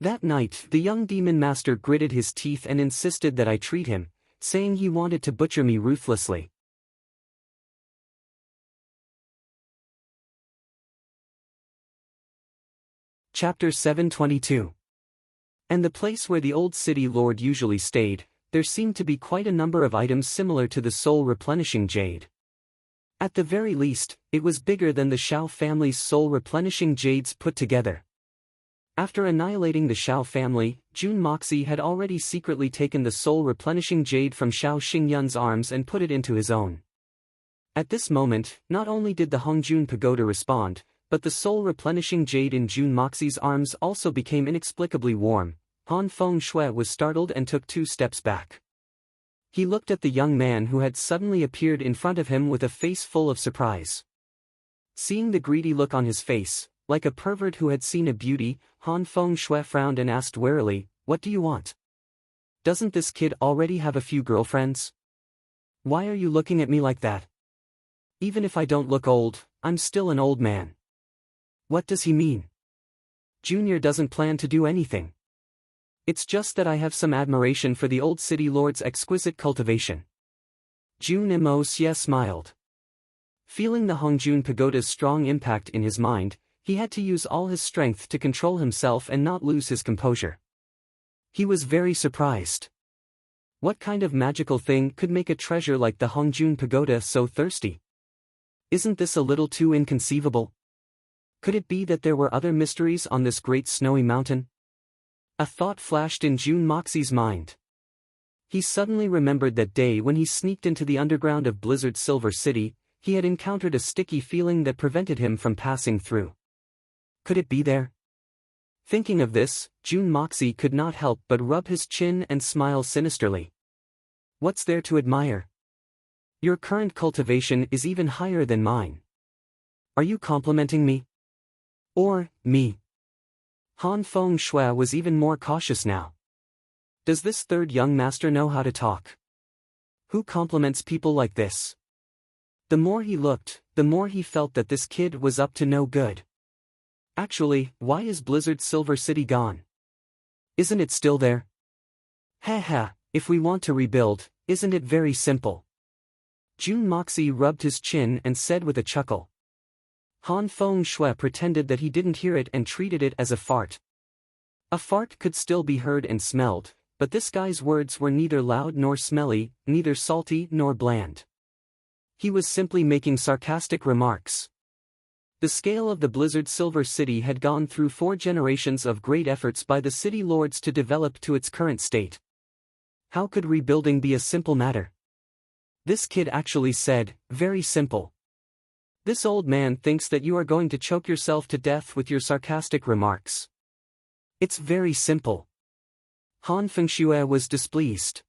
That night, the young demon master gritted his teeth and insisted that I treat him, saying he wanted to butcher me ruthlessly. Chapter 722. And the place where the old city lord usually stayed, there seemed to be quite a number of items similar to the soul-replenishing jade. At the very least, it was bigger than the Shao family's soul-replenishing jades put together. After annihilating the Shao family, Jun Moxie had already secretly taken the soul-replenishing jade from Shao Xingyun's arms and put it into his own. At this moment, not only did the Hongjun Pagoda respond, but the soul-replenishing jade in Jun Moxie's arms also became inexplicably warm. Han Feng Shui was startled and took 2 steps back. He looked at the young man who had suddenly appeared in front of him with a face full of surprise. Seeing the greedy look on his face, like a pervert who had seen a beauty, Han Feng Shui frowned and asked warily, "What do you want? Doesn't this kid already have a few girlfriends? Why are you looking at me like that? Even if I don't look old, I'm still an old man." What does he mean? Junior doesn't plan to do anything. It's just that I have some admiration for the old city lord's exquisite cultivation. Jun Mo Xie smiled. Feeling the Hongjun Pagoda's strong impact in his mind, he had to use all his strength to control himself and not lose his composure. He was very surprised. What kind of magical thing could make a treasure like the Hongjun Pagoda so thirsty? Isn't this a little too inconceivable? Could it be that there were other mysteries on this great snowy mountain? A thought flashed in Jun Moxie's mind. He suddenly remembered that day when he sneaked into the underground of Blizzard Silver City. He had encountered a sticky feeling that prevented him from passing through. Could it be there? Thinking of this, Jun Moxie could not help but rub his chin and smile sinisterly. What's there to admire? Your current cultivation is even higher than mine. Are you complimenting me? Or, me? Han Feng Shui was even more cautious now. Does this third young master know how to talk? Who compliments people like this? The more he looked, the more he felt that this kid was up to no good. Actually, why is Blizzard Silver City gone? Isn't it still there? If we want to rebuild, isn't it very simple? Jun Moxie rubbed his chin and said with a chuckle. Han Feng Shui pretended that he didn't hear it and treated it as a fart. A fart could still be heard and smelled, but this guy's words were neither loud nor smelly, neither salty nor bland. He was simply making sarcastic remarks. The scale of the Blizzard Silver City had gone through 4 generations of great efforts by the city lords to develop to its current state. How could rebuilding be a simple matter? This kid actually said, very simple. This old man thinks that you are going to choke yourself to death with your sarcastic remarks. It's very simple. Han Fengshui was displeased.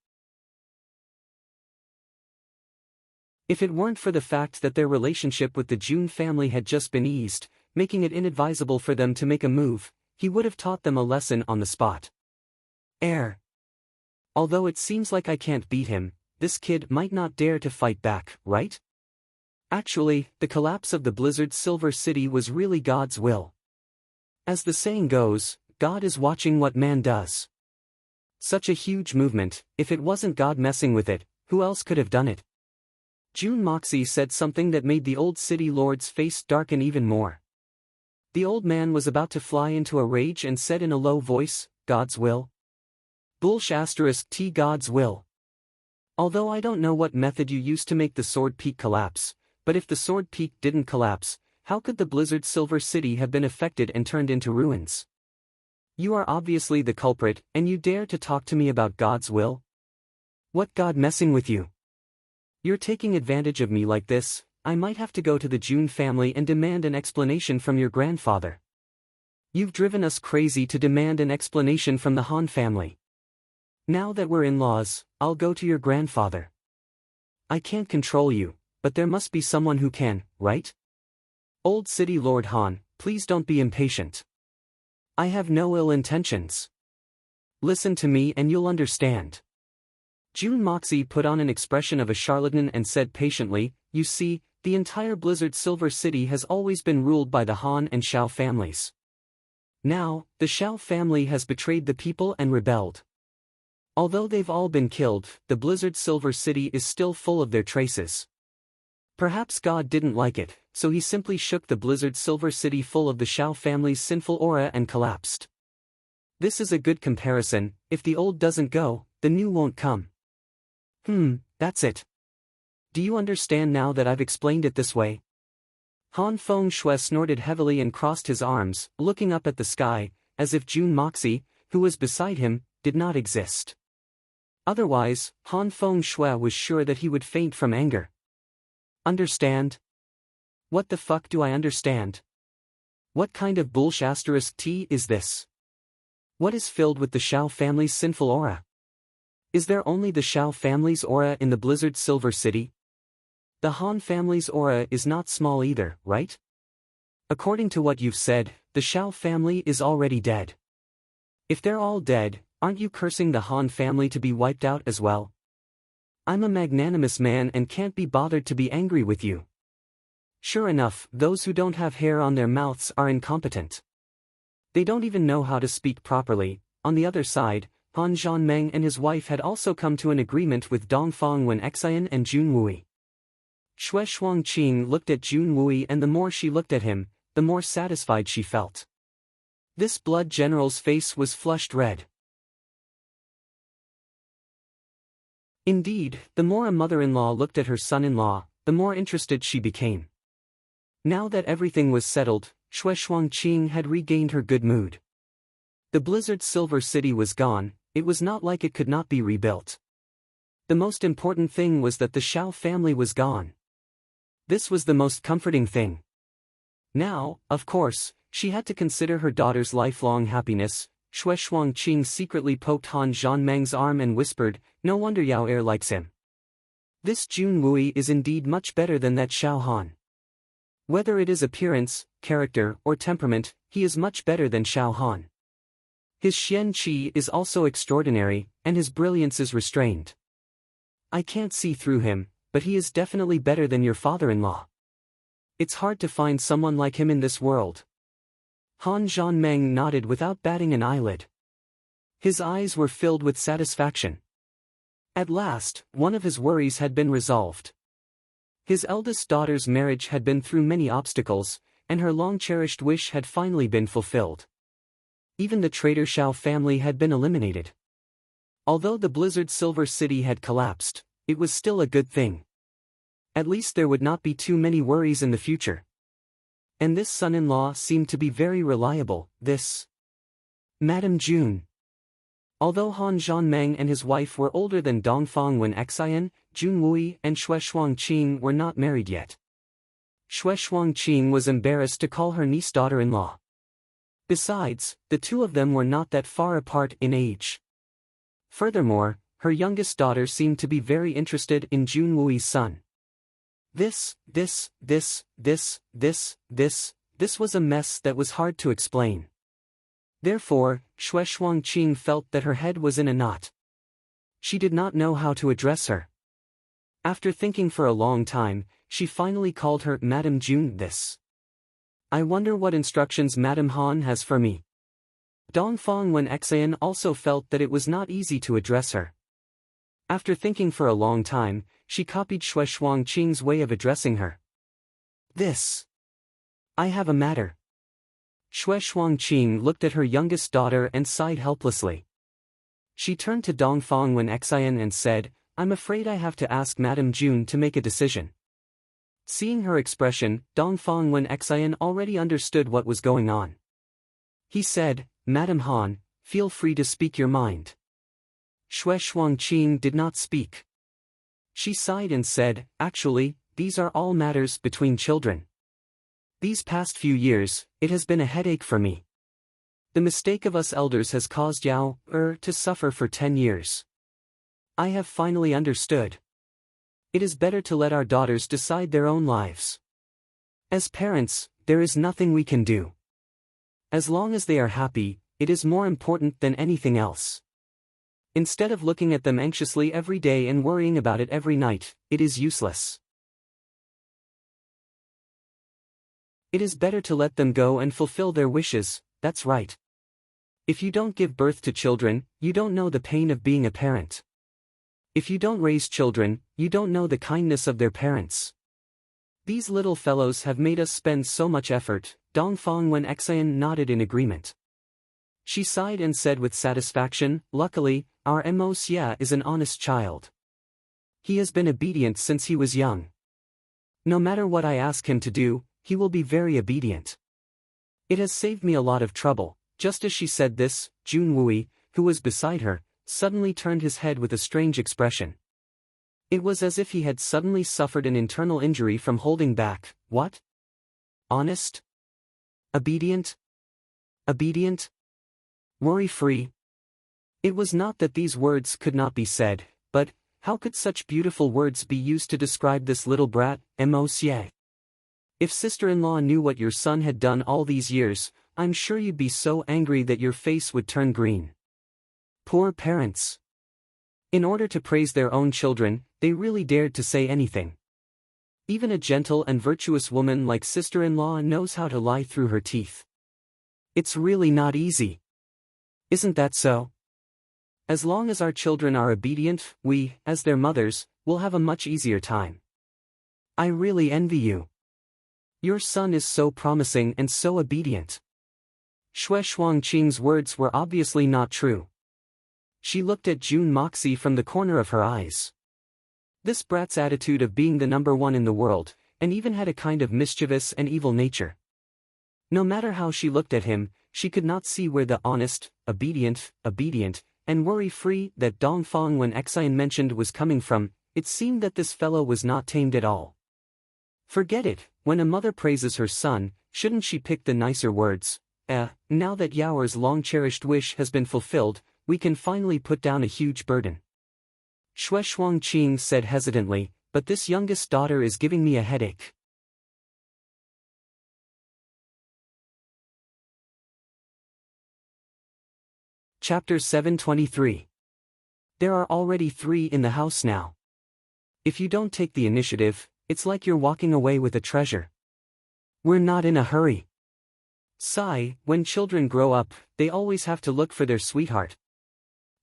If it weren't for the fact that their relationship with the Jun family had just been eased, making it inadvisable for them to make a move, he would have taught them a lesson on the spot. Although it seems like I can't beat him, this kid might not dare to fight back, right? Actually, the collapse of the Blizzard Silver City was really God's will. As the saying goes, God is watching what man does. Such a huge movement, if it wasn't God messing with it, who else could have done it? Jun Moxie said something that made the old city lord's face darken even more. The old man was about to fly into a rage and said in a low voice, God's will? T God's will. Although I don't know what method you used to make the sword peak collapse, but if the sword peak didn't collapse, how could the Blizzard Silver City have been affected and turned into ruins? You are obviously the culprit, and you dare to talk to me about God's will? What God messing with you? You're taking advantage of me like this. I might have to go to the Jun family and demand an explanation from your grandfather. You've driven us crazy to demand an explanation from the Han family. Now that we're in-laws, I'll go to your grandfather. I can't control you, but there must be someone who can, right? Old City Lord Han, please don't be impatient. I have no ill intentions. Listen to me and you'll understand. June Moxie put on an expression of a charlatan and said patiently, you see, the entire Blizzard Silver City has always been ruled by the Han and Shao families. Now, the Shao family has betrayed the people and rebelled. Although they've all been killed, the Blizzard Silver City is still full of their traces. Perhaps God didn't like it, so he simply shook the Blizzard Silver City full of the Shao family's sinful aura and collapsed. This is a good comparison. If the old doesn't go, the new won't come. That's it. Do you understand now that I've explained it this way? Han Feng Shui snorted heavily and crossed his arms, looking up at the sky, as if June Moxie, who was beside him, did not exist. Otherwise, Han Feng Shui was sure that he would faint from anger. Understand? What the fuck do I understand? What kind of bullsh*t is this? What is filled with the Shao family's sinful aura? Is there only the Shao family's aura in the Blizzard Silver City? The Han family's aura is not small either, right? According to what you've said, the Shao family is already dead. If they're all dead, aren't you cursing the Han family to be wiped out as well? I'm a magnanimous man and can't be bothered to be angry with you. Sure enough, those who don't have hair on their mouths are incompetent. They don't even know how to speak properly. On the other side, Han Zhanmeng and his wife had also come to an agreement with Dongfang Wen Xian and Jun Wui. Xue Shuangqing looked at Jun Wui, and the more she looked at him, the more satisfied she felt. This blood general's face was flushed red. Indeed, the more a mother-in-law looked at her son-in-law, the more interested she became. Now that everything was settled, Xue Shuangqing had regained her good mood. The Blizzard Silver City was gone. It was not like it could not be rebuilt. The most important thing was that the Shao family was gone. This was the most comforting thing. Now, of course, she had to consider her daughter's lifelong happiness. Xue Shuangqing secretly poked Han Zhanmeng's arm and whispered, no wonder Yao Er likes him. This Jun Wui is indeed much better than that Shao Han. Whether it is appearance, character, or temperament, he is much better than Shao Han. His Xian Qi is also extraordinary, and his brilliance is restrained. I can't see through him, but he is definitely better than your father-in-law. It's hard to find someone like him in this world. Han Zhanmeng nodded without batting an eyelid. His eyes were filled with satisfaction. At last, one of his worries had been resolved. His eldest daughter's marriage had been through many obstacles, and her long-cherished wish had finally been fulfilled. Even the traitor Shao family had been eliminated. Although the Blizzard Silver City had collapsed, it was still a good thing. At least there would not be too many worries in the future. And this son-in-law seemed to be very reliable, this Madame June. Although Han Zhanmeng and his wife were older than Dongfang Wen Xian, Jun Wui and Xue Shuangqing were not married yet. Xue Shuangqing was embarrassed to call her niece daughter-in-law. Besides, the two of them were not that far apart in age. Furthermore, her youngest daughter seemed to be very interested in Jun Wui's son. This was a mess that was hard to explain. Therefore, Xue Shuangqing felt that her head was in a knot. She did not know how to address her. After thinking for a long time, she finally called her Madame June. I wonder what instructions Madame Han has for me. Dongfang Wen Xian also felt that it was not easy to address her. After thinking for a long time, she copied Xue Shuangqing's way of addressing her. I have a matter. Xue Shuangqing looked at her youngest daughter and sighed helplessly. She turned to Dongfang Wen Xian and said, I'm afraid I have to ask Madame June to make a decision. Seeing her expression, Dongfang Wen Xian already understood what was going on. He said, Madame Han, feel free to speak your mind. Xue Shuangqing did not speak. She sighed and said, actually, these are all matters between children. These past few years, it has been a headache for me. The mistake of us elders has caused Yao Er to suffer for 10 years. I have finally understood. It is better to let our daughters decide their own lives. As parents, there is nothing we can do. As long as they are happy, it is more important than anything else. Instead of looking at them anxiously every day and worrying about it every night, it is useless. It is better to let them go and fulfill their wishes, that's right. If you don't give birth to children, you don't know the pain of being a parent. If you don't raise children, you don't know the kindness of their parents. These little fellows have made us spend so much effort. Dongfang Wen Xian nodded in agreement. She sighed and said with satisfaction, luckily, our Mo Xia is an honest child. He has been obedient since he was young. No matter what I ask him to do, he will be very obedient. It has saved me a lot of trouble. Just as she said this, Jun Wui, who was beside her, suddenly turned his head with a strange expression. It was as if he had suddenly suffered an internal injury from holding back. What? Honest? Obedient? Obedient? Worry-free? It was not that these words could not be said, but, how could such beautiful words be used to describe this little brat, Mo Xie? If sister-in-law knew what your son had done all these years, I'm sure you'd be so angry that your face would turn green. Poor parents. In order to praise their own children, they really dared to say anything. Even a gentle and virtuous woman like sister-in-law knows how to lie through her teeth. It's really not easy. Isn't that so? As long as our children are obedient, we, as their mothers, will have a much easier time. I really envy you. Your son is so promising and so obedient. Xue Shuangqing's words were obviously not true. She looked at Jun Moxie from the corner of her eyes. This brat's attitude of being the number one in the world, and even had a kind of mischievous and evil nature. No matter how she looked at him, she could not see where the honest, obedient, and worry-free that Dongfang Wen Xian mentioned was coming from. It seemed that this fellow was not tamed at all. Forget it, when a mother praises her son, shouldn't she pick the nicer words? Now that Yaoer's long-cherished wish has been fulfilled, we can finally put down a huge burden. Xue Shuangqing said hesitantly, but this youngest daughter is giving me a headache. Chapter 723. There are already 3 in the house now. If you don't take the initiative, it's like you're walking away with a treasure. We're not in a hurry. Sigh, when children grow up, they always have to look for their sweetheart.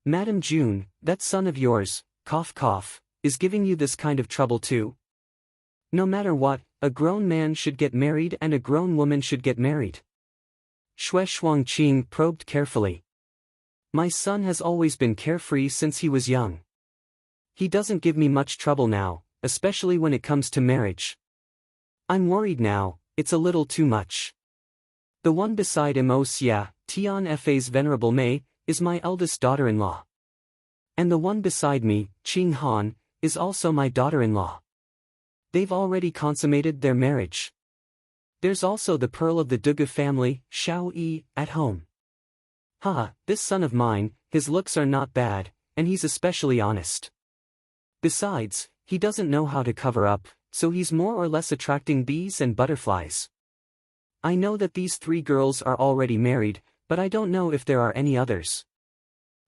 Madam June, that son of yours, cough cough, is giving you this kind of trouble too? No matter what, a grown man should get married and a grown woman should get married. Xue Shuangqing probed carefully. My son has always been carefree since he was young. He doesn't give me much trouble now, especially when it comes to marriage. I'm worried now, it's a little too much. The one beside Mo Xia, Tian Fa's Venerable Mei, is my eldest daughter-in-law. And the one beside me, Qing Han, is also my daughter-in-law. They've already consummated their marriage. There's also the pearl of the Dugu family, Xiao Yi, at home. This son of mine, his looks are not bad, and he's especially honest. Besides, he doesn't know how to cover up, so he's more or less attracting bees and butterflies. I know that these 3 girls are already married, but I don't know if there are any others.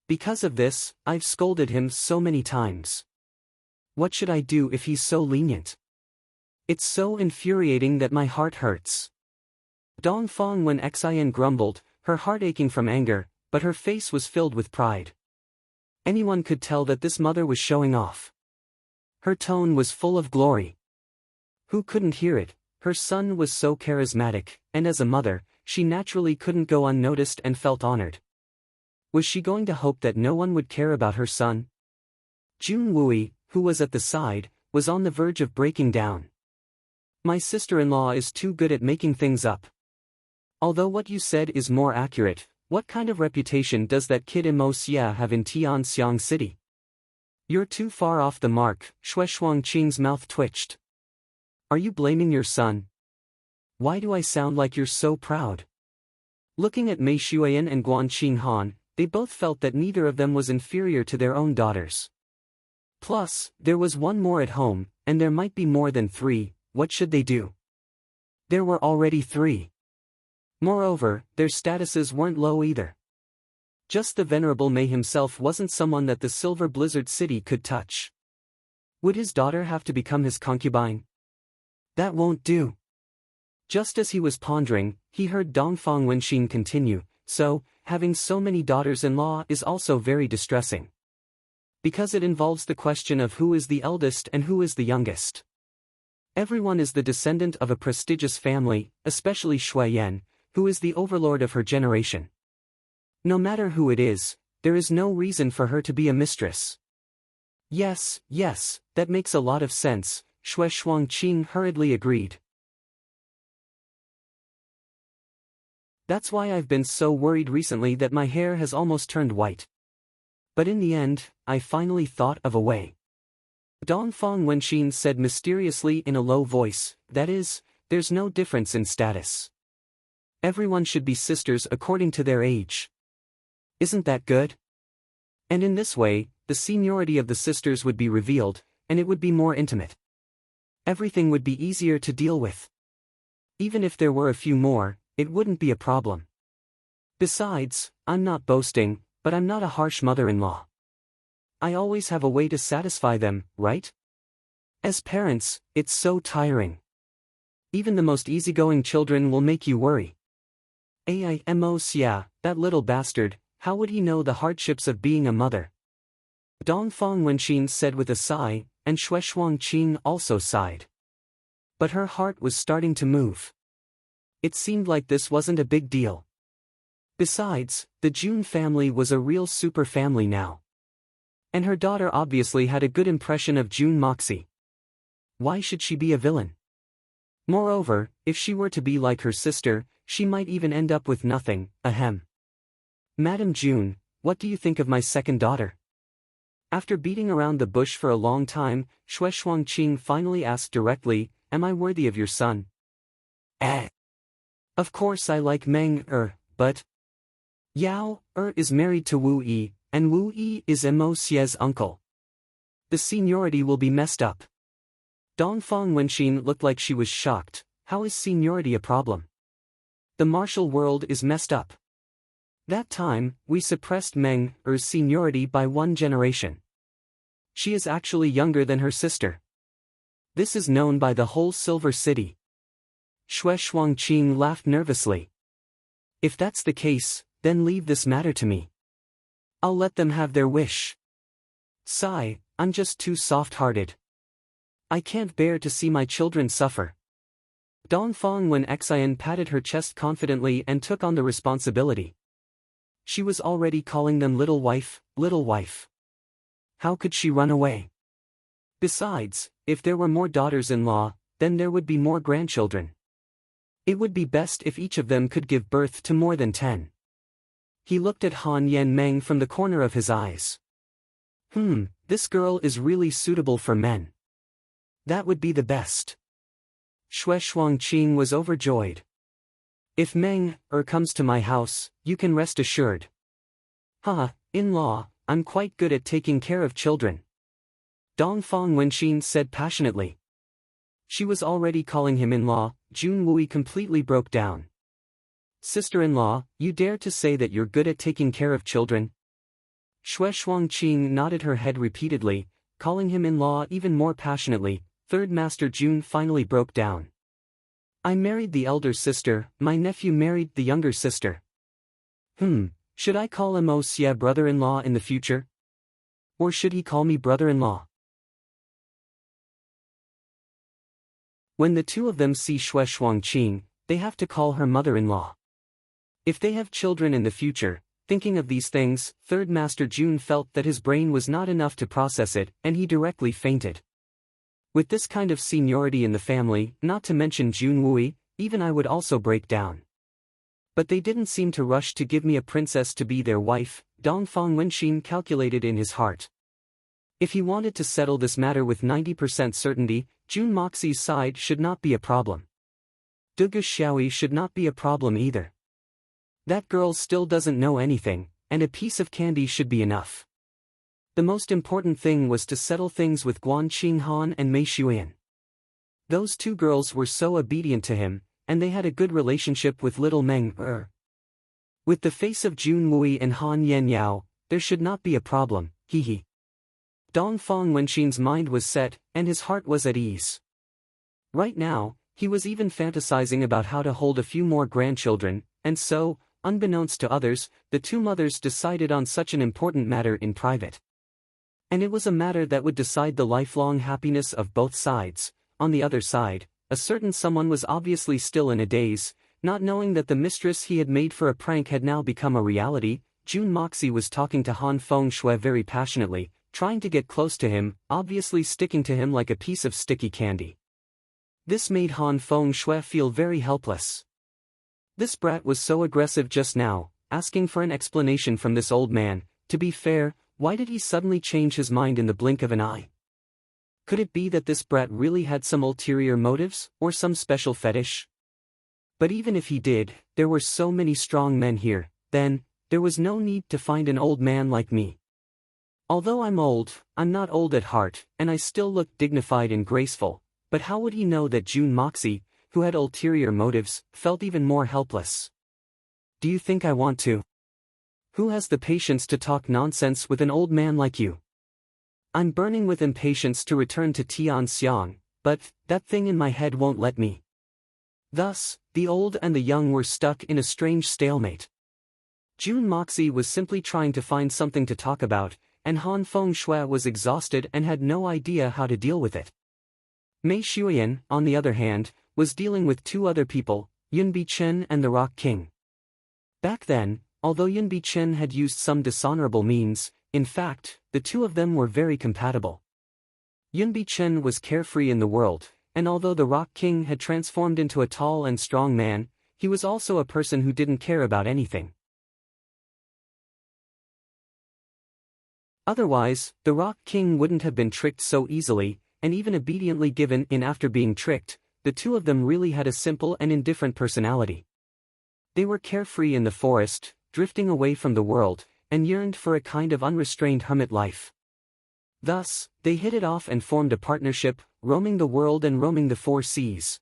Because of this, I've scolded him so many times. What should I do if he's so lenient? It's so infuriating that my heart hurts. Dongfang Wen Xian grumbled, her heart aching from anger, but her face was filled with pride. Anyone could tell that this mother was showing off. Her tone was full of glory. Who couldn't hear it? Her son was so charismatic, and as a mother, she naturally couldn't go unnoticed and felt honored. Was she going to hope that no one would care about her son? Jun Wui, who was at the side, was on the verge of breaking down. My sister-in-law is too good at making things up. Although what you said is more accurate, what kind of reputation does that kid Mo Xia have in Tianxiang City? You're too far off the mark. Xue Shuangqing's mouth twitched. Are you blaming your son? Why do I sound like you're so proud? Looking at Mei Xuan and Guan Qinghan, they both felt that neither of them was inferior to their own daughters. Plus, there was one more at home, and there might be more than 3, what should they do? There were already 3. Moreover, their statuses weren't low either. Just the Venerable Mei himself wasn't someone that the Silver Blizzard City could touch. Would his daughter have to become his concubine? That won't do. Just as he was pondering, he heard Dongfang Wenxin continue, so, having so many daughters-in-law is also very distressing. Because it involves the question of who is the eldest and who is the youngest. Everyone is the descendant of a prestigious family, especially Shui Yan, who is the overlord of her generation. No matter who it is, there is no reason for her to be a mistress. Yes, that makes a lot of sense, Xue Shuangqing hurriedly agreed. That's why I've been so worried recently that my hair has almost turned white. But in the end, I finally thought of a way. Dongfang Wenxin said mysteriously in a low voice, that is, there's no difference in status. Everyone should be sisters according to their age. Isn't that good? And in this way, the seniority of the sisters would be revealed, and it would be more intimate. Everything would be easier to deal with. Even if there were a few more, it wouldn't be a problem. Besides, I'm not boasting, but I'm not a harsh mother-in-law. I always have a way to satisfy them, right? As parents, it's so tiring. Even the most easygoing children will make you worry. Amos, that little bastard, how would he know the hardships of being a mother? Dongfang Wenxin said with a sigh, and Xue Shuangqing also sighed. But her heart was starting to move. It seemed like this wasn't a big deal. Besides, the June family was a real super family now. And her daughter obviously had a good impression of June Moxie. Why should she be a villain? Moreover, if she were to be like her sister, she might even end up with nothing, ahem. Madam June, what do you think of my second daughter? After beating around the bush for a long time, Xue Shuangqing finally asked directly, am I worthy of your son? Of course I like Meng but Yao is married to Wu Yi, and Wu Yi is Mo Xie's uncle. The seniority will be messed up. Dongfang Wenxin looked like she was shocked. How is seniority a problem? The martial world is messed up. That time, we suppressed Meng seniority by 1 generation. She is actually younger than her sister. This is known by the whole Silver City. Xue Shuangqing laughed nervously. If that's the case, then leave this matter to me. I'll let them have their wish. Sigh, I'm just too soft-hearted. I can't bear to see my children suffer. Dongfang Wenxian patted her chest confidently and took on the responsibility. She was already calling them little wife, little wife. How could she run away? Besides, if there were more daughters-in-law, then there would be more grandchildren. It would be best if each of them could give birth to more than 10. He looked at Han Yan Meng from the corner of his eyes. This girl is really suitable for men. That would be the best. Xue Shuangqing was overjoyed. If Meng comes to my house, you can rest assured. In-law, I'm quite good at taking care of children. Dongfang Wenxin said passionately. She was already calling him in-law. Jun Wui completely broke down. Sister-in-law, you dare to say that you're good at taking care of children? Xue Shuangqing nodded her head repeatedly, calling him in-law even more passionately. Third Master Jun finally broke down. I married the elder sister, my nephew married the younger sister. Should I call Mo Xie brother-in-law in the future? Or should he call me brother-in-law? When the two of them see Xue Shuangqing, they have to call her mother-in-law. If they have children in the future, thinking of these things, Third Master Jun felt that his brain was not enough to process it, and he directly fainted. With this kind of seniority in the family, not to mention Jun Wui, even I would also break down. But they didn't seem to rush to give me a princess to be their wife, Dongfang Wenxin calculated in his heart. If he wanted to settle this matter with 90% certainty, Jun Moxie's side should not be a problem. Dugu Xiaoyi should not be a problem either. That girl still doesn't know anything, and a piece of candy should be enough. The most important thing was to settle things with Guan Qinghan and Mei Xuan. Those two girls were so obedient to him, and they had a good relationship with little Meng With the face of Jun Wei and Han Yanyao, there should not be a problem, he. Dong Feng Wenxin's mind was set, and his heart was at ease. Right now, he was even fantasizing about how to hold a few more grandchildren, and so, unbeknownst to others, the two mothers decided on such an important matter in private. And it was a matter that would decide the lifelong happiness of both sides. On the other side, a certain someone was obviously still in a daze, not knowing that the mistress he had made for a prank had now become a reality. Jun Moxie was talking to Han Feng Shui very passionately, trying to get close to him, obviously sticking to him like a piece of sticky candy. This made Han Feng Shui feel very helpless. This brat was so aggressive just now, asking for an explanation from this old man. To be fair, why did he suddenly change his mind in the blink of an eye? Could it be that this brat really had some ulterior motives, or some special fetish? But even if he did, there were so many strong men here, then, there was no need to find an old man like me. Although I'm old, I'm not old at heart, and I still look dignified and graceful, but how would he know that Jun Moxie, who had ulterior motives, felt even more helpless? Do you think I want to? Who has the patience to talk nonsense with an old man like you? I'm burning with impatience to return to Tianxiang, but that thing in my head won't let me. Thus, the old and the young were stuck in a strange stalemate. Jun Moxie was simply trying to find something to talk about, and Han Feng Shui was exhausted and had no idea how to deal with it. Mei Shuyan, on the other hand, was dealing with two other people, Yun Bichen and the Rock King. Back then, although Yun Bichen had used some dishonorable means, in fact, the two of them were very compatible. Yun Bichen was carefree in the world, and although the Rock King had transformed into a tall and strong man, he was also a person who didn't care about anything. Otherwise, the Rock King wouldn't have been tricked so easily, and even obediently given in after being tricked. The two of them really had a simple and indifferent personality. They were carefree in the forest, drifting away from the world, and yearned for a kind of unrestrained hermit life. Thus, they hit it off and formed a partnership, roaming the world and roaming the four seas.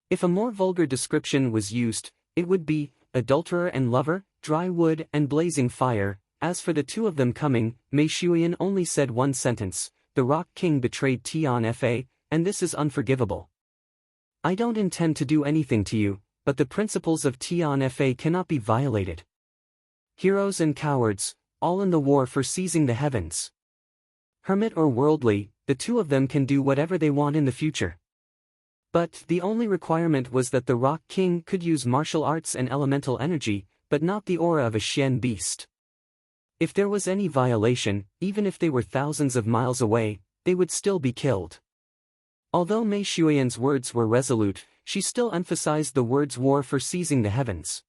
If a more vulgar description was used, it would be adulterer and lover, dry wood and blazing fire. As for the two of them coming, Mei Shuyan only said one sentence: the Rock King betrayed Tian Fa, and this is unforgivable. I don't intend to do anything to you, but the principles of Tian Fa cannot be violated. Heroes and cowards, all in the war for seizing the heavens. Hermit or worldly, the two of them can do whatever they want in the future. But the only requirement was that the Rock King could use martial arts and elemental energy, but not the aura of a Xian beast. If there was any violation, even if they were thousands of miles away, they would still be killed. Although Mei Shuyan's words were resolute, she still emphasized the words war for seizing the heavens.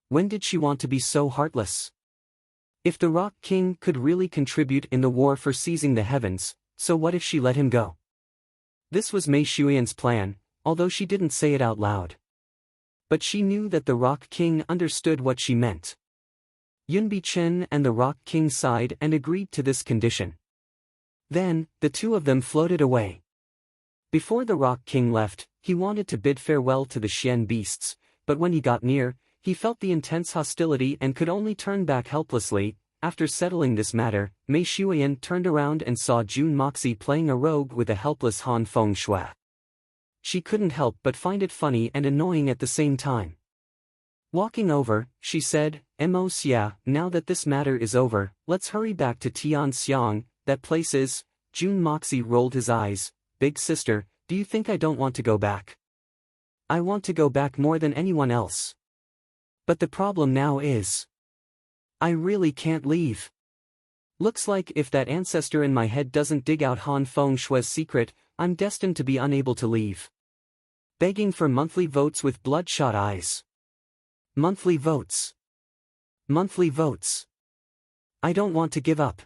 When did she want to be so heartless? If the Rock King could really contribute in the war for seizing the heavens, so what if she let him go? This was Mei Shuyan's plan, although she didn't say it out loud. But she knew that the Rock King understood what she meant. Yun Bichen and the Rock King sighed and agreed to this condition. Then, the two of them floated away. Before the Rock King left, he wanted to bid farewell to the Xian beasts, but when he got near, he felt the intense hostility and could only turn back helplessly. After settling this matter, Mei Shuyan turned around and saw Jun Moxie playing a rogue with a helpless Han Feng Shui. She couldn't help but find it funny and annoying at the same time. Walking over, she said, "Xia, now that this matter is over, let's hurry back to Tianxiang. That place is..." Jun Moxie rolled his eyes. "Big sister, do you think I don't want to go back? I want to go back more than anyone else. But the problem now is, I really can't leave. Looks like if that ancestor in my head doesn't dig out Han Feng Shui's secret, I'm destined to be unable to leave." Begging for monthly votes with bloodshot eyes. Monthly votes. Monthly votes. I don't want to give up.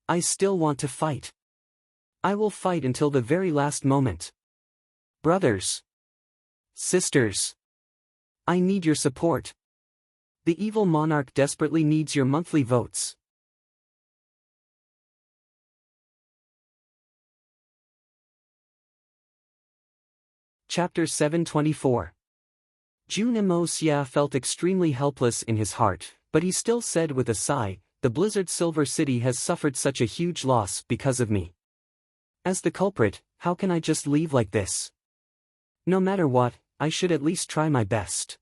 I still want to fight. I will fight until the very last moment. Brothers. Sisters. I need your support. The evil monarch desperately needs your monthly votes. Chapter 724. Jun Mo Xia felt extremely helpless in his heart, but he still said with a sigh, "The Blizzard Silver City has suffered such a huge loss because of me. As the culprit, how can I just leave like this? No matter what, I should at least try my best."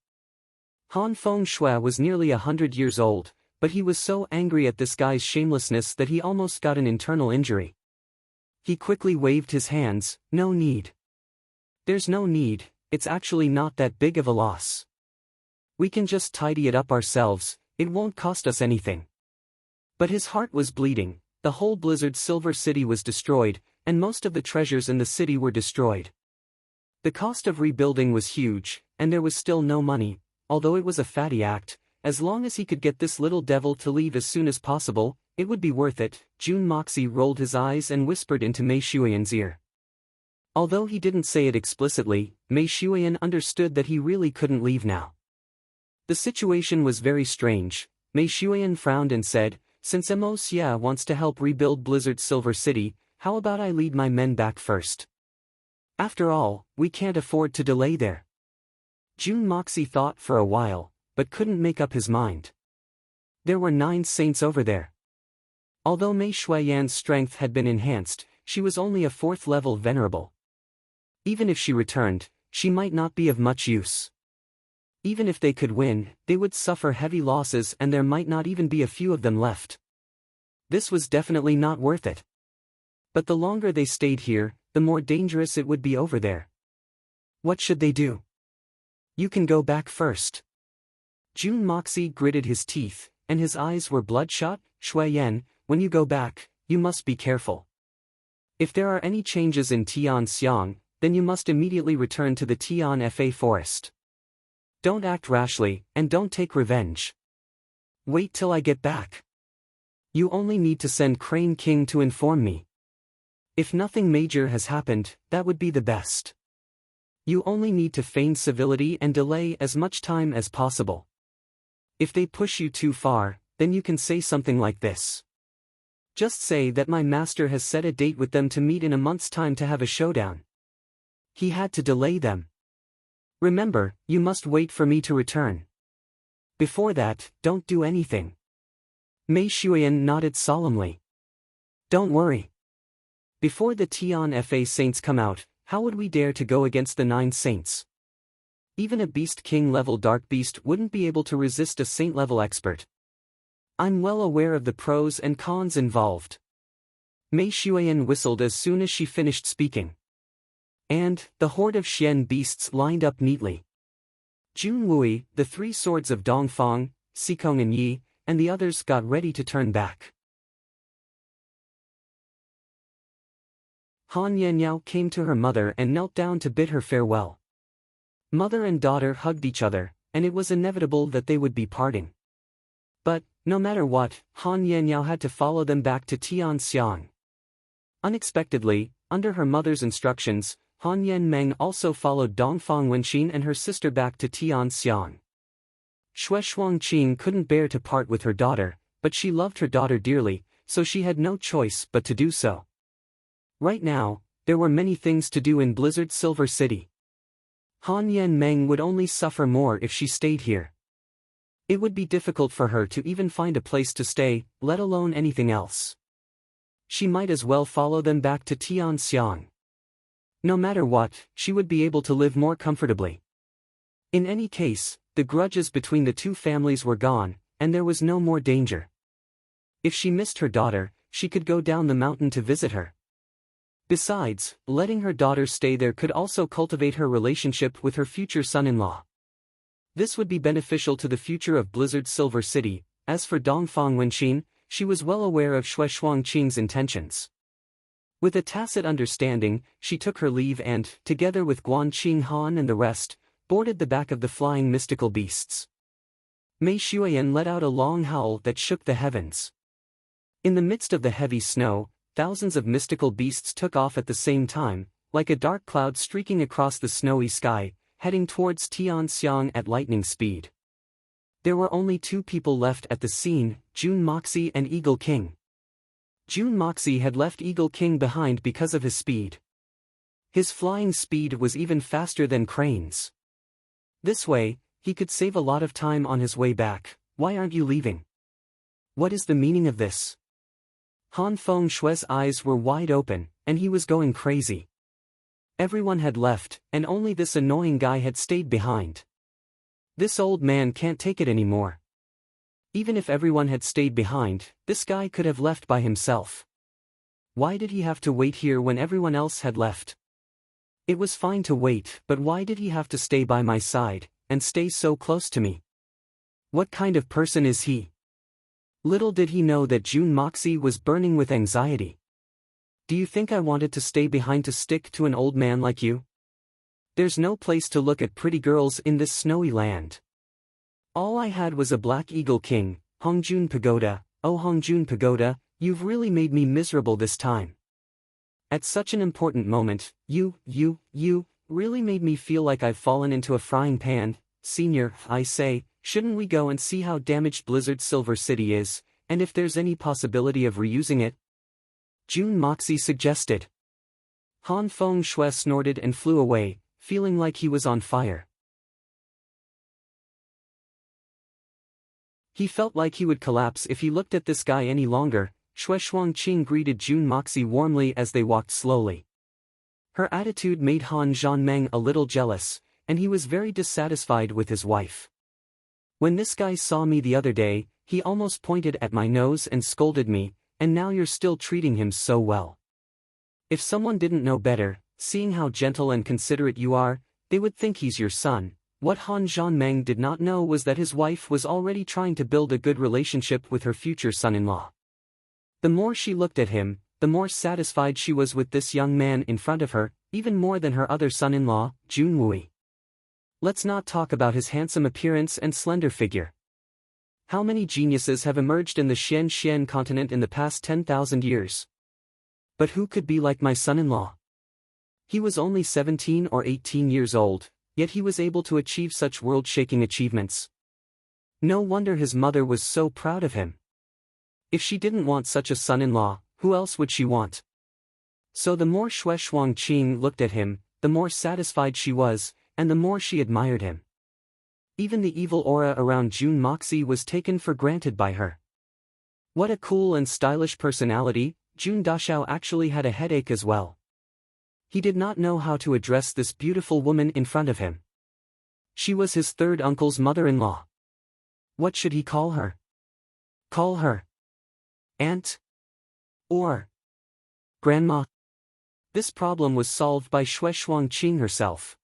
Han Feng Shui was nearly 100 years old, but he was so angry at this guy's shamelessness that he almost got an internal injury. He quickly waved his hands, "No need. There's no need, it's actually not that big of a loss. We can just tidy it up ourselves, it won't cost us anything." But his heart was bleeding, the whole Blizzard Silver City was destroyed, and most of the treasures in the city were destroyed. The cost of rebuilding was huge, and there was still no money, although it was a fatty act. As long as he could get this little devil to leave as soon as possible, it would be worth it. Jun Moxie rolled his eyes and whispered into Mei Shuiyan's ear. Although he didn't say it explicitly, Mei Shuiyan understood that he really couldn't leave now. The situation was very strange. Mei Shuiyan frowned and said, "Since Mo Xia wants to help rebuild Blizzard Silver City, how about I lead my men back first? After all, we can't afford to delay there." Jun Moxie thought for a while, but couldn't make up his mind. There were 9 saints over there. Although Mei Shuiyan's strength had been enhanced, she was only a 4th-level venerable. Even if she returned, she might not be of much use. Even if they could win, they would suffer heavy losses and there might not even be a few of them left. This was definitely not worth it. But the longer they stayed here, the more dangerous it would be over there. What should they do? "You can go back first." Jun Moxie gritted his teeth, and his eyes were bloodshot. "Shuiyan, when you go back, you must be careful. If there are any changes in Tianxiang, then you must immediately return to the Tianfa forest. Don't act rashly, and don't take revenge. Wait till I get back. You only need to send Crane King to inform me. If nothing major has happened, that would be the best. You only need to feign civility and delay as much time as possible. If they push you too far, then you can say something like this. Just say that my master has set a date with them to meet in a month's time to have a showdown. He had to delay them. Remember, you must wait for me to return. Before that, don't do anything." Mei Shuiyan nodded solemnly. "Don't worry. Before the Tianfa saints come out, how would we dare to go against the 9 saints? Even a Beast King level Dark Beast wouldn't be able to resist a Saint level expert. I'm well aware of the pros and cons involved." Mei Shuiyan whistled as soon as she finished speaking. And, the horde of Xian beasts lined up neatly. Jun Wui, the 3 swords of Dongfang, Xikong and Yi, and the others got ready to turn back. Han Yanniao came to her mother and knelt down to bid her farewell. Mother and daughter hugged each other, and it was inevitable that they would be parting. But, no matter what, Han Yanniao had to follow them back to Tianxiang. Unexpectedly, under her mother's instructions, Han Yanmeng also followed Dongfang Wenxin and her sister back to Tianxiang. Xue Shuangqing couldn't bear to part with her daughter, but she loved her daughter dearly, so she had no choice but to do so. Right now, there were many things to do in Blizzard Silver City. Han Yanmeng would only suffer more if she stayed here. It would be difficult for her to even find a place to stay, let alone anything else. She might as well follow them back to Tianxiang. No matter what, she would be able to live more comfortably. In any case, the grudges between the 2 families were gone, and there was no more danger. If she missed her daughter, she could go down the mountain to visit her. Besides, letting her daughter stay there could also cultivate her relationship with her future son-in-law. This would be beneficial to the future of Blizzard Silver City. As for Dongfang Wenxin, she was well aware of Xue Shuangqing's intentions. With a tacit understanding, she took her leave and, together with Guan Qinghan and the rest, boarded the back of the flying mystical beasts. Mei Shuiyan let out a long howl that shook the heavens. In the midst of the heavy snow, thousands of mystical beasts took off at the same time, like a dark cloud streaking across the snowy sky, heading towards Tianxiang at lightning speed. There were only 2 people left at the scene, Jun Moxie and Eagle King. Jun Moxie had left Eagle King behind because of his speed. His flying speed was even faster than Crane's. This way, he could save a lot of time on his way back. Why aren't you leaving? What is the meaning of this? Han Fengshui's eyes were wide open, and he was going crazy. Everyone had left, and only this annoying guy had stayed behind. This old man can't take it anymore. Even if everyone had stayed behind, this guy could have left by himself. Why did he have to wait here when everyone else had left? It was fine to wait, but why did he have to stay by my side, and stay so close to me? What kind of person is he? Little did he know that June Moxie was burning with anxiety. Do you think I wanted to stay behind to stick to an old man like you? There's no place to look at pretty girls in this snowy land. All I had was a Black Eagle King, Hongjun Pagoda. Oh Hongjun Pagoda, you've really made me miserable this time. At such an important moment, you really made me feel like I've fallen into a frying pan. Senior, I say, shouldn't we go and see how damaged Blizzard Silver City is, and if there's any possibility of reusing it? June Moxie suggested. Han Fengshui snorted and flew away, feeling like he was on fire. He felt like he would collapse if he looked at this guy any longer. Shui Shuangqing greeted June Moxie warmly as they walked slowly. Her attitude made Han Zhanmeng a little jealous, and he was very dissatisfied with his wife. When this guy saw me the other day, he almost pointed at my nose and scolded me, and now you're still treating him so well. If someone didn't know better, seeing how gentle and considerate you are, they would think he's your son. What Han Zhanmeng did not know was that his wife was already trying to build a good relationship with her future son-in-law. The more she looked at him, the more satisfied she was with this young man in front of her, even more than her other son-in-law, Jun Wui. Let's not talk about his handsome appearance and slender figure. How many geniuses have emerged in the Xian continent in the past 10,000 years? But who could be like my son-in-law? He was only 17 or 18 years old, yet he was able to achieve such world-shaking achievements. No wonder his mother was so proud of him. If she didn't want such a son-in-law, who else would she want? So the more Shui Shuangqing looked at him, the more satisfied she was, and the more she admired him. Even the evil aura around June Moxie was taken for granted by her. What a cool and stylish personality. June Dashao actually had a headache as well. He did not know how to address this beautiful woman in front of him. She was his third uncle's mother-in-law. What should he call her? Call her Aunt? Or Grandma? This problem was solved by Shui Shuangqing herself.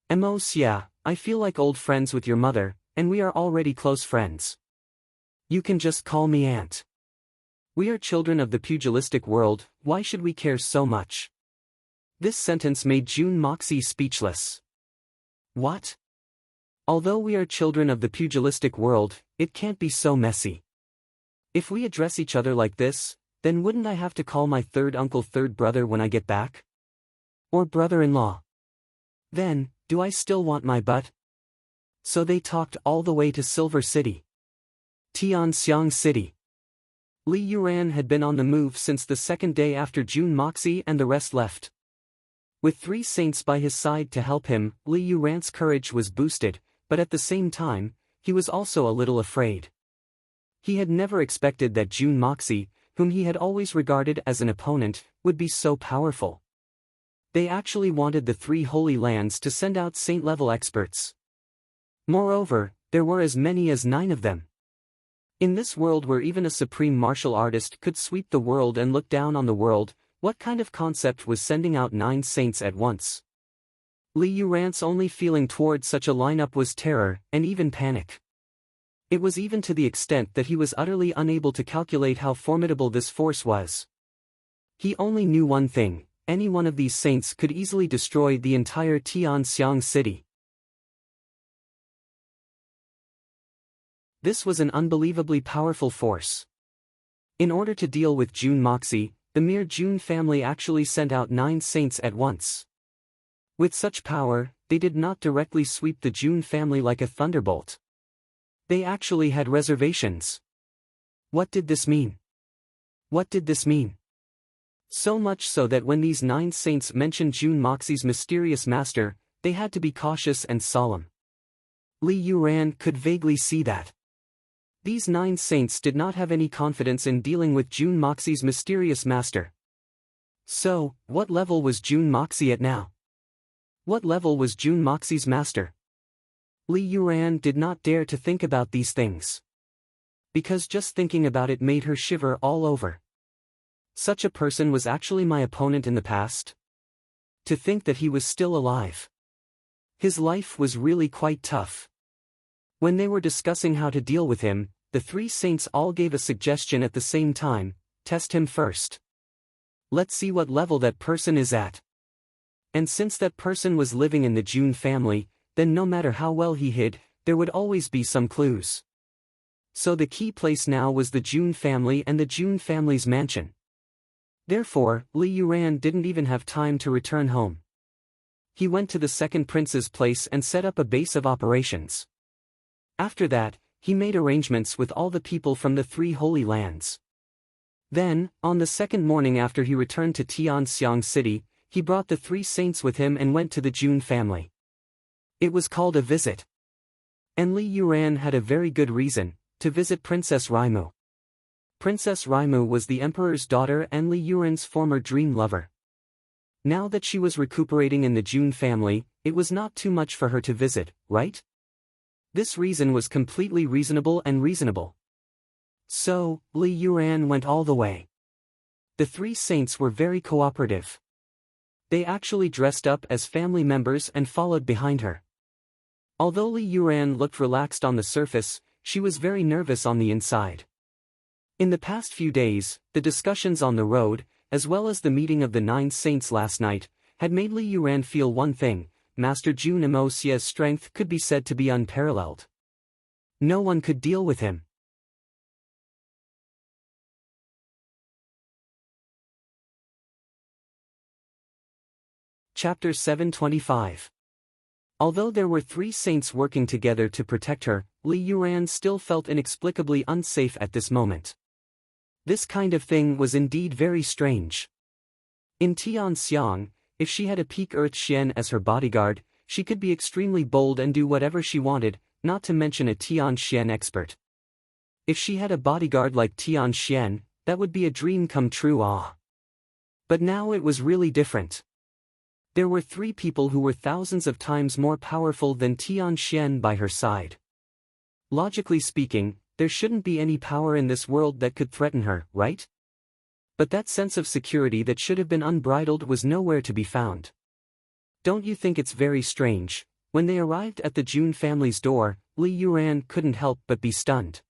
Xia, I feel like old friends with your mother, and we are already close friends. You can just call me Aunt. We are children of the pugilistic world, why should we care so much? This sentence made June Moxie speechless. What? Although we are children of the pugilistic world, it can't be so messy. If we address each other like this, then wouldn't I have to call my third uncle third brother when I get back? Or brother-in-law? Then, do I still want my butt? So they talked all the way to Silver City. Tianxiang City. Li Yuran had been on the move since the second day after June Moxie and the rest left. With 3 saints by his side to help him, Li Yuran's courage was boosted, but at the same time, he was also a little afraid. He had never expected that June Moxie, whom he had always regarded as an opponent, would be so powerful. They actually wanted the 3 holy lands to send out saint-level experts. Moreover, there were as many as 9 of them. In this world where even a supreme martial artist could sweep the world and look down on the world, what kind of concept was sending out 9 saints at once? Li Yuran's only feeling toward such a lineup was terror, and even panic. It was even to the extent that he was utterly unable to calculate how formidable this force was. He only knew one thing: any one of these saints could easily destroy the entire Tianxiang city. This was an unbelievably powerful force. In order to deal with June Moxie, the mere June family actually sent out 9 saints at once. With such power, they did not directly sweep the June family like a thunderbolt. They actually had reservations. What did this mean? What did this mean? So much so that when these 9 saints mentioned June Moxie's mysterious master, they had to be cautious and solemn. Li Yuran could vaguely see that. These 9 saints did not have any confidence in dealing with Jun Moxi's mysterious master. So, what level was Jun Moxi at now? What level was Jun Moxi's master? Li Yuran did not dare to think about these things. Because just thinking about it made her shiver all over. Such a person was actually my opponent in the past? To think that he was still alive. His life was really quite tough. When they were discussing how to deal with him, the 3 saints all gave a suggestion at the same time: test him first. Let's see what level that person is at. And since that person was living in the Jun family, then no matter how well he hid, there would always be some clues. So the key place now was the Jun family and the Jun family's mansion. Therefore, Li Yuran didn't even have time to return home. He went to the second prince's place and set up a base of operations. After that, he made arrangements with all the people from the 3 holy lands. Then, on the second morning after he returned to Tianxiang City, he brought the 3 saints with him and went to the Jun family. It was called a visit. And Li Yuran had a very good reason to visit Princess Raimu. Princess Raimu was the emperor's daughter and Li Yuran's former dream lover. Now that she was recuperating in the Jun family, it was not too much for her to visit, right? This reason was completely reasonable and reasonable. So, Li Yuran went all the way. The 3 saints were very cooperative. They actually dressed up as family members and followed behind her. Although Li Yuran looked relaxed on the surface, she was very nervous on the inside. In the past few days, the discussions on the road, as well as the meeting of the 9 saints last night, had made Li Yuran feel one thing: Master Jun Emosia's strength could be said to be unparalleled. No one could deal with him. Chapter 725. Although there were 3 saints working together to protect her, Li Yuran still felt inexplicably unsafe at this moment. This kind of thing was indeed very strange. In Tianxiang, if she had a peak Earth Xian as her bodyguard, she could be extremely bold and do whatever she wanted, not to mention a Tian Xian expert. If she had a bodyguard like Tian Xian, that would be a dream come true. But now it was really different. There were 3 people who were thousands of times more powerful than Tian Xian by her side. Logically speaking, there shouldn't be any power in this world that could threaten her, right? But that sense of security that should have been unbridled was nowhere to be found. Don't you think it's very strange? When they arrived at the Jun family's door, Li Yuran couldn't help but be stunned.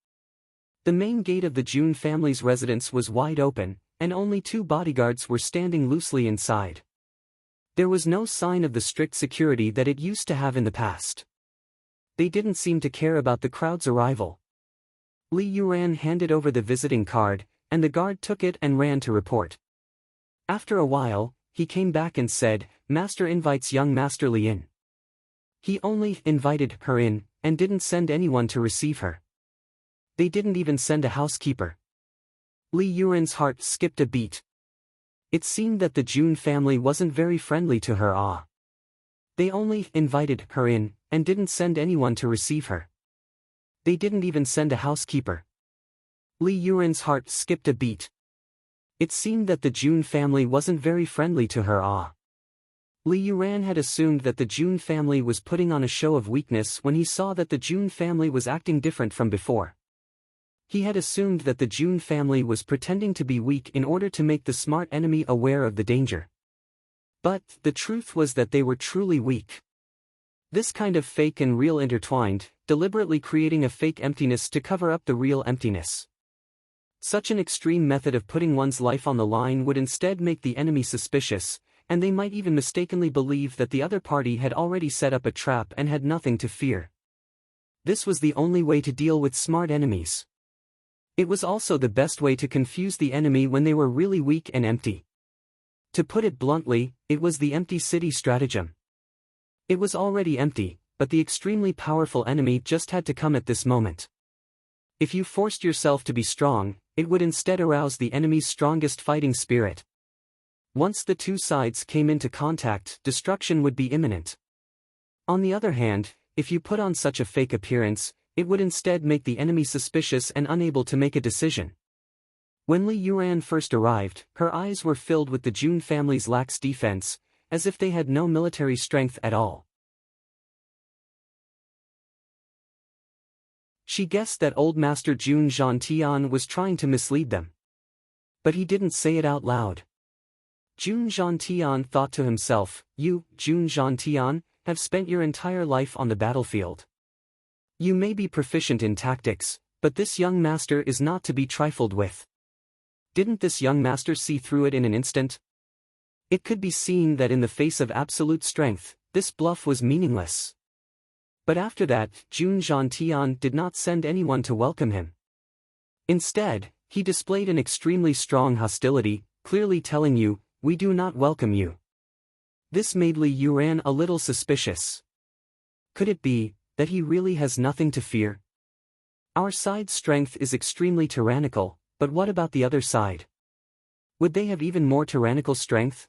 The main gate of the Jun family's residence was wide open, and only 2 bodyguards were standing loosely inside. There was no sign of the strict security that it used to have in the past. They didn't seem to care about the crowd's arrival. Li Yuran handed over the visiting card, and the guard took it and ran to report. After a while, he came back and said, "Master invites young Master Li in." He only invited her in, and didn't send anyone to receive her. They didn't even send a housekeeper. Li Yuran's heart skipped a beat. It seemed that the Jun family wasn't very friendly to her. They only invited her in, and didn't send anyone to receive her. They didn't even send a housekeeper. Li Yuran's heart skipped a beat. It seemed that the Jun family wasn't very friendly to her. Li Yuran had assumed that the Jun family was putting on a show of weakness when he saw that the Jun family was acting different from before. He had assumed that the Jun family was pretending to be weak in order to make the smart enemy aware of the danger. But the truth was that they were truly weak. This kind of fake and real intertwined, deliberately creating a fake emptiness to cover up the real emptiness. Such an extreme method of putting one's life on the line would instead make the enemy suspicious, and they might even mistakenly believe that the other party had already set up a trap and had nothing to fear. This was the only way to deal with smart enemies. It was also the best way to confuse the enemy when they were really weak and empty. To put it bluntly, it was the empty city stratagem. It was already empty, but the extremely powerful enemy just had to come at this moment. If you forced yourself to be strong, it would instead arouse the enemy's strongest fighting spirit. Once the 2 sides came into contact, destruction would be imminent. On the other hand, if you put on such a fake appearance, it would instead make the enemy suspicious and unable to make a decision. When Li Yuran first arrived, her eyes were filled with the Jun family's lax defense, as if they had no military strength at all. She guessed that old Master Jun Zhantian was trying to mislead them. But he didn't say it out loud. Jun Zhantian thought to himself, "You, Jun Zhantian, have spent your entire life on the battlefield. You may be proficient in tactics, but this young master is not to be trifled with." Didn't this young master see through it in an instant? It could be seen that in the face of absolute strength, this bluff was meaningless. But after that, Jun Zhantian did not send anyone to welcome him. Instead, he displayed an extremely strong hostility, clearly telling you, "We do not welcome you." This made Li Yuran a little suspicious. Could it be that he really has nothing to fear? Our side's strength is extremely tyrannical, but what about the other side? Would they have even more tyrannical strength?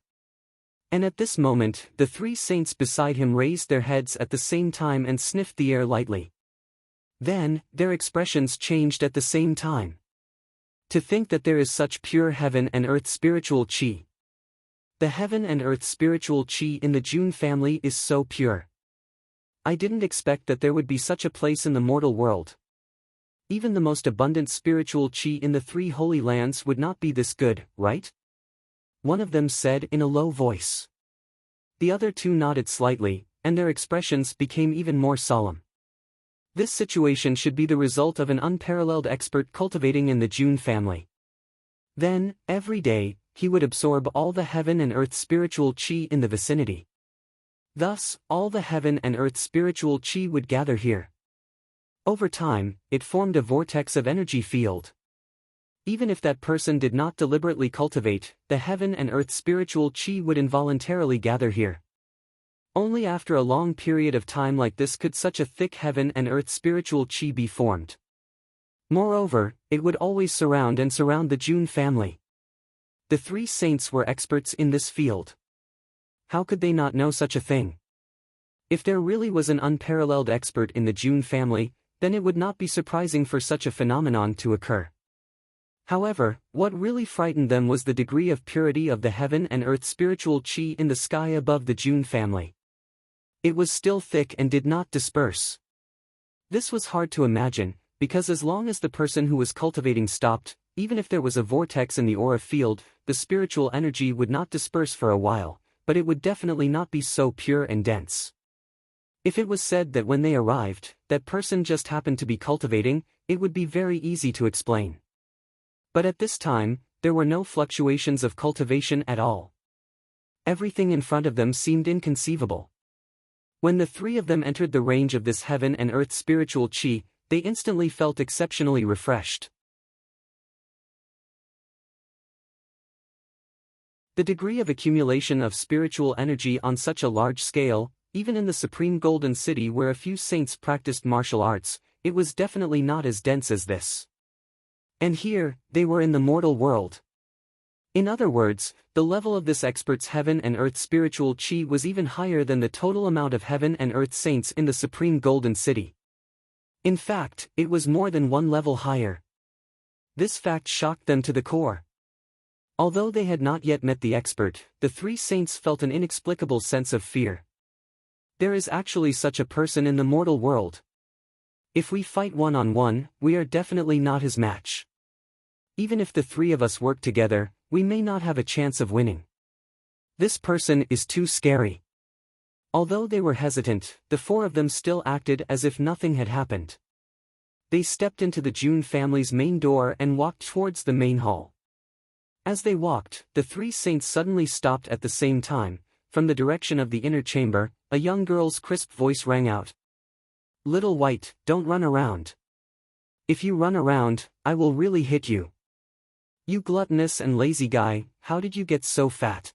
And at this moment, the three saints beside him raised their heads at the same time and sniffed the air lightly. Then, their expressions changed at the same time. To think that there is such pure heaven and earth spiritual chi. The heaven and earth spiritual chi in the Jun family is so pure. I didn't expect that there would be such a place in the mortal world. Even the most abundant spiritual chi in the three holy lands would not be this good, right? One of them said in a low voice. The other two nodded slightly, and their expressions became even more solemn. This situation should be the result of an unparalleled expert cultivating in the Jun family. Then, every day, he would absorb all the heaven and earth spiritual chi in the vicinity. Thus, all the heaven and earth spiritual chi would gather here. Over time, it formed a vortex of energy field. Even if that person did not deliberately cultivate, the heaven and earth spiritual chi would involuntarily gather here. Only after a long period of time like this could such a thick heaven and earth spiritual chi be formed. Moreover, it would always surround the Jun family. The three saints were experts in this field. How could they not know such a thing? If there really was an unparalleled expert in the Jun family, then it would not be surprising for such a phenomenon to occur. However, what really frightened them was the degree of purity of the heaven and earth spiritual chi in the sky above the Jun family. It was still thick and did not disperse. This was hard to imagine, because as long as the person who was cultivating stopped, even if there was a vortex in the aura field, the spiritual energy would not disperse for a while, but it would definitely not be so pure and dense. If it was said that when they arrived, that person just happened to be cultivating, it would be very easy to explain. But at this time, there were no fluctuations of cultivation at all. Everything in front of them seemed inconceivable. When the three of them entered the range of this heaven and earth spiritual chi, they instantly felt exceptionally refreshed. The degree of accumulation of spiritual energy on such a large scale, even in the Supreme Golden City where a few saints practiced martial arts, it was definitely not as dense as this. And here, they were in the mortal world. In other words, the level of this expert's heaven and earth spiritual chi was even higher than the total amount of heaven and earth saints in the Supreme Golden City. In fact, it was more than one level higher. This fact shocked them to the core. Although they had not yet met the expert, the three saints felt an inexplicable sense of fear. There is actually such a person in the mortal world. If we fight one-on-one, we are definitely not his match. Even if the three of us work together, we may not have a chance of winning. This person is too scary. Although they were hesitant, the four of them still acted as if nothing had happened. They stepped into the Jun family's main door and walked towards the main hall. As they walked, the three saints suddenly stopped at the same time. From the direction of the inner chamber, a young girl's crisp voice rang out. "Little White, don't run around. If you run around, I will really hit you. You gluttonous and lazy guy, how did you get so fat?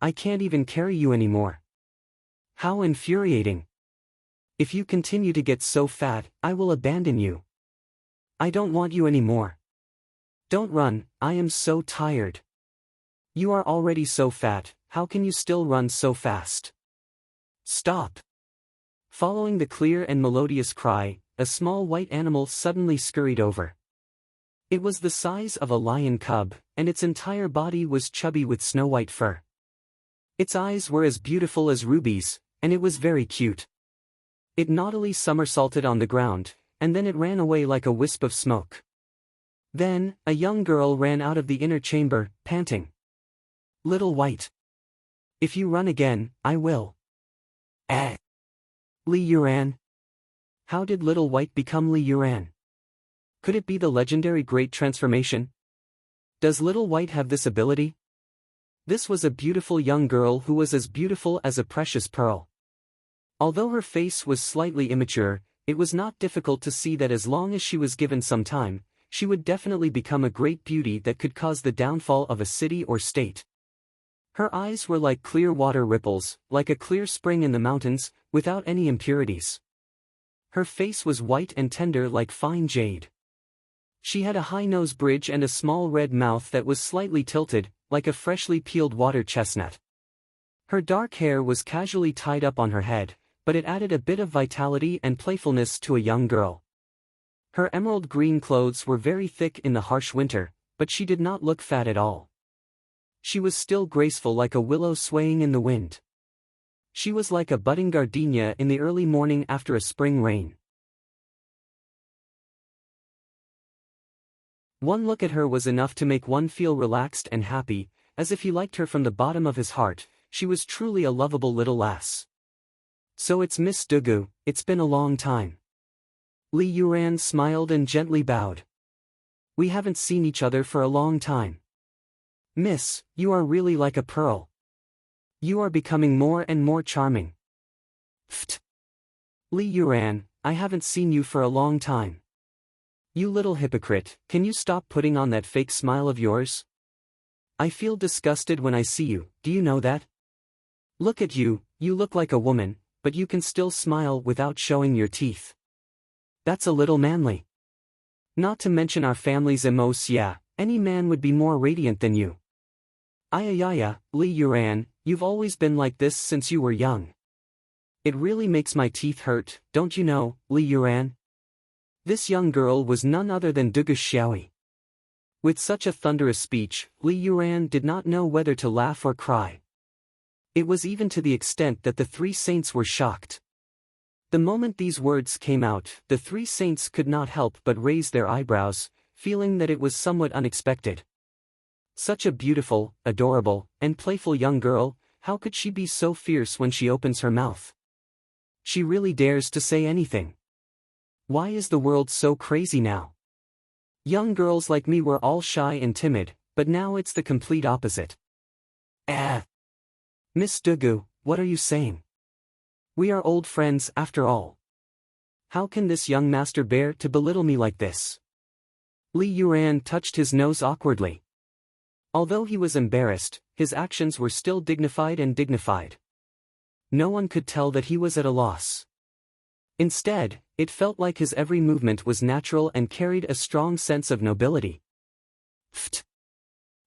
I can't even carry you anymore. How infuriating. If you continue to get so fat, I will abandon you. I don't want you anymore. Don't run, I am so tired. You are already so fat, how can you still run so fast? Stop. Following the clear and melodious cry, a small white animal suddenly scurried over. It was the size of a lion cub, and its entire body was chubby with snow-white fur. Its eyes were as beautiful as rubies, and it was very cute. It naughtily somersaulted on the ground, and then it ran away like a wisp of smoke. Then, a young girl ran out of the inner chamber, panting. "Little White. If you run again, I will." Li Yuran? How did Little White become Li Yuran? Could it be the legendary Great Transformation? Does Little White have this ability? This was a beautiful young girl who was as beautiful as a precious pearl. Although her face was slightly immature, it was not difficult to see that as long as she was given some time, she would definitely become a great beauty that could cause the downfall of a city or state. Her eyes were like clear water ripples, like a clear spring in the mountains, without any impurities. Her face was white and tender like fine jade. She had a high nose bridge and a small red mouth that was slightly tilted, like a freshly peeled water chestnut. Her dark hair was casually tied up on her head, but it added a bit of vitality and playfulness to a young girl. Her emerald green clothes were very thick in the harsh winter, but she did not look fat at all. She was still graceful like a willow swaying in the wind. She was like a budding gardenia in the early morning after a spring rain. One look at her was enough to make one feel relaxed and happy, as if he liked her from the bottom of his heart. She was truly a lovable little lass. "So it's Miss Dugu, it's been a long time." Li Yuran smiled and gently bowed. "We haven't seen each other for a long time. Miss, you are really like a pearl. You are becoming more and more charming." "Pfft. Li Yuran, I haven't seen you for a long time. You little hypocrite, can you stop putting on that fake smile of yours? I feel disgusted when I see you, do you know that? Look at you, you look like a woman, but you can still smile without showing your teeth. That's a little manly. Not to mention our family's emos, yeah, any man would be more radiant than you. Ayayaya, Li Yuran, you've always been like this since you were young. It really makes my teeth hurt, don't you know, Li Yuran?" This young girl was none other than Dugu Xiaoyi. With such a thunderous speech, Li Yuran did not know whether to laugh or cry. It was even to the extent that the three saints were shocked. The moment these words came out, the three saints could not help but raise their eyebrows, feeling that it was somewhat unexpected. Such a beautiful, adorable, and playful young girl, how could she be so fierce when she opens her mouth? She really dares to say anything. Why is the world so crazy now? Young girls like me were all shy and timid, but now it's the complete opposite. Miss Dugu, what are you saying? We are old friends after all. How can this young master bear to belittle me like this? Li Yuran touched his nose awkwardly. Although he was embarrassed, his actions were still dignified and dignified. No one could tell that he was at a loss. Instead, it felt like his every movement was natural and carried a strong sense of nobility. "Pfft.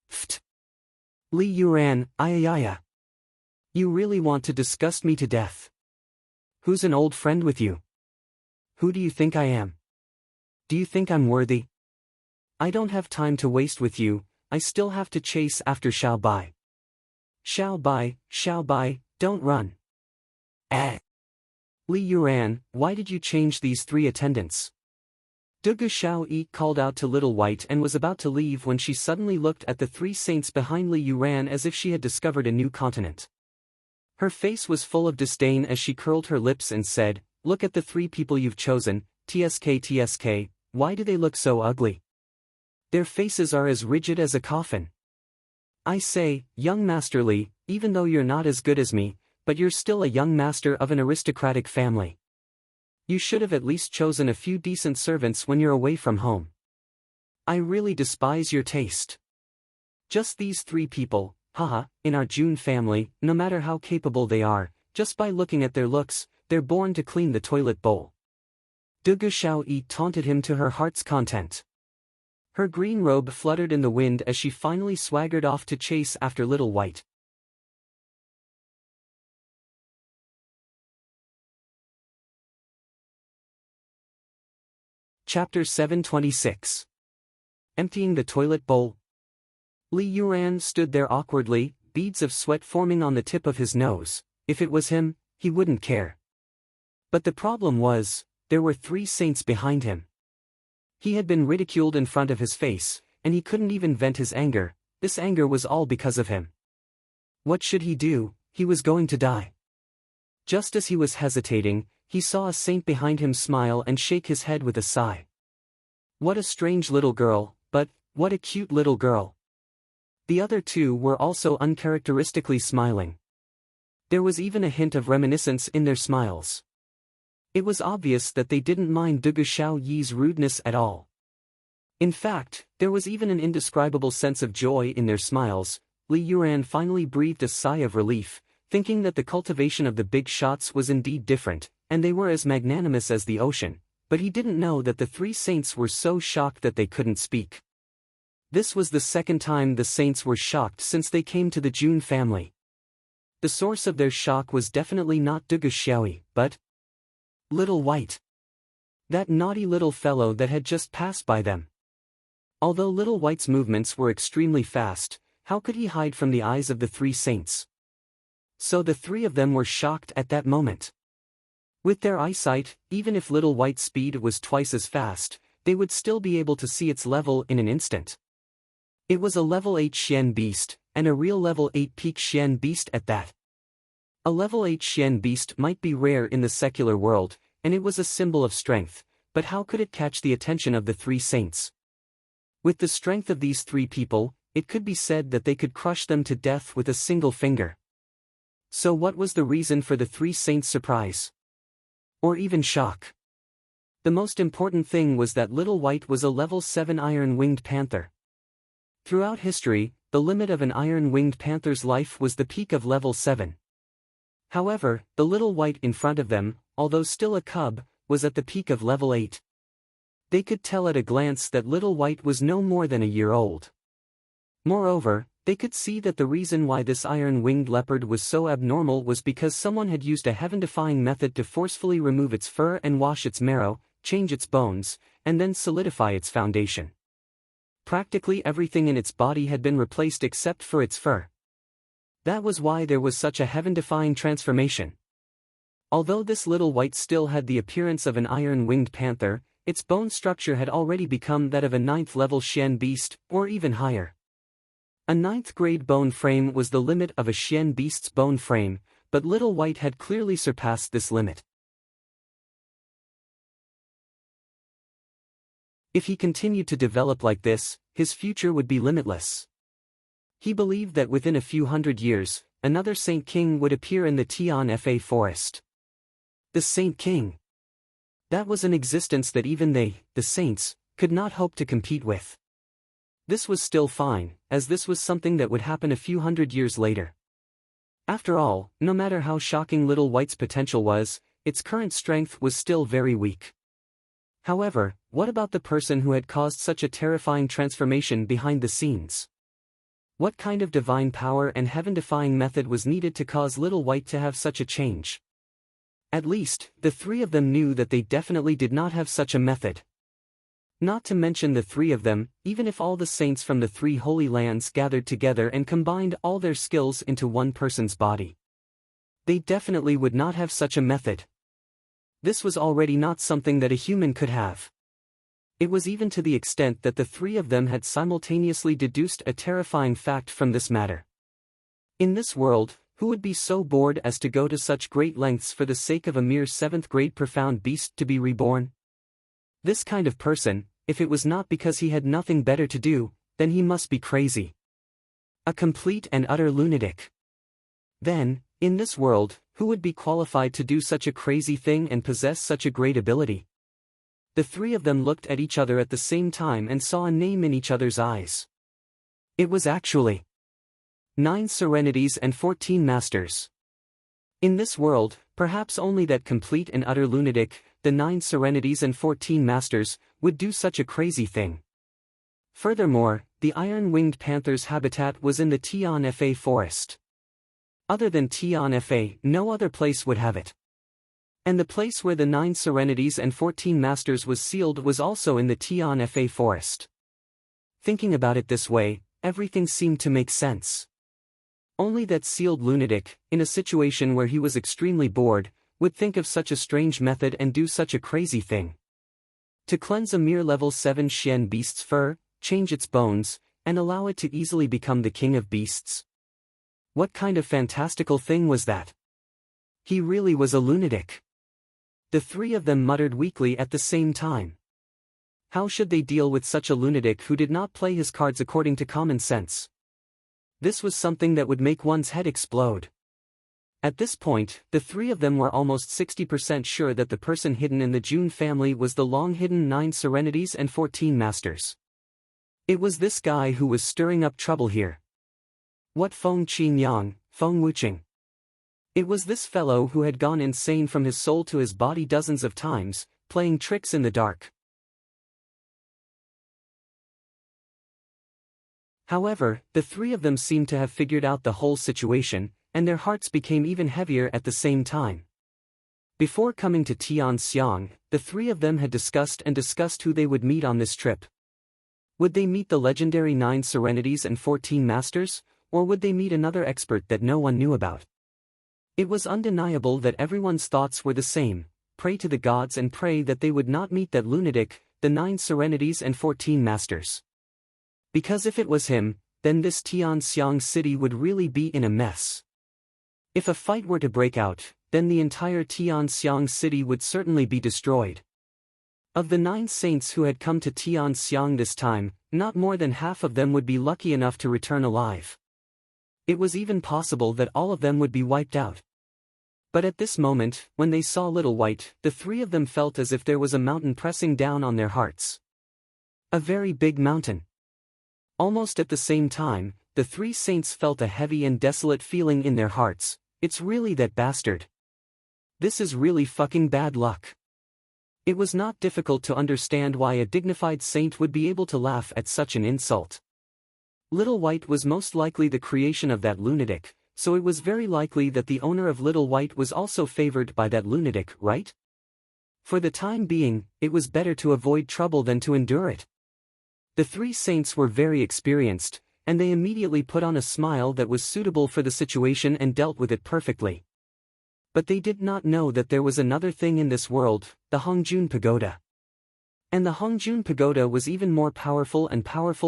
Pfft. Li Yuran, ayayaya. You really want to disgust me to death. Who's an old friend with you? Who do you think I am? Do you think I'm worthy? I don't have time to waste with you, I still have to chase after Xiao Bai. Xiao Bai, don't run." Li Yuran, why did you change these three attendants? Dugu Xiaoyi called out to Little White and was about to leave when she suddenly looked at the three saints behind Li Yuran as if she had discovered a new continent. Her face was full of disdain as she curled her lips and said, "Look at the three people you've chosen, TSK, why do they look so ugly? Their faces are as rigid as a coffin. I say, young Master Li, even though you're not as good as me, but you're still a young master of an aristocratic family. You should have at least chosen a few decent servants when you're away from home. I really despise your taste. Just these three people, haha, in our June family, no matter how capable they are, just by looking at their looks, they're born to clean the toilet bowl." Dugu Xiaoyi taunted him to her heart's content. Her green robe fluttered in the wind as she finally swaggered off to chase after Little White. Chapter 726. Emptying the toilet bowl. Li Yuan stood there awkwardly, beads of sweat forming on the tip of his nose. If it was him, he wouldn't care. But the problem was, there were 3 saints behind him. He had been ridiculed in front of his face, and he couldn't even vent his anger. This anger was all because of him. What should he do? He was going to die. Just as he was hesitating, he saw a saint behind him smile and shake his head with a sigh. What a strange little girl, but what a cute little girl. The other 2 were also uncharacteristically smiling. There was even a hint of reminiscence in their smiles. It was obvious that they didn't mind Dugu Xiaoyi's rudeness at all. In fact, there was even an indescribable sense of joy in their smiles. Li Yuan finally breathed a sigh of relief, thinking that the cultivation of the big shots was indeed different, and they were as magnanimous as the ocean, but he didn't know that the 3 saints were so shocked that they couldn't speak. This was the second time the saints were shocked since they came to the Jun family. The source of their shock was definitely not Dugu Xiaoyi, but Little White. That naughty little fellow that had just passed by them. Although Little White's movements were extremely fast, how could he hide from the eyes of the 3 saints? So the 3 of them were shocked at that moment. With their eyesight, even if Little White's speed was twice as fast, they would still be able to see its level in an instant. It was a level 8 Xian beast, and a real level 8 peak Xian beast at that. A level 8 Xian beast might be rare in the secular world, and it was a symbol of strength, but how could it catch the attention of the 3 saints? With the strength of these 3 people, it could be said that they could crush them to death with a single finger. So what was the reason for the 3 saints' surprise? Or even shock? The most important thing was that Little White was a level 7 iron-winged panther. Throughout history, the limit of an iron-winged panther's life was the peak of level 7. However, the Little White in front of them, although still a cub, was at the peak of level 8. They could tell at a glance that Little White was no more than a year old. Moreover, they could see that the reason why this iron-winged leopard was so abnormal was because someone had used a heaven-defying method to forcefully remove its fur and wash its marrow, change its bones, and then solidify its foundation. Practically everything in its body had been replaced except for its fur. That was why there was such a heaven-defying transformation. Although this Little White still had the appearance of an iron-winged panther, its bone structure had already become that of a 9th-level Xian beast, or even higher. A 9th-grade bone frame was the limit of a Xian beast's bone frame, but Little White had clearly surpassed this limit. If he continued to develop like this, his future would be limitless. He believed that within a few hundred years, another Saint King would appear in the Tianfa forest. The Saint King. That was an existence that even they, the saints, could not hope to compete with. This was still fine, as this was something that would happen a few hundred years later. After all, no matter how shocking Little White's potential was, its current strength was still very weak. However, what about the person who had caused such a terrifying transformation behind the scenes? What kind of divine power and heaven-defying method was needed to cause Little White to have such a change? At least, the 3 of them knew that they definitely did not have such a method. Not to mention the 3 of them, even if all the saints from the 3 holy lands gathered together and combined all their skills into one person's body. They definitely would not have such a method. This was already not something that a human could have. It was even to the extent that the 3 of them had simultaneously deduced a terrifying fact from this matter. In this world, who would be so bored as to go to such great lengths for the sake of a mere 7th-grade profound beast to be reborn? This kind of person, if it was not because he had nothing better to do, then he must be crazy. A complete and utter lunatic. Then, in this world, who would be qualified to do such a crazy thing and possess such a great ability? The 3 of them looked at each other at the same time and saw a name in each other's eyes. It was actually 9 Serenities and 14 Masters. In this world, perhaps only that complete and utter lunatic, the 9 Serenities and 14 Masters, would do such a crazy thing. Furthermore, the iron-winged panther's habitat was in the Tianfa forest. Other than Tianfa, no other place would have it. And the place where the 9 Serenities and 14 Masters was sealed was also in the Tian Fa forest. Thinking about it this way, everything seemed to make sense. Only that sealed lunatic, in a situation where he was extremely bored, would think of such a strange method and do such a crazy thing. To cleanse a mere level 7 Xian beast's fur, change its bones, and allow it to easily become the king of beasts. What kind of fantastical thing was that? He really was a lunatic. The three of them muttered weakly at the same time. How should they deal with such a lunatic who did not play his cards according to common sense? This was something that would make one's head explode. At this point, the three of them were almost 60% sure that the person hidden in the Jun family was the long-hidden 9 Serenities and 14 Masters. It was this guy who was stirring up trouble here. What Feng Qingyang, Feng Wuqing? It was this fellow who had gone insane from his soul to his body dozens of times, playing tricks in the dark. However, the three of them seemed to have figured out the whole situation, and their hearts became even heavier at the same time. Before coming to Tianxiang, the three of them had discussed who they would meet on this trip. Would they meet the legendary 9 Serenities and 14 Masters, or would they meet another expert that no one knew about? It was undeniable that everyone's thoughts were the same: pray to the gods and pray that they would not meet that lunatic, the 9 Serenities and 14 Masters. Because if it was him, then this Tianxiang city would really be in a mess. If a fight were to break out, then the entire Tianxiang city would certainly be destroyed. Of the 9 saints who had come to Tianxiang this time, not more than half of them would be lucky enough to return alive. It was even possible that all of them would be wiped out. But at this moment, when they saw Little White, the three of them felt as if there was a mountain pressing down on their hearts. A very big mountain. Almost at the same time, the 3 saints felt a heavy and desolate feeling in their hearts. It's really that bastard. This is really fucking bad luck. It was not difficult to understand why a dignified saint would be able to laugh at such an insult. Little White was most likely the creation of that lunatic, so it was very likely that the owner of Little White was also favored by that lunatic, right? For the time being, it was better to avoid trouble than to endure it. The 3 saints were very experienced, and they immediately put on a smile that was suitable for the situation and dealt with it perfectly. But they did not know that there was another thing in this world, the Hongjun Pagoda. And the Hongjun Pagoda was even more powerful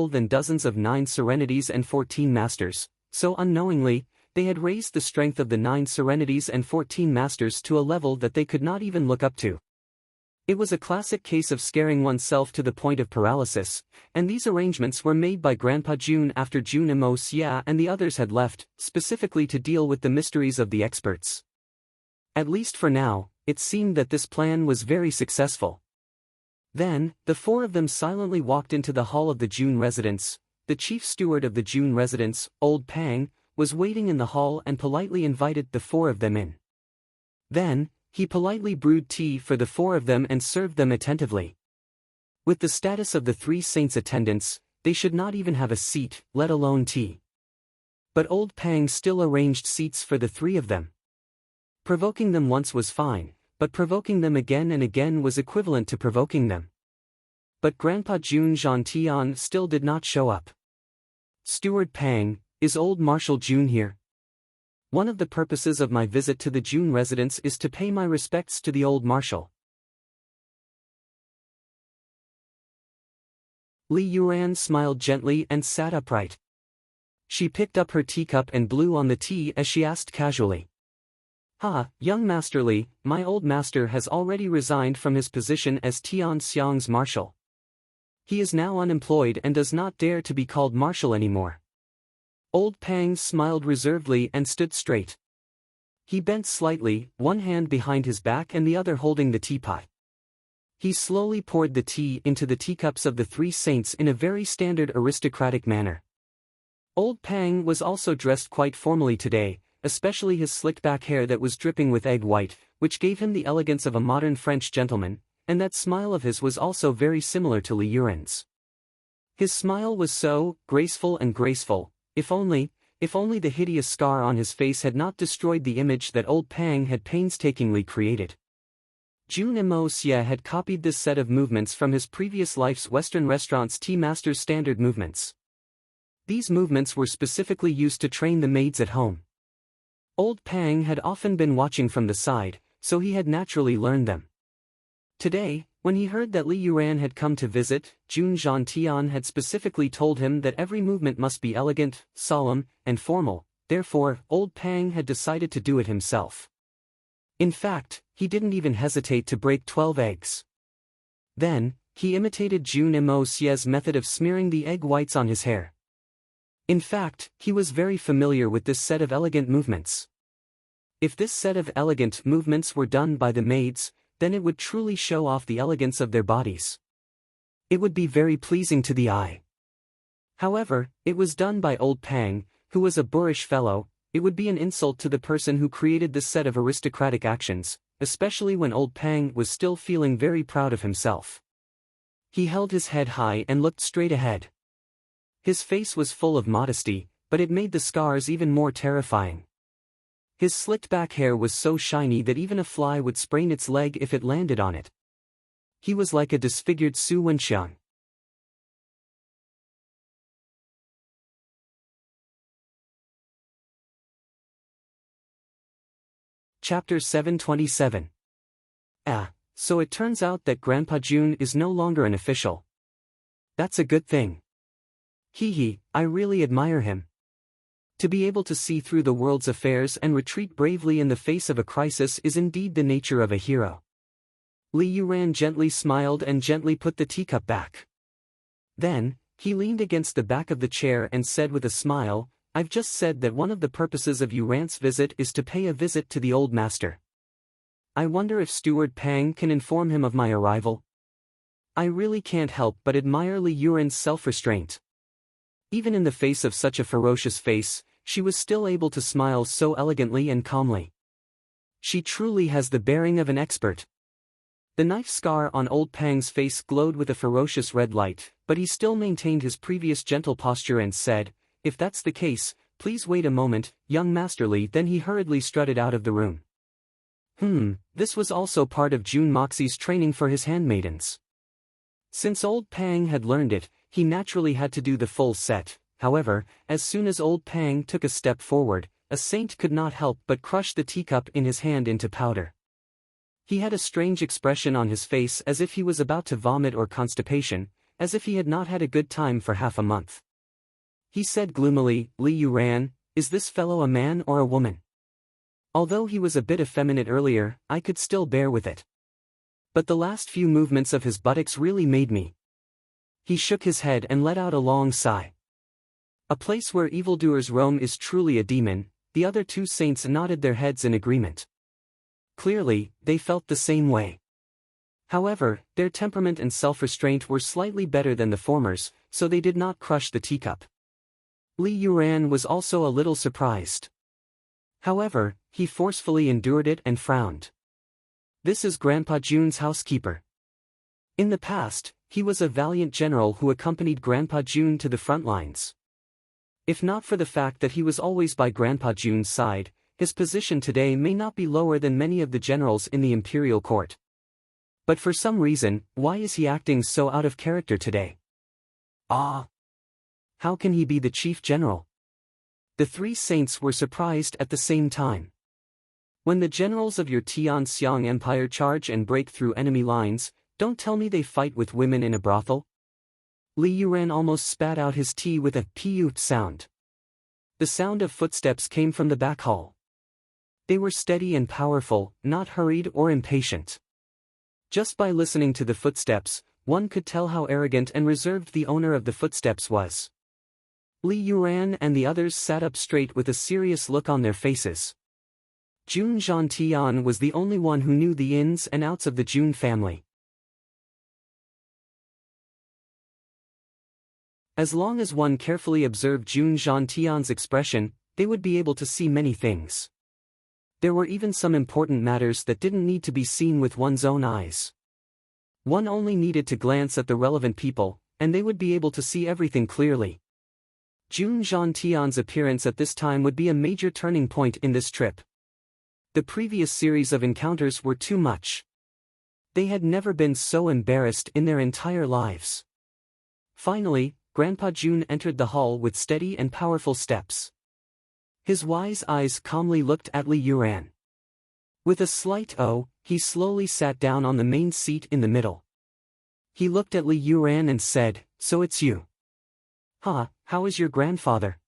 than dozens of 9 Serenities and 14 Masters, so unknowingly, they had raised the strength of the 9 Serenities and 14 Masters to a level that they could not even look up to. It was a classic case of scaring oneself to the point of paralysis, and these arrangements were made by Grandpa Jun after Jun Imo Xia and the others had left, specifically to deal with the mysteries of the experts. At least for now, it seemed that this plan was very successful. Then, the 4 of them silently walked into the hall of the Jun residence. The chief steward of the Jun residence, Old Pang, was waiting in the hall and politely invited the 4 of them in. Then, he politely brewed tea for the 4 of them and served them attentively. With the status of the 3 saints' attendants, they should not even have a seat, let alone tea. But Old Pang still arranged seats for the 3 of them. Provoking them once was fine, but provoking them again and again was equivalent to provoking them. But Grandpa Jun Zhantian still did not show up. Steward Pang, is old Marshal Jun here? One of the purposes of my visit to the Jun residence is to pay my respects to the old marshal. Li Yuan smiled gently and sat upright. She picked up her teacup and blew on the tea as she asked casually. Young Master Li, my old master has already resigned from his position as Tianxiang's marshal. He is now unemployed and does not dare to be called marshal anymore. Old Pang smiled reservedly and stood straight. He bent slightly, one hand behind his back and the other holding the teapot. He slowly poured the tea into the teacups of the 3 saints in a very standard aristocratic manner. Old Pang was also dressed quite formally today, especially his slicked back hair that was dripping with egg white, which gave him the elegance of a modern French gentleman, and that smile of his was also very similar to Li Yuan's. His smile was so graceful, if only the hideous scar on his face had not destroyed the image that Old Pang had painstakingly created. Jun Mo Xie had copied this set of movements from his previous life's Western restaurant's tea master's standard movements. These movements were specifically used to train the maids at home. Old Pang had often been watching from the side, so he had naturally learned them. Today, when he heard that Li Yuran had come to visit, Jun Zhantian had specifically told him that every movement must be elegant, solemn, and formal. Therefore, Old Pang had decided to do it himself. In fact, he didn't even hesitate to break 12 eggs. Then, he imitated Jun Mo Xie's method of smearing the egg whites on his hair. In fact, he was very familiar with this set of elegant movements. If this set of elegant movements were done by the maids, then it would truly show off the elegance of their bodies. It would be very pleasing to the eye. However, it was done by Old Pang, who was a boorish fellow. It would be an insult to the person who created this set of aristocratic actions, especially when Old Pang was still feeling very proud of himself. He held his head high and looked straight ahead. His face was full of modesty, but it made the scars even more terrifying. His slicked back hair was so shiny that even a fly would sprain its leg if it landed on it. He was like a disfigured Su Wenxiang. Chapter 727. So it turns out that Grandpa Jun is no longer an official. That's a good thing. Hee, I really admire him. To be able to see through the world's affairs and retreat bravely in the face of a crisis is indeed the nature of a hero. Li Yuran gently smiled and gently put the teacup back. Then, he leaned against the back of the chair and said with a smile, I've just said that one of the purposes of Yuran's visit is to pay a visit to the old master. I wonder if Steward Pang can inform him of my arrival. I really can't help but admire Li Yuran's self-restraint. Even in the face of such a ferocious face, she was still able to smile so elegantly and calmly. She truly has the bearing of an expert. The knife scar on Old Pang's face glowed with a ferocious red light, but he still maintained his previous gentle posture and said, If that's the case, please wait a moment, young Master Li. Then he hurriedly strutted out of the room. This was also part of Jun Moxie's training for his handmaidens. Since Old Pang had learned it, he naturally had to do the full set. However, as soon as Old Pang took a step forward, a saint could not help but crush the teacup in his hand into powder. He had a strange expression on his face, as if he was about to vomit or constipation, as if he had not had a good time for half a month. He said gloomily, Li Yuran, is this fellow a man or a woman? Although he was a bit effeminate earlier, I could still bear with it. But the last few movements of his buttocks really made me. He shook his head and let out a long sigh. A place where evildoers roam is truly a demon. The other two saints nodded their heads in agreement. Clearly, they felt the same way. However, their temperament and self-restraint were slightly better than the former's, so they did not crush the teacup. Li Yuran was also a little surprised. However, he forcefully endured it and frowned. This is Grandpa Jun's housekeeper. In the past, he was a valiant general who accompanied Grandpa Jun to the front lines. If not for the fact that he was always by Grandpa Jun's side, his position today may not be lower than many of the generals in the imperial court. But for some reason, why is he acting so out of character today? How can he be the chief general? The three saints were surprised at the same time. When the generals of your Tianxiang Empire charge and break through enemy lines, don't tell me they fight with women in a brothel? Li Yuran almost spat out his tea with a "pew" sound. The sound of footsteps came from the back hall. They were steady and powerful, not hurried or impatient. Just by listening to the footsteps, one could tell how arrogant and reserved the owner of the footsteps was. Li Yuran and the others sat up straight with a serious look on their faces. Jun Zhantian was the only one who knew the ins and outs of the Jun family. As long as one carefully observed Jun Zhantian's expression, they would be able to see many things. There were even some important matters that didn't need to be seen with one's own eyes. One only needed to glance at the relevant people, and they would be able to see everything clearly. Jun Zhantian's appearance at this time would be a major turning point in this trip. The previous series of encounters were too much. They had never been so embarrassed in their entire lives. Finally, Grandpa June entered the hall with steady and powerful steps. His wise eyes calmly looked at Li Yuran. With a slight "oh," he slowly sat down on the main seat in the middle. He looked at Li Yuran and said, "So it's you. How is your grandfather?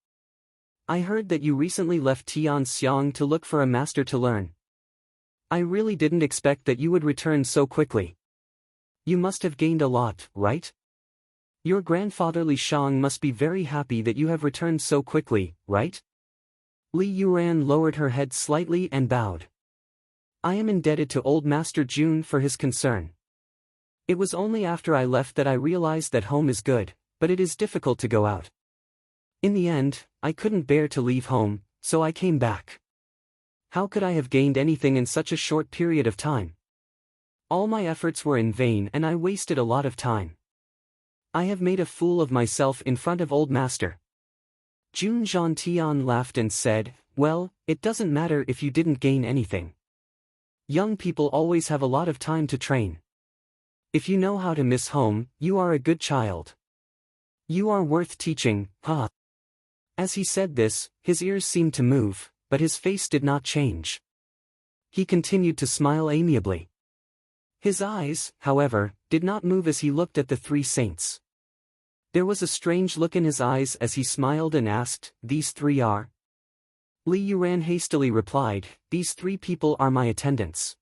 I heard that you recently left Tianxiang to look for a master to learn. I really didn't expect that you would return so quickly. You must have gained a lot, right? Your grandfather Li Shang must be very happy that you have returned so quickly, right?" Li Yuran lowered her head slightly and bowed. "I am indebted to old Master June for his concern. It was only after I left that I realized that home is good, but it is difficult to go out. In the end, I couldn't bear to leave home, so I came back. How could I have gained anything in such a short period of time? All my efforts were in vain and I wasted a lot of time. I have made a fool of myself in front of old master." Jun Zhantian laughed and said, "Well, it doesn't matter if you didn't gain anything. Young people always have a lot of time to train. If you know how to miss home, you are a good child. You are worth teaching, huh?" As he said this, his ears seemed to move, but his face did not change. He continued to smile amiably. His eyes, however, did not move as he looked at the three saints. There was a strange look in his eyes as he smiled and asked, "These three are?" Li Yuran hastily replied, "These three people are my attendants."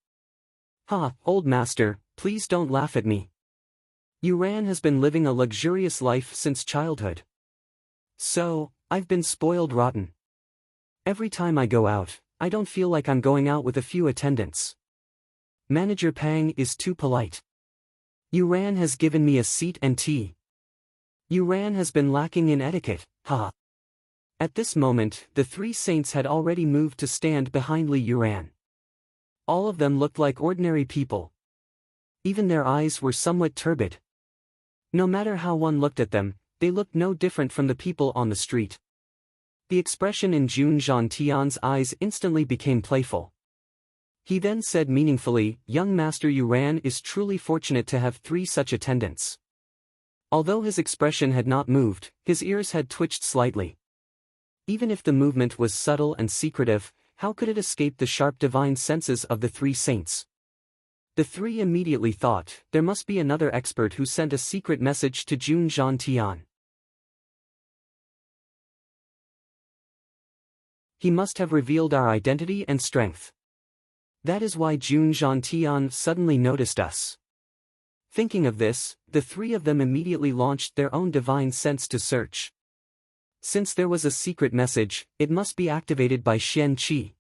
Old master, please don't laugh at me. Yuran has been living a luxurious life since childhood. So, I've been spoiled rotten. Every time I go out, I don't feel like I'm going out with a few attendants. Manager Pang is too polite. Yuran has given me a seat and tea. Yuran has been lacking in etiquette, At this moment, the three saints had already moved to stand behind Li Yuran. All of them looked like ordinary people. Even their eyes were somewhat turbid. No matter how one looked at them, they looked no different from the people on the street. The expression in Jun Zhantian's eyes instantly became playful. He then said meaningfully, "Young Master Yuran is truly fortunate to have three such attendants." Although his expression had not moved, his ears had twitched slightly. Even if the movement was subtle and secretive, how could it escape the sharp divine senses of the three saints? The three immediately thought, there must be another expert who sent a secret message to Jun Zhantian. He must have revealed our identity and strength. That is why Jun Zhantian suddenly noticed us. Thinking of this, the three of them immediately launched their own divine sense to search. Since there was a secret message, it must be activated by Xian Qi.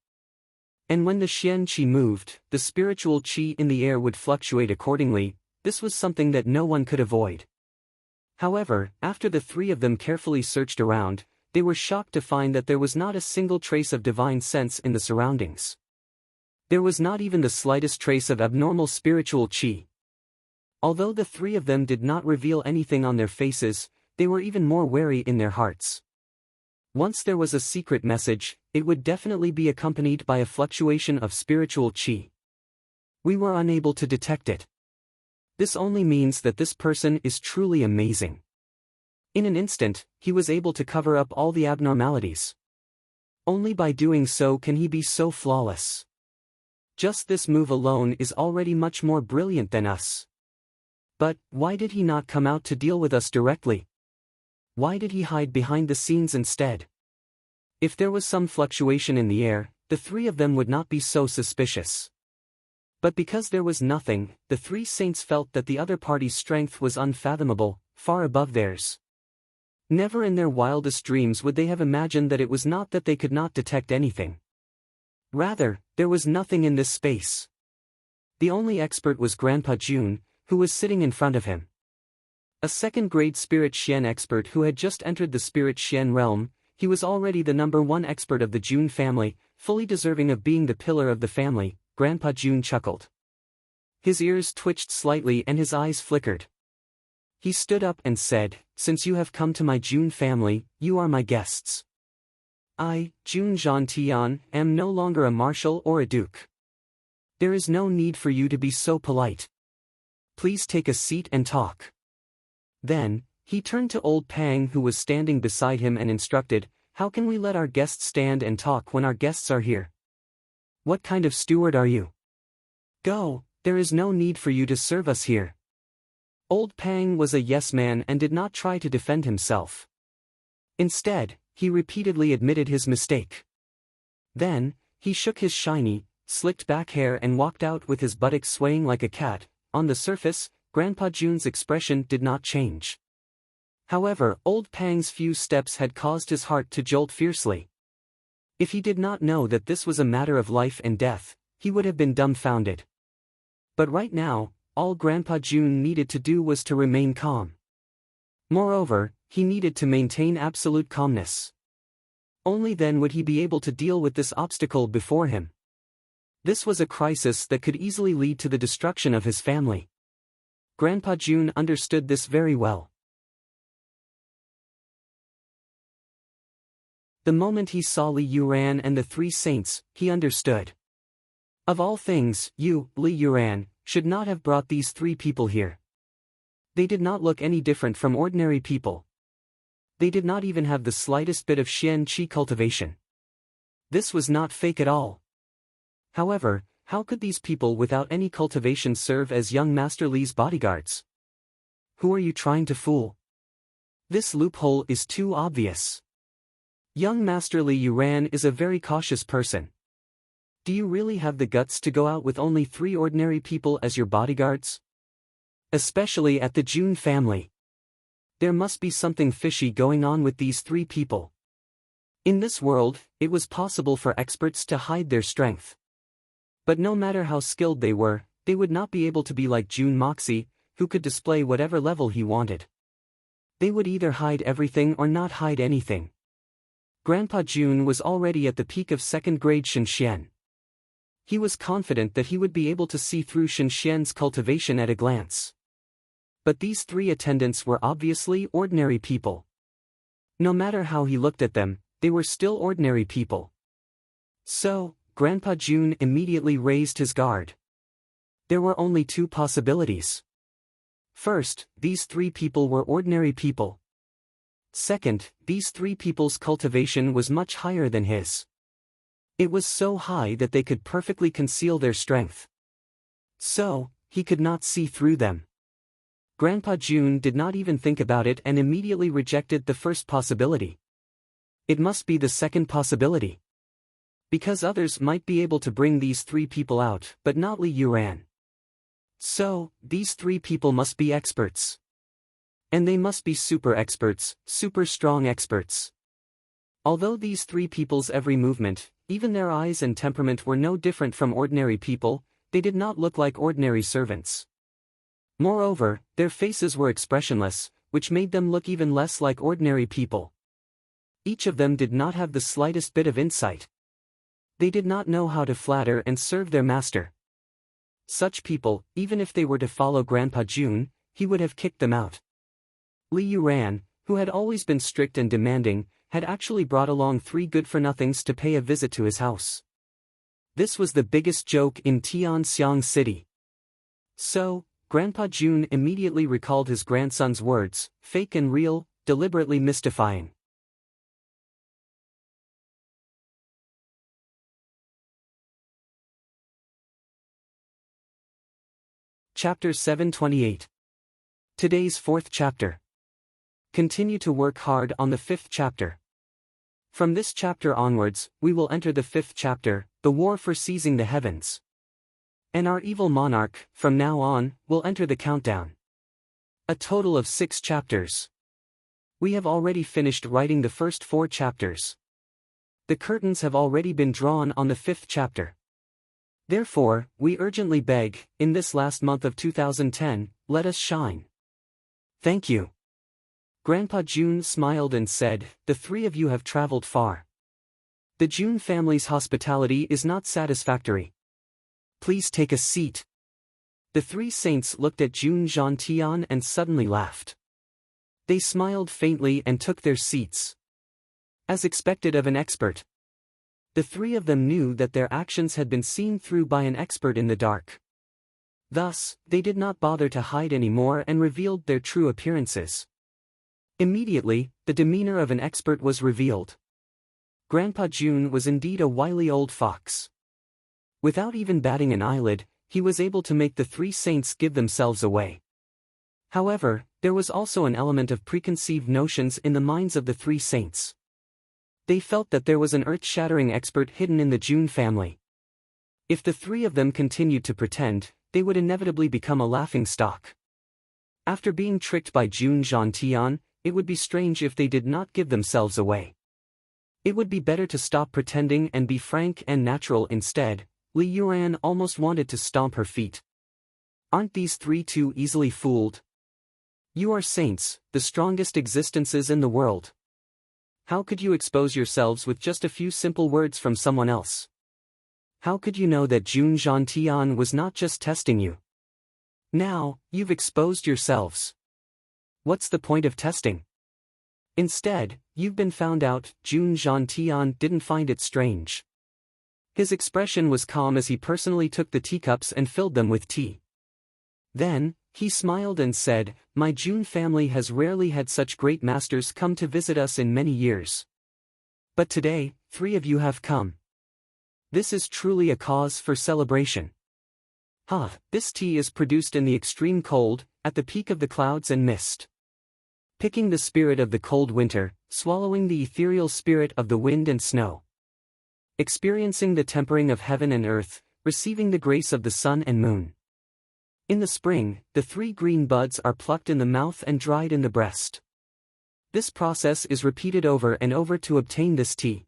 And when the Xian Qi moved, the spiritual Qi in the air would fluctuate accordingly. This was something that no one could avoid. However, after the three of them carefully searched around, they were shocked to find that there was not a single trace of divine sense in the surroundings. There was not even the slightest trace of abnormal spiritual Qi. Although the three of them did not reveal anything on their faces, they were even more wary in their hearts. Once there was a secret message, it would definitely be accompanied by a fluctuation of spiritual Qi. We were unable to detect it. This only means that this person is truly amazing. In an instant, he was able to cover up all the abnormalities. Only by doing so can he be so flawless. Just this move alone is already much more brilliant than us. But, why did he not come out to deal with us directly? Why did he hide behind the scenes instead? If there was some fluctuation in the air, the three of them would not be so suspicious. But because there was nothing, the three saints felt that the other party's strength was unfathomable, far above theirs. Never in their wildest dreams would they have imagined that it was not that they could not detect anything. Rather, there was nothing in this space. The only expert was Grandpa June, who was sitting in front of him. A second-grade Spirit Xian expert who had just entered the Spirit Xian realm. He was already the #1 expert of the June family, fully deserving of being the pillar of the family. Grandpa June chuckled. His ears twitched slightly and his eyes flickered. He stood up and said, "Since you have come to my June family, you are my guests. I, Jun Zhantian, am no longer a marshal or a duke. There is no need for you to be so polite. Please take a seat and talk. Then, he turned to old Pang who was standing beside him and instructed, how can we let our guests stand and talk when our guests are here? What kind of steward are you? Go, there is no need for you to serve us here. Old Pang was a yes man and did not try to defend himself. Instead, he repeatedly admitted his mistake. Then, he shook his shiny, slicked back hair and walked out with his buttocks swaying like a cat. On the surface, Grandpa Jun's expression did not change. However, old Pang's few steps had caused his heart to jolt fiercely. If he did not know that this was a matter of life and death, he would have been dumbfounded. But right now, all Grandpa Jun needed to do was to remain calm. Moreover, he needed to maintain absolute calmness. Only then would he be able to deal with this obstacle before him. This was a crisis that could easily lead to the destruction of his family. Grandpa Jun understood this very well. The moment he saw Li Yuran and the three saints, he understood. Of all things, you, Li Yuran, should not have brought these three people here. They did not look any different from ordinary people. They did not even have the slightest bit of Xian Qi cultivation. This was not fake at all. However, how could these people without any cultivation serve as young Master Li's bodyguards? Who are you trying to fool? This loophole is too obvious. Young Master Li Yuran is a very cautious person. Do you really have the guts to go out with only 3 ordinary people as your bodyguards? Especially at the Jun family. There must be something fishy going on with these 3 people. In this world, it was possible for experts to hide their strength. But no matter how skilled they were, they would not be able to be like Jun Moxie, who could display whatever level he wanted. They would either hide everything or not hide anything. Grandpa Jun was already at the peak of 2nd grade Shenxian. He was confident that he would be able to see through Shenxian's cultivation at a glance. But these 3 attendants were obviously ordinary people. No matter how he looked at them, they were still ordinary people. So, Grandpa Jun immediately raised his guard. There were only 2 possibilities. First, these 3 people were ordinary people. Second, these 3 people's cultivation was much higher than his. It was so high that they could perfectly conceal their strength. So, he could not see through them. Grandpa Jun did not even think about it and immediately rejected the first possibility. It must be the second possibility. Because others might be able to bring these 3 people out, but not Li Yuran. So, these 3 people must be experts. And they must be super experts, super strong experts. Although these 3 people's every movement, even their eyes and temperament were no different from ordinary people, they did not look like ordinary servants. Moreover, their faces were expressionless, which made them look even less like ordinary people. Each of them did not have the slightest bit of insight. They did not know how to flatter and serve their master. Such people, even if they were to follow Grandpa Jun, he would have kicked them out. Li Yuran, who had always been strict and demanding, had actually brought along 3 good-for-nothings to pay a visit to his house. This was the biggest joke in Tianxiang City. So, Grandpa Jun immediately recalled his grandson's words, fake and real, deliberately mystifying. Chapter 728. Today's 4th chapter. Continue to work hard on the 5th chapter. From this chapter onwards, we will enter the 5th chapter, the war for seizing the heavens. And our evil monarch, from now on, will enter the countdown. A total of 6 chapters. We have already finished writing the first 4 chapters. The curtains have already been drawn on the 5th chapter. Therefore, we urgently beg, in this last month of 2010, let us shine. Thank you. Grandpa Jun smiled and said, the 3 of you have traveled far. The Jun family's hospitality is not satisfactory. Please take a seat. The 3 saints looked at Jun Zhantian and suddenly laughed. They smiled faintly and took their seats. As expected of an expert. The 3 of them knew that their actions had been seen through by an expert in the dark. Thus, they did not bother to hide anymore and revealed their true appearances. Immediately, the demeanor of an expert was revealed. Grandpa June was indeed a wily old fox. Without even batting an eyelid, he was able to make the three saints give themselves away. However, there was also an element of preconceived notions in the minds of the three saints. They felt that there was an earth-shattering expert hidden in the June family. If the three of them continued to pretend, they would inevitably become a laughingstock. After being tricked by June Tian, it would be strange if they did not give themselves away. It would be better to stop pretending and be frank and natural instead. Li Yuan almost wanted to stomp her feet. Aren't these three too easily fooled? You are saints, the strongest existences in the world. How could you expose yourselves with just a few simple words from someone else? How could you know that June Tian was not just testing you? Now, you've exposed yourselves. What's the point of testing? Instead, you've been found out. June Tian didn't find it strange. His expression was calm as he personally took the teacups and filled them with tea. Then, he smiled and said, "My June family has rarely had such great masters come to visit us in many years. But today, three of you have come. This is truly a cause for celebration. This tea is produced in the extreme cold, at the peak of the clouds and mist. Picking the spirit of the cold winter, swallowing the ethereal spirit of the wind and snow. Experiencing the tempering of heaven and earth, receiving the grace of the sun and moon. In the spring, the three green buds are plucked in the mouth and dried in the breast. This process is repeated over and over to obtain this tea.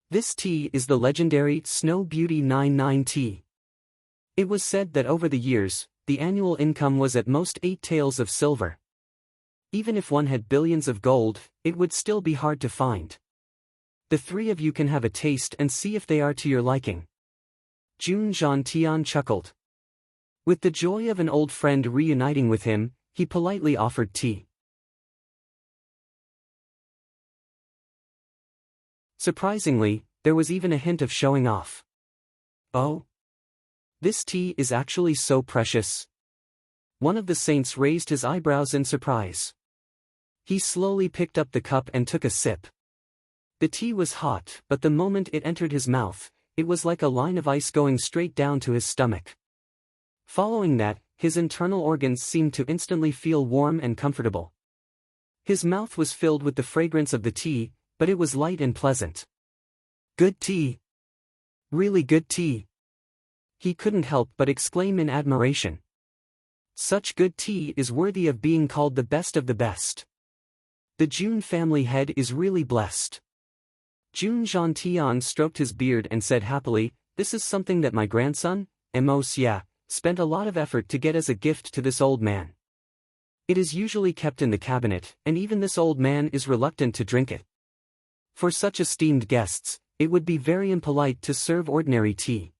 This tea is the legendary Snow Beauty 99 tea. It was said that over the years, the annual income was at most 8 taels of silver. Even if one had billions of gold, it would still be hard to find. The three of you can have a taste and see if they are to your liking." June Tian chuckled. With the joy of an old friend reuniting with him, he politely offered tea. Surprisingly, there was even a hint of showing off. "Oh? This tea is actually so precious." One of the saints raised his eyebrows in surprise. He slowly picked up the cup and took a sip. The tea was hot, but the moment it entered his mouth, it was like a line of ice going straight down to his stomach. Following that, his internal organs seemed to instantly feel warm and comfortable. His mouth was filled with the fragrance of the tea, but it was light and pleasant. "Good tea. Really good tea." He couldn't help but exclaim in admiration. Such good tea is worthy of being called the best of the best. The June family head is really blessed. June Tian stroked his beard and said happily, "This is something that my grandson, Xia, spent a lot of effort to get as a gift to this old man. It is usually kept in the cabinet, and even this old man is reluctant to drink it. For such esteemed guests, it would be very impolite to serve ordinary tea."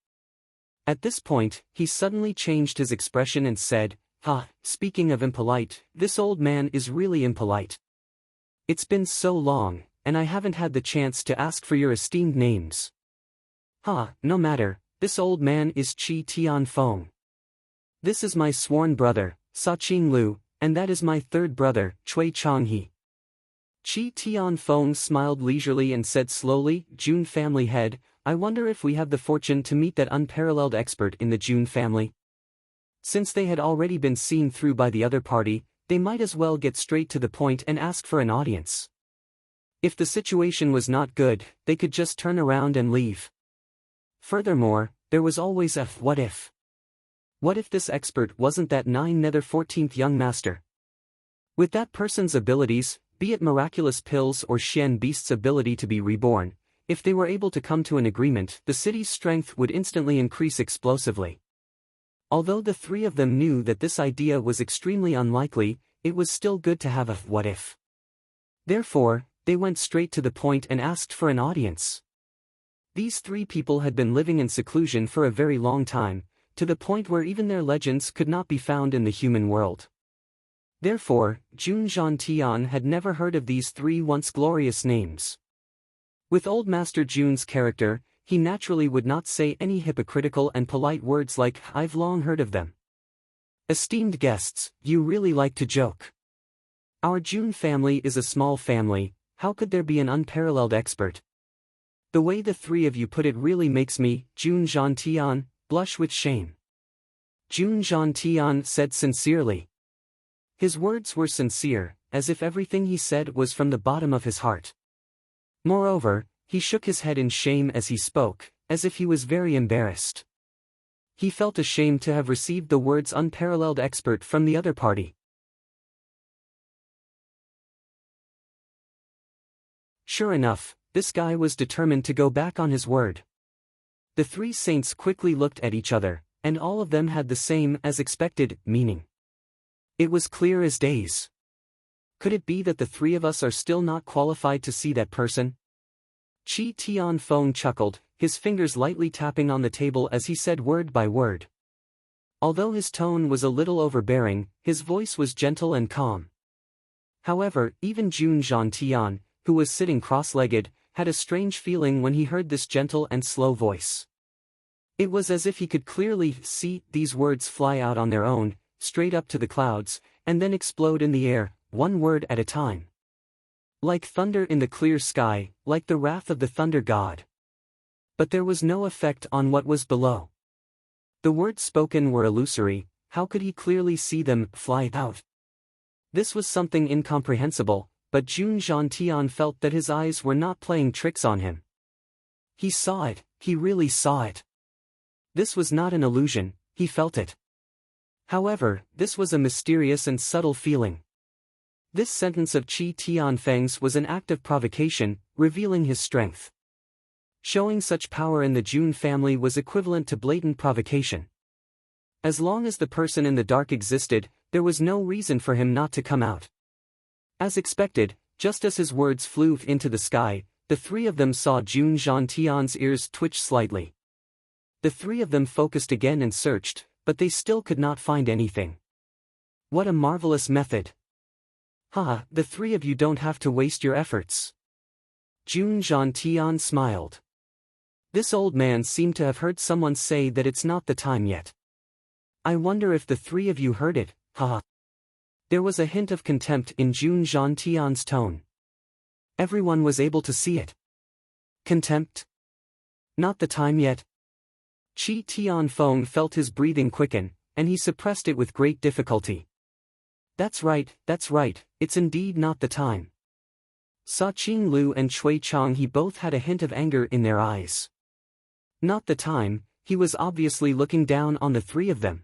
At this point, he suddenly changed his expression and said, "Speaking of impolite, this old man is really impolite. It's been so long, and I haven't had the chance to ask for your esteemed names." No matter, this old man is Qi Tianfeng. This is my sworn brother, Sa Qing Lu, and that is my third brother, Cui Changhe." Qi Tianfeng smiled leisurely and said slowly, "June family head, I wonder if we have the fortune to meet that unparalleled expert in the June family." Since they had already been seen through by the other party, they might as well get straight to the point and ask for an audience. If the situation was not good, they could just turn around and leave. Furthermore, there was always a what if. What if this expert wasn't that 9-14th young master? With that person's abilities, be it miraculous pills or Xian Beast's ability to be reborn, if they were able to come to an agreement, the city's strength would instantly increase explosively. Although the three of them knew that this idea was extremely unlikely, it was still good to have a what if. Therefore, they went straight to the point and asked for an audience. These three people had been living in seclusion for a very long time, to the point where even their legends could not be found in the human world. Therefore, June Tian had never heard of these three once glorious names. With Old Master June's character, he naturally would not say any hypocritical and polite words like, "I've long heard of them." Esteemed guests, you really like to joke. Our June family is a small family, how could there be an unparalleled expert? The way the three of you put it really makes me, June Jean-Tian, blush with shame. June Jean-Tian said sincerely. His words were sincere, as if everything he said was from the bottom of his heart. Moreover, he shook his head in shame as he spoke, as if he was very embarrassed. He felt ashamed to have received the words unparalleled expert from the other party. Sure enough, this guy was determined to go back on his word. The three saints quickly looked at each other, and all of them had the same as expected meaning. It was clear as days. Could it be that the three of us are still not qualified to see that person? Chi Tian Feng chuckled, his fingers lightly tapping on the table as he said word by word. Although his tone was a little overbearing, his voice was gentle and calm. However, even June Jean-Tian, who was sitting cross-legged, had a strange feeling when he heard this gentle and slow voice. It was as if he could clearly see these words fly out on their own, straight up to the clouds, and then explode in the air, one word at a time. Like thunder in the clear sky, like the wrath of the thunder god. But there was no effect on what was below. The words spoken were illusory, how could he clearly see them fly out? This was something incomprehensible, but June Jean-Tian felt that his eyes were not playing tricks on him. He saw it, he really saw it. This was not an illusion, he felt it. However, this was a mysterious and subtle feeling. This sentence of Chi Tianfeng's was an act of provocation, revealing his strength. Showing such power in the June family was equivalent to blatant provocation. As long as the person in the dark existed, there was no reason for him not to come out. As expected, just as his words flew into the sky, the three of them saw June Jean-Tian's ears twitch slightly. The three of them focused again and searched, but they still could not find anything. What a marvelous method! Haha, the three of you don't have to waste your efforts. June Jean-Tian smiled. This old man seemed to have heard someone say that it's not the time yet. I wonder if the three of you heard it, haha. There was a hint of contempt in June Jean-Tian's tone. Everyone was able to see it. Contempt? Not the time yet? Chi Tianfeng felt his breathing quicken, and he suppressed it with great difficulty. That's right, it's indeed not the time. Sa Qing Lu and Chui Chang he both had a hint of anger in their eyes. Not the time, he was obviously looking down on the three of them.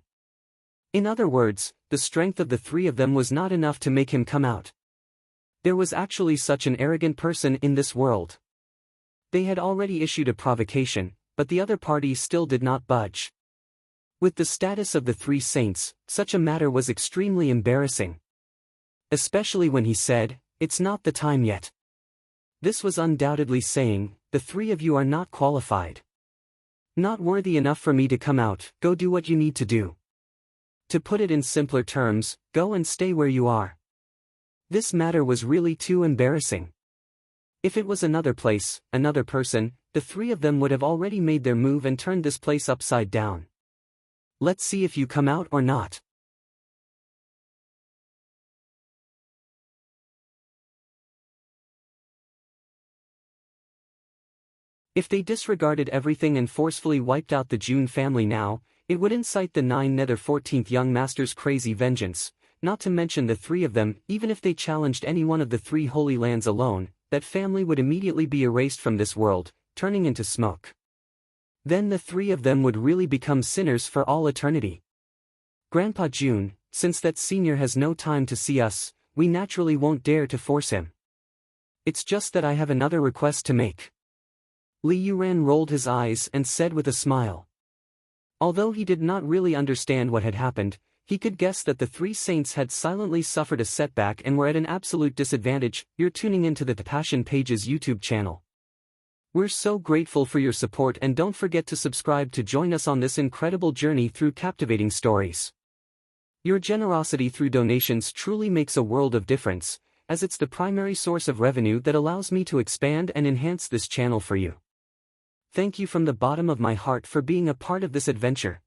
In other words, the strength of the three of them was not enough to make him come out. There was actually such an arrogant person in this world. They had already issued a provocation, but the other party still did not budge. With the status of the three saints, such a matter was extremely embarrassing. Especially when he said, "It's not the time yet." This was undoubtedly saying, the three of you are not qualified. Not worthy enough for me to come out, go do what you need to do. To put it in simpler terms, go and stay where you are. This matter was really too embarrassing. If it was another place, another person, the three of them would have already made their move and turned this place upside down. Let's see if you come out or not. If they disregarded everything and forcefully wiped out the June family now, it would incite the 9th young master's crazy vengeance, not to mention the three of them. Even if they challenged any one of the three holy lands alone, that family would immediately be erased from this world, turning into smoke. Then the three of them would really become sinners for all eternity. Grandpa June, since that senior has no time to see us, we naturally won't dare to force him. It's just that I have another request to make. Li Yuran rolled his eyes and said with a smile. Although he did not really understand what had happened, he could guess that the three saints had silently suffered a setback and were at an absolute disadvantage. You're tuning into the Passion Pages YouTube channel. We're so grateful for your support, and don't forget to subscribe to join us on this incredible journey through captivating stories. Your generosity through donations truly makes a world of difference, as it's the primary source of revenue that allows me to expand and enhance this channel for you. Thank you from the bottom of my heart for being a part of this adventure.